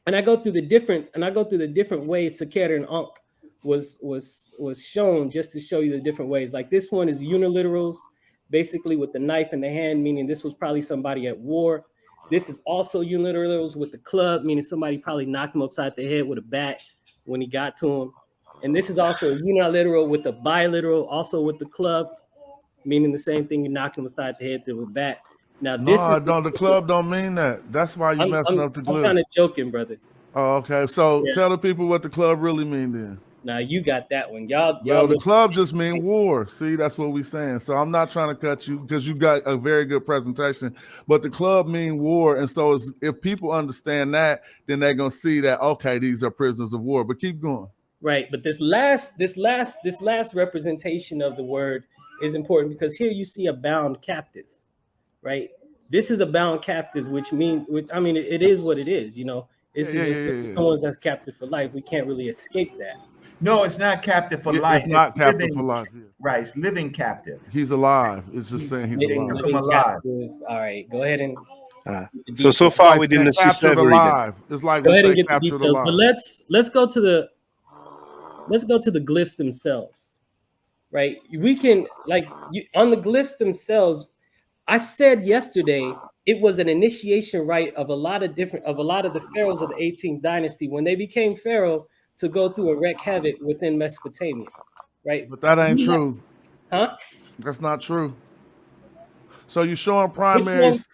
and I go through the different ways Seker and Ankh was shown just to show you the different ways. Like this one is uniliterals, basically with the knife in the hand, meaning this was probably somebody at war. This is also uniliterals with the club, meaning somebody probably knocked him upside the head with a bat when he got to him. And this is also a uniliteral with a biliteral, also with the club, meaning the same thing. You knocked him upside the head with a bat. Now this the club don't mean that. That's why you messing up the glyphs. I'm kind of joking, brother. Oh, okay. So tell the people what the club really mean then. Now you got that one, y'all. The club just mean war. See, that's what we saying. So I'm not trying to cut you because you got a very good presentation. But the club mean war, and so if people understand that, then they're gonna see that okay, these are prisoners of war. But keep going. Right, but this last representation of the word is important because here you see a bound captive, right? This is a bound captive, which means, it is what it is. You know, this is someone that's captive for life. We can't really escape that. No, it's not captive for life. It's not captive for life. Yeah. Right, it's living captive. He's alive. It's just saying he's alive. Living alive. All right, go ahead and. So far we didn't see slavery. It's like go ahead and get the details. But let's go to the glyphs themselves, right? We can on the glyphs themselves. I said yesterday it was an initiation rite of a lot of the pharaohs of the 18th dynasty when they became pharaoh to go through and wreak havoc within Mesopotamia, right? But that ain't We have- true. huh? That's not true. So you're showing Which one? primaries.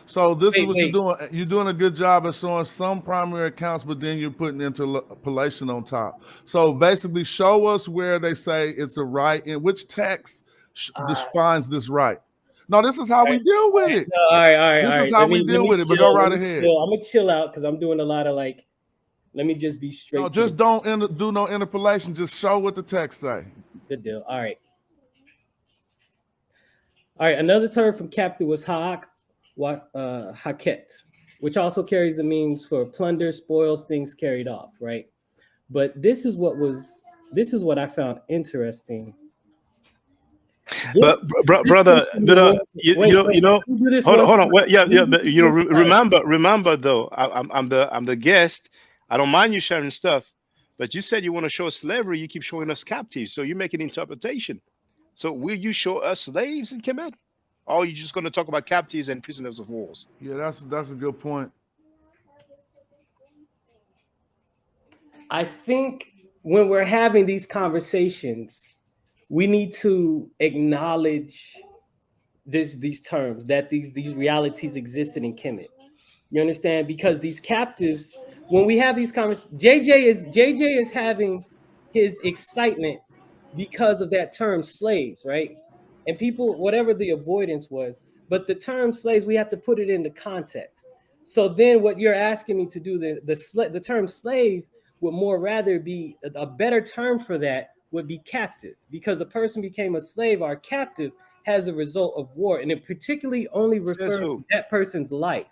So this is Wait, what you're wait. doing. You're doing a good job at showing some primary accounts, but then you're putting interpolation on top. So basically, show us where they say it's a right and which text defines this right. No, this is how we deal with it. No, all right. This is Let how we deal with it. But go right ahead. I'm gonna chill out because I'm doing a lot of like. Let me just be straight. No, just don't do no interpolation. Just show what the text say. Good deal. All right. All right. Another term from captive was haket, which also carries the means for plunder, spoils, things carried off. Right. But this is what I found interesting. But brother, you know, hold on. Well, yeah. But you know, remember though, I'm the guest. I don't mind you sharing stuff, but you said you want to show us slavery. You keep showing us captives, so you make an interpretation. So will you show us slaves in Kemet, or are you just going to talk about captives and prisoners of wars? Yeah, that's a good point. I think when we're having these conversations, we need to acknowledge these terms, that these realities existed in Kemet. You understand? Because these captives, when we have these conversations, JJ is having his excitement because of that term slaves, right? And people, whatever the avoidance was, but the term slaves, we have to put it into context. So then what you're asking me to do, the term slave would more rather be a better term for that would be captive, because a person became a slave or a captive as a result of war, and it particularly only refers to that person's life.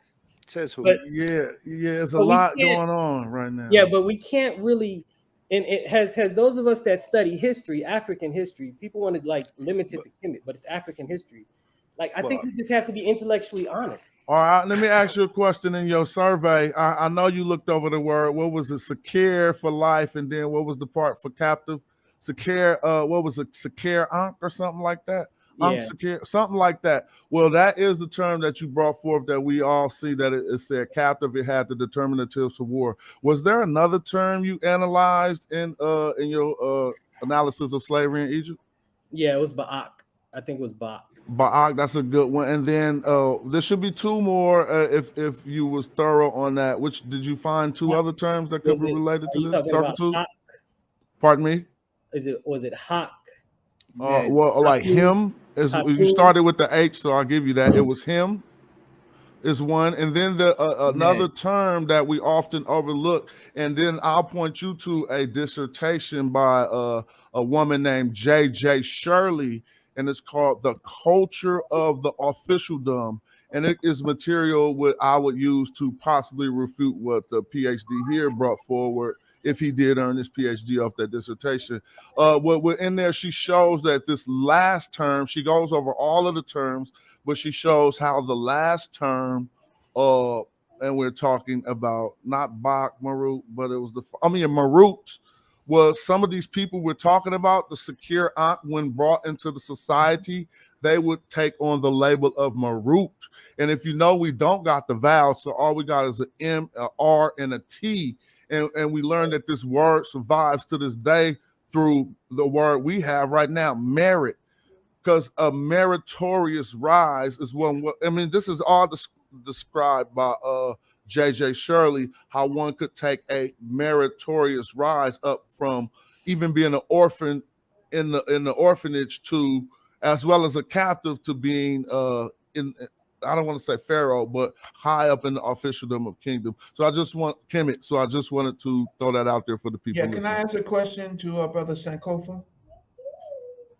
Says who? But there's a lot going on right now. Yeah, but we can't really, and it has those of us that study history, African history, people want to like limit it to Kemet, but it's African history. Like I think we just have to be intellectually honest. All right, let me ask you a question in your survey. I know you looked over the word. What was it? Secure for life, and then what was the part for captive? Secure. What was it? Secure Ankh or something like that? Yeah. Secure, something like that. Well, that is the term that you brought forth that we all see that it said captive. It had the determinatives for war. Was there another term you analyzed in your analysis of slavery in Egypt? Yeah, it was Ba'ak. I think it was Ba'ak. Ba'ak, that's a good one. And then there should be two more if you was thorough on that. Which did you find two other terms that could be related to this? Servitude? Pardon me? Was it Hak? Well, like him is you started with the H, so I'll give you that. It was him is one, and then the another term that we often overlook, and then I'll point you to a dissertation by a woman named J.J. Shirley, and it's called The Culture of the Officialdom, and it is material what I would use to possibly refute what the PhD here brought forward, if he did earn his PhD off that dissertation. What in there, she shows that this last term, she goes over all of the terms, but she shows how the last term, and we're talking about not Bach, Marut, but it was Marut, was some of these people we're talking about, the secure Ankh, when brought into the society, they would take on the label of Marut. And if you know, we don't got the vowels, so all we got is an M, an R, and a T. And we learned that this word survives to this day through the word we have right now, merit, because a meritorious rise is one. I mean, this is all described by J.J. Shirley, how one could take a meritorious rise up from even being an orphan in the orphanage to, as well as a captive, to being I don't want to say pharaoh, but high up in the officialdom of kingdom. So I just wanted to throw that out there for the people. Yeah, can I ask a question to Brother Sankofa?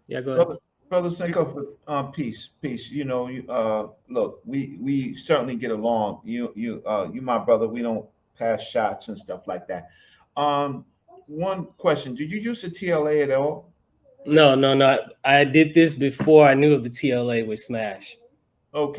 Yeah, go ahead. Brother Sankofa, peace. You know, look, we certainly get along. You my brother. We don't pass shots and stuff like that. One question: did you use the TLA at all? No. I did this before I knew of the TLA with Smash. So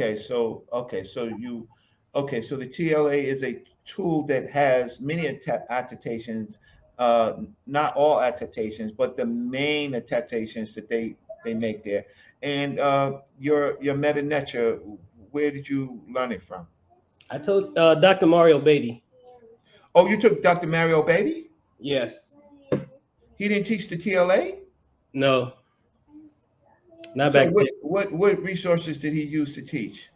the TLA is a tool that has many attestations, not all attestations, but the main attestations that they make there. And your meta nature, where did you learn it from? I told Dr. Mario Beatty. Oh, you took Dr. Mario Beatty? Yes. He didn't teach the TLA? No, not So back then. what resources did he use to teach?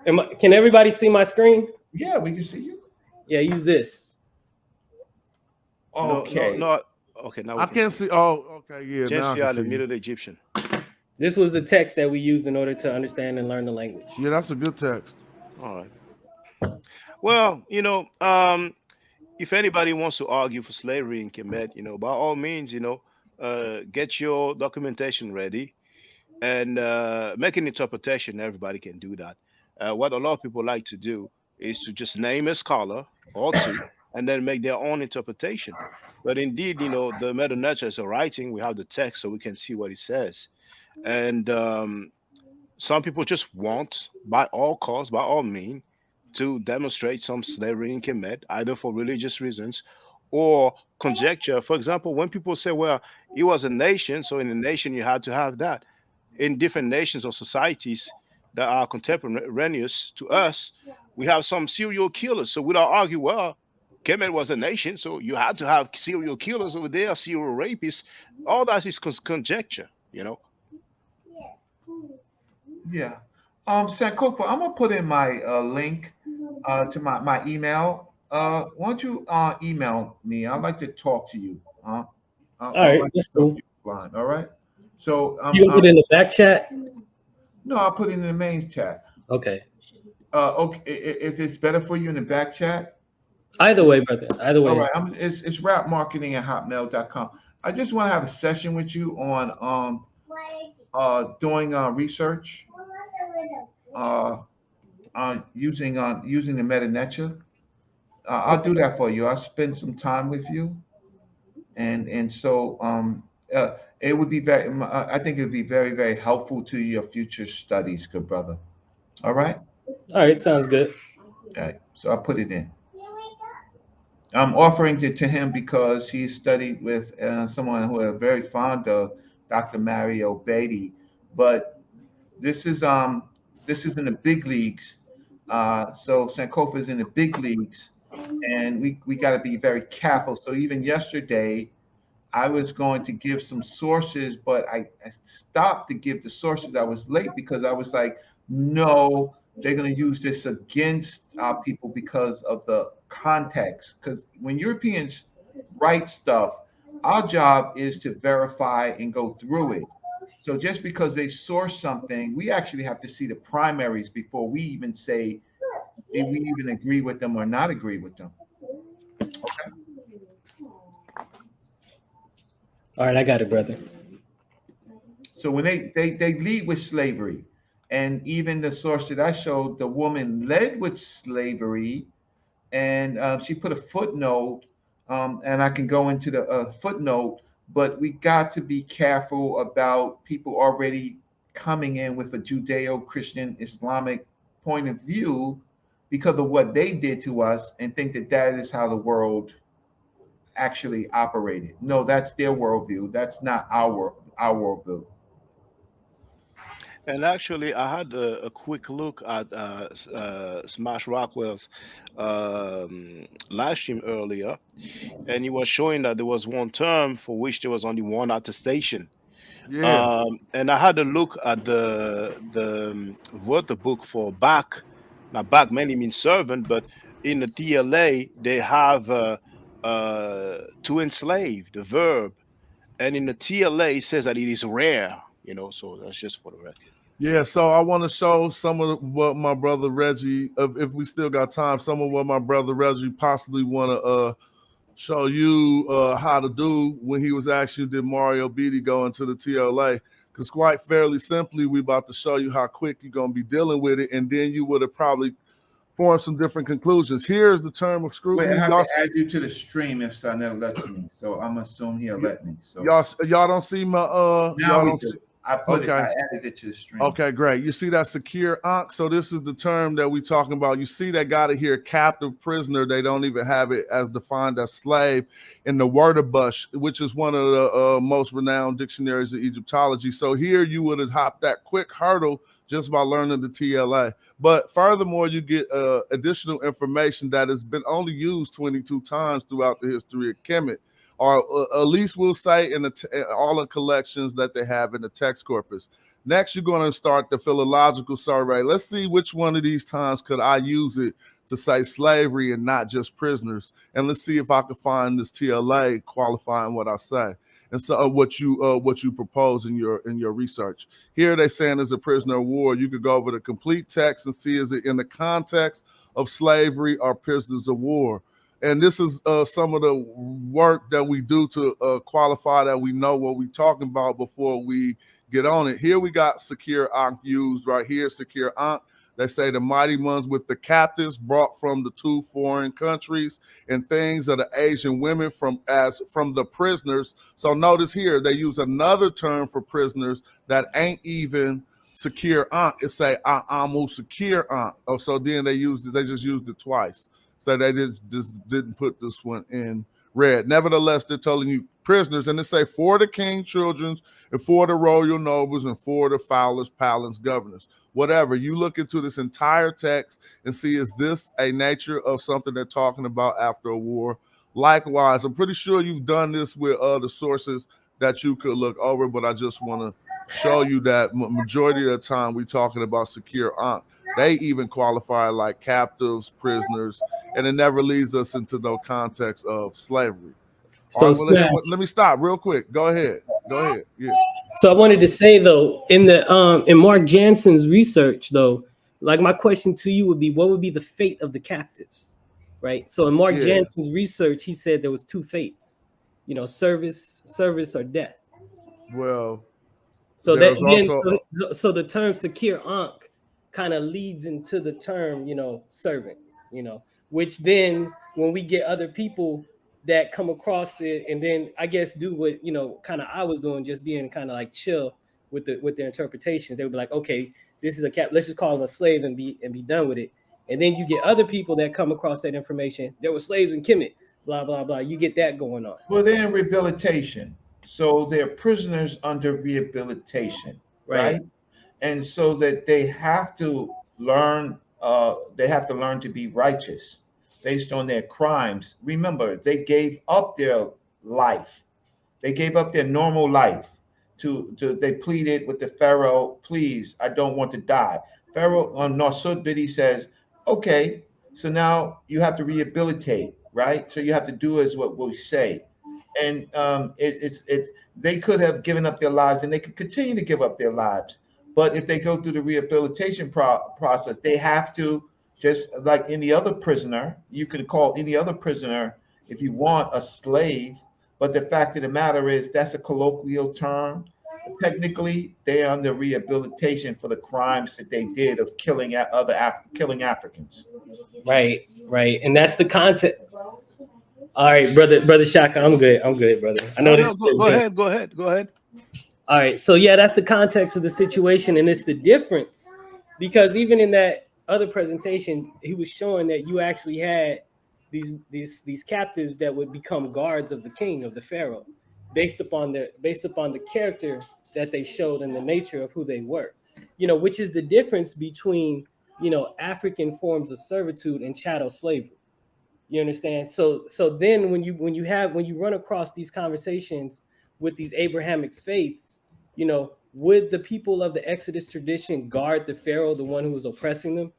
Can everybody see my screen? Yeah, we can see you. Yeah, use this. Okay. No. Okay, now we I can can't see. see. Oh, okay, yeah. James Now I can Fiat, see the you. Middle Egyptian. This was the text that we used in order to understand and learn the language. Yeah, that's a good text. All right. Well, if anybody wants to argue for slavery in Kemet, by all means, get your documentation ready and make an interpretation. Everybody can do that. What a lot of people like to do is to just name a scholar or two and then make their own interpretation. But indeed, the meta nature is a writing. We have the text, so we can see what it says. And some people just want, by all costs, by all means, to demonstrate some slavery in Kemet, either for religious reasons or conjecture. For example, when people say, well, it was a nation, so in a nation you had to have that. In different nations or societies that are contemporaneous to us, we have some serial killers. So we don't argue, well, Kemet was a nation, so you had to have serial killers over there, serial rapists. All that is conjecture. Yeah. Sankofa, I'm gonna put in my link to my email. Why don't you email me? I'd like to talk to you. All I'd right, like to that's talk cool. to you offline. All right. So You gonna put it in the back chat? no, I'll put it in the main chat. Okay. Okay, if it's better for you in the back chat. Either way, brother. Either way. All right. It's rapmarketing@hotmail.com. I just want to have a session with you on doing research using the metanetia. I'll do that for you. I'll spend some time with you, and so it would be very. I think it would be very, very helpful to your future studies, good brother. All right. All right, sounds good. All right. So I'll put it in. I'm offering it to him because he studied with someone who are very fond of Dr. Mario Beatty, but this is in the big leagues. So Sankofa is in the big leagues, and we got to be very careful. So even yesterday, I was going to give some sources, but I stopped to give the sources. I was late because I was like, no, they're going to use this against our people because of the context. Because when Europeans write stuff, our job is to verify and go through it. So just because they source something, we actually have to see the primaries before we even say if we even agree with them or not agree with them. Okay. All right, I got it, brother. So when they lead with slavery, and even the source that I showed, the woman led with slavery, and she put a footnote, and I can go into the footnote, but we got to be careful about people already coming in with a Judeo-Christian Islamic point of view because of what they did to us and think that that is how the world actually operated. No, that's their worldview. That's not our worldview. And actually, I had a quick look at Smash Rockwell's live stream earlier, and he was showing that there was one term for which there was only one attestation. Yeah. And I had a look at the word book for back. Now, back mainly means servant, but in the TLA they have to enslave, the verb, and in the TLA it says that it is rare. So that's just for the record. Yeah, so I want to show some of what my brother Reggie, if we still got time, some of what my brother Reggie possibly want to show you how to do when he was asking did Mario Beatty go into the TLA? Because quite fairly simply, we about to show you how quick you're going to be dealing with it, and then you would have probably formed some different conclusions. Here's the term of scrutiny. Wait, I have to add you to the stream if Sanel lets me. So I'm assuming he'll let me. So y'all don't see my now y'all we don't do. see. I added it to the stream. Okay, great. You see that secure ankh? So this is the term that we're talking about. You see that got it here, captive prisoner. They don't even have it as defined as slave in the Wörterbuch, which is one of the most renowned dictionaries of Egyptology. So here you would have hopped that quick hurdle just by learning the TLA. But furthermore, you get additional information that has been only used 22 times throughout the history of Kemet. or at least we'll say in all the collections that they have in the text corpus. Next, you're going to start the philological survey. Let's see which one of these times could I use it to say slavery and not just prisoners. And let's see if I can find this TLA qualifying what I say. And so what you propose in your research. Here they're saying as a prisoner of war, you could go over the complete text and see is it in the context of slavery or prisoners of war. And this is some of the work that we do to qualify that we know what we're talking about before we get on it. Here we got Secure Ankh used right here, Secure Ankh. They say the mighty ones with the captives brought from the 2 foreign countries and things of the Asian women from the prisoners. So notice here, they use another term for prisoners that ain't even Secure Ankh. It say Amu Secure Ankh. Oh, so then they just used it twice. So they just didn't put this one in red. Nevertheless, they're telling you prisoners, and they say for the king children and for the royal nobles and for the fowlers, palins, governors. Whatever, you look into this entire text and see, is this a nature of something they're talking about after a war? Likewise, I'm pretty sure you've done this with other sources that you could look over, but I just want to show you that majority of the time we're talking about Secure Ankh. They even qualify like captives, prisoners, and it never leads us into no context of slavery. So All right, well, let me stop real quick. Go ahead. Yeah. So I wanted to say though, in Mark Jansen's research though, like my question to you would be, what would be the fate of the captives, right? So in Mark Jansen's research, he said there was 2 fates, service or death. Well, so that then so the term Secure Ankh kind of leads into the term, servant, which then when we get other people that come across it and then I guess do what kind of I was doing, just being kind of like chill with their interpretations. They would be like, okay, this is a cap, let's just call him a slave and be done with it. And then you get other people that come across that information. There were slaves in Kemet, blah blah blah. You get that going on. Well, they're in rehabilitation, so they're prisoners under rehabilitation, right? And so that they have to learn. They have to learn to be righteous based on their crimes. Remember, they gave up their life. They gave up their normal life they pleaded with the Pharaoh, please, I don't want to die. Pharaoh on Nosud Bidi says, okay, so now you have to rehabilitate, right? So you have to do as what we say. And they could have given up their lives and they could continue to give up their lives. But if they go through the rehabilitation process, they have to, just like any other prisoner, you can call any other prisoner, if you want, a slave. But the fact of the matter is that's a colloquial term. Technically, they're under rehabilitation for the crimes that they did of killing killing Africans. Right. And that's the concept. All right, brother Shaka, I'm good, brother. I know this. Go ahead. All right, so yeah, that's the context of the situation, and it's the difference because even in that other presentation, he was showing that you actually had these captives that would become guards of the king, of the pharaoh, based upon the character that they showed and the nature of who they were, which is the difference between African forms of servitude and chattel slavery. You understand? So then when you run across these conversations with these Abrahamic faiths, would the people of the Exodus tradition guard the pharaoh, the one who was oppressing them?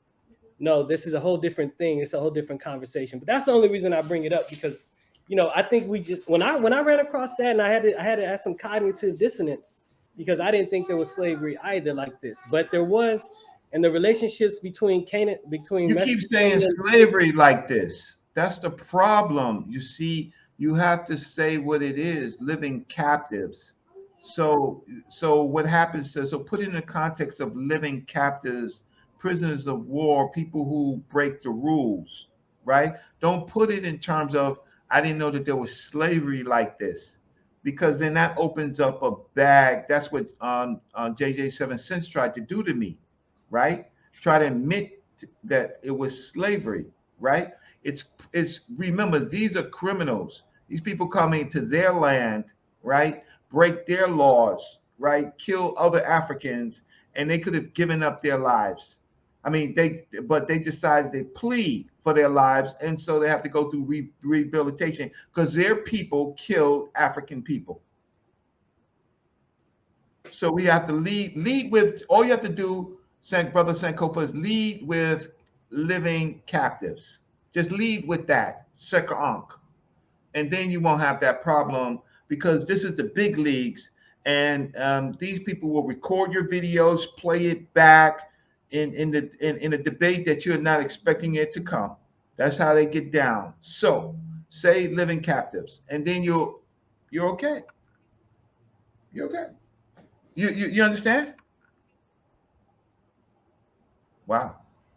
No, this is a whole different thing. It's a whole different conversation. But that's the only reason I bring it up because, I think we just when I ran across that and I had to have some cognitive dissonance because I didn't think there was slavery either like this, but there was, and the relationships between Canaan, you keep saying slavery like this. That's the problem. You see, you have to say what it is, living captives. So what happens to, so put it in the context of living captives, prisoners of war, people who break the rules, right? Don't put it in terms of, I didn't know that there was slavery like this, because then that opens up a bag. That's what JJ 7 Cents tried to do to me, right? Try to admit that it was slavery, right? It's remember, these are criminals. These people coming to their land, right? Break their laws, right? Kill other Africans, and they could have given up their lives. I mean, they decided they plead for their lives, and so they have to go through rehabilitation because their people killed African people. So we have to lead with, all you have to do, Brother Sankofa, is lead with living captives. Just lead with that, Seka Ankh. And then you won't have that problem, because this is the big leagues, and these people will record your videos, play it back in a debate that you're not expecting it to come. That's how they get down. So say living captives, and then you're okay. You're okay. You understand? Wow.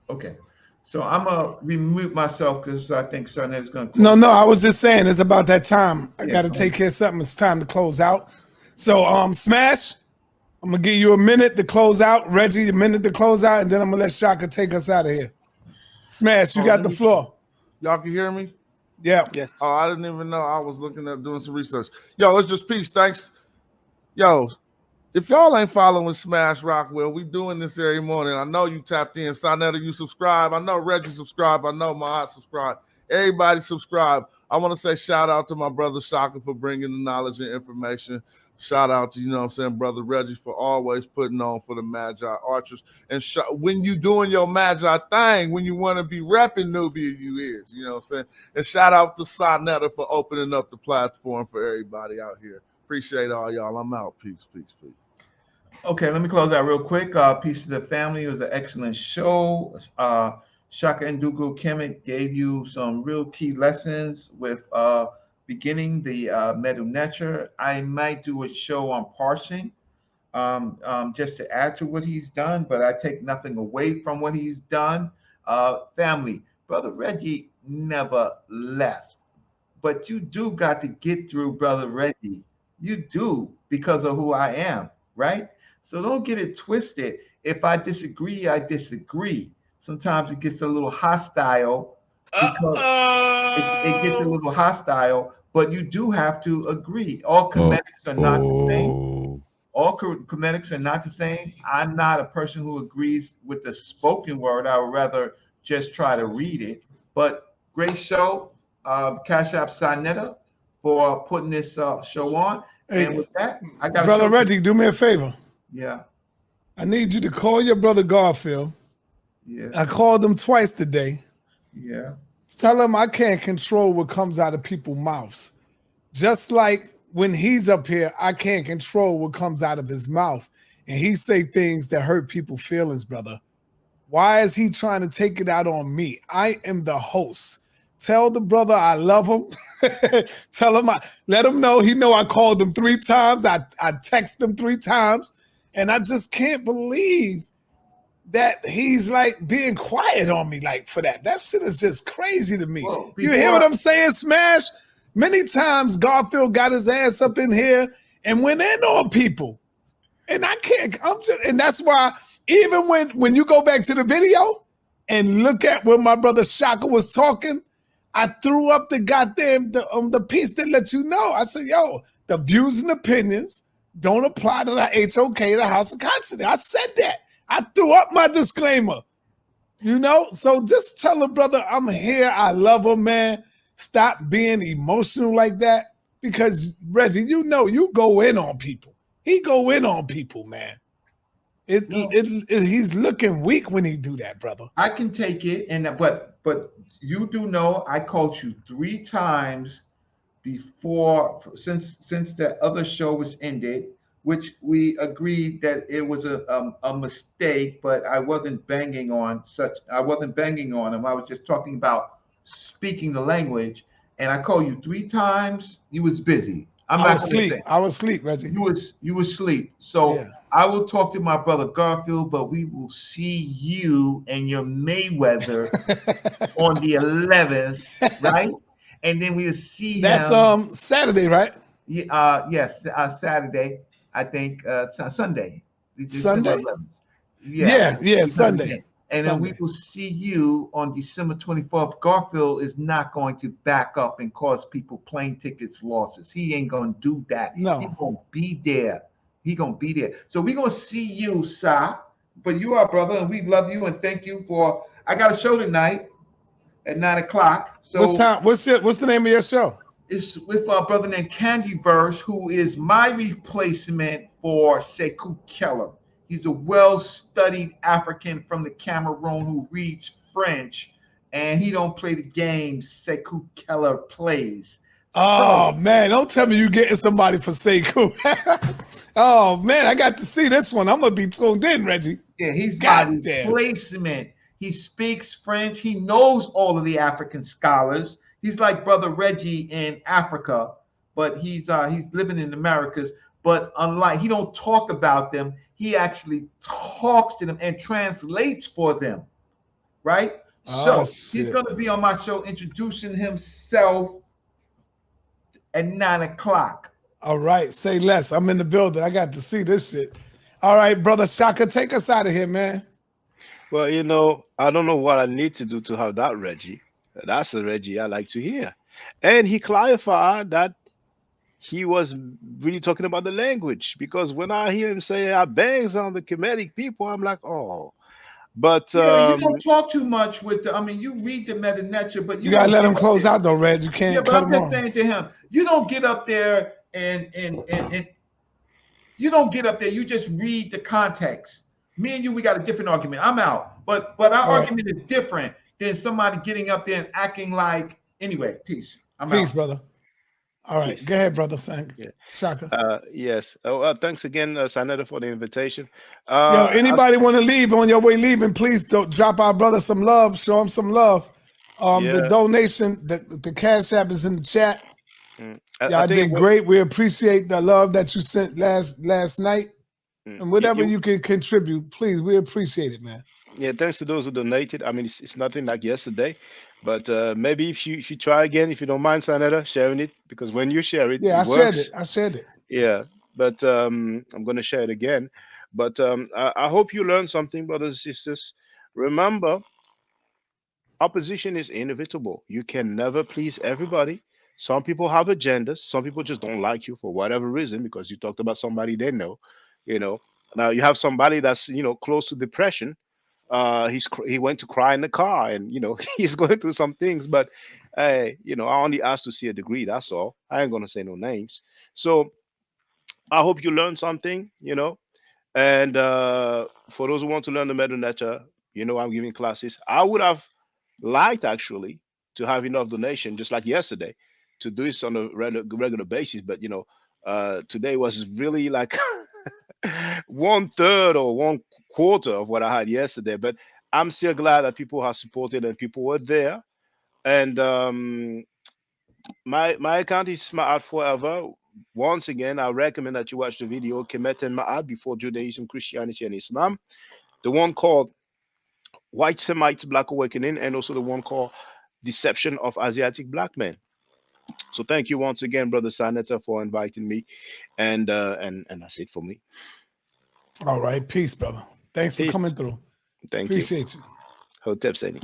Okay. So I'm gonna remute myself because I think Sonet's gonna close. No, I was just saying it's about that time. I Yeah, gotta take care of something. It's time to close out. So Smash, I'm gonna give you a minute to close out. Reggie, a minute to close out, and then I'm gonna let Shaka take us out of here. Smash, you got the floor. Y'all can hear me? Yeah. Yes. Oh, I didn't even know. I was looking at doing some research. Yo, it's just peace. Thanks. Yo, if y'all ain't following Smash Rockwell, we doing this every morning. I know you tapped in. Sonetta, you subscribe. I know Reggie subscribe. I know Maat subscribe. Everybody subscribe. I want to say shout out to my brother Shaka for bringing the knowledge and information. Shout out to, you know what I'm saying, brother Reggie for always putting on for the Magi Archers. And when you doing your Magi thing, when you want to be repping Nubia, you is, you know what I'm saying? And shout out to Sonetta for opening up the platform for everybody out here. Appreciate all y'all. I'm out. Peace, peace, peace. Okay, let me close out real quick. Peace to the family. It was an excellent show. Shaka Ndugu Kemet gave you some real key lessons with beginning the Medu nature. I might do a show on parsing just to add to what he's done, but I take nothing away from what he's done. Family, Brother Reggie never left, but you do got to get through Brother Reggie. You do, because of who I am, right? So don't get it twisted. If I disagree, I disagree. Sometimes it gets a little hostile because it gets a little hostile, but you do have to agree. All comedics are not the same. All comedics are not the same. I'm not a person who agrees with the spoken word. I would rather just try to read it. But great show. Cash App Sonetta for putting this show on. Hey, and with that, I got Brother Reggie, do me a favor. Yeah. I need you to call your brother Garfield. Yeah. I called him twice today. Yeah. Tell him I can't control what comes out of people's mouths. Just like when he's up here, I can't control what comes out of his mouth. And he say things that hurt people's feelings, brother. Why is he trying to take it out on me? I am the host. Tell the brother I love him. Tell him let him know. He know I called him 3 times. I texted him 3 times. And I just can't believe that he's like being quiet on me like for that. That shit is just crazy to me. Well, you hear what I'm saying, Smash? Many times Garfield got his ass up in here and went in on people. And I can't, and that's why even when you go back to the video and look at when my brother Shaka was talking, I threw up the goddamn the piece that let you know. I said, yo, the views and opinions don't apply to the HOK, the House of Conscience. I said that. I threw up my disclaimer. You know? So just tell the brother I'm here. I love him, man. Stop being emotional like that. Because Reggie, you know you go in on people. He go in on people, man. He's looking weak when he do that, brother. I can take it, but you do know I called you 3 times before since the other show was ended, which we agreed that it was a mistake, but I wasn't banging on him. I was just talking about speaking the language, and I called you 3 times. You was busy. I was asleep, Reggie. You was asleep. So yeah. I will talk to my brother Garfield, but we will see you and your Mayweather on the 11th, right? And then we'll see him. Saturday, right? Yeah. Yes. Saturday. I think Sunday. Sunday. Yeah. Sunday. And then we will see you on December 24th. Garfield is not going to back up and cause people plane tickets losses. He ain't going to do that. No. He's going to be there. So we're going to see you, Sa, but you are, brother, and we love you and thank you for. I got a show tonight at 9 o'clock. So what's time? What's the name of your show? it's with our brother named Candy Verse, who is my replacement for Sekou Keller. He's a well-studied African from the Cameroon who reads French, and he don't play the games Sekou Keller plays. Oh man, don't tell me you getting somebody for Sekou. Oh man, I got to see this one. I'm gonna be tuned in, Reggie. Yeah, he's God my damn. replacement. He speaks French. He knows all of the African scholars. He's like Brother Reggie in Africa, but he's living in Americas. But unlike, he don't talk about them. He actually talks to them and translates for them, right? Oh, So he's going to be on my show introducing himself at 9 o'clock. All right, say less. I'm in the building. I got to see this shit. All right, brother Shaka, take us out of here, man. Well, you know, I don't know what I need to do to have that Reggie. That's the Reggie I like to hear. And he clarified that he was really talking about the language, because when I hear him say I bangs on the Kemetic people, I'm like, oh. But yeah, you don't talk too much with the, I mean, you read the Meta Nature, but you gotta let him close out though, Reg. You can't cut him off. I'm just saying to him, you don't get up there and you don't get up there, you just read the context. Me and you, we got a different argument. I'm out. But our argument is different than somebody getting up there and acting like, anyway, peace. I'm peace, out. Brother. All right, go ahead, brother. Yeah. Shaka. Yes. thanks again, Sanetta, for the invitation. Yo, anybody want to leave on your way leaving? Please don't drop our brother some love. Show him some love. The donation, the Cash App is in the chat. Y'all did great. We appreciate the love that you sent last night, and whatever you can contribute, please, we appreciate it, man. Yeah, thanks to those who donated. I mean, it's nothing like yesterday, but maybe if you try again, if you don't mind, Sanetta, sharing it, because when you share it, yeah, it works. I shared it. Yeah, but I'm gonna share it again. But I hope you learned something, brothers and sisters. Remember, opposition is inevitable. You can never please everybody. Some people have agendas. Some people just don't like you for whatever reason because you talked about somebody they know. You know, now you have somebody that's close to depression. He went to cry in the car, and he's going through some things. But hey, I only asked to see a degree. That's all. I ain't gonna say no names. So I hope you learned something. And for those who want to learn the Medu Nature, I'm giving classes. I would have liked actually to have enough donation, just like yesterday, to do this on a regular basis. But today was really like 1/3 or 1/4 of what I had yesterday. But I'm still glad that people have supported and people were there. And my account is Maat Forever. Once again, I recommend that you watch the video Kemet and Maat before Judaism, Christianity, and Islam. The one called White Semites Black Awakening, and also the one called Deception of Asiatic Black Men. So thank you once again, Brother Sanetta, for inviting me. And that's it for me. All right. Peace, brother. Thanks for coming through. Thank Appreciate you. Hotep Seni.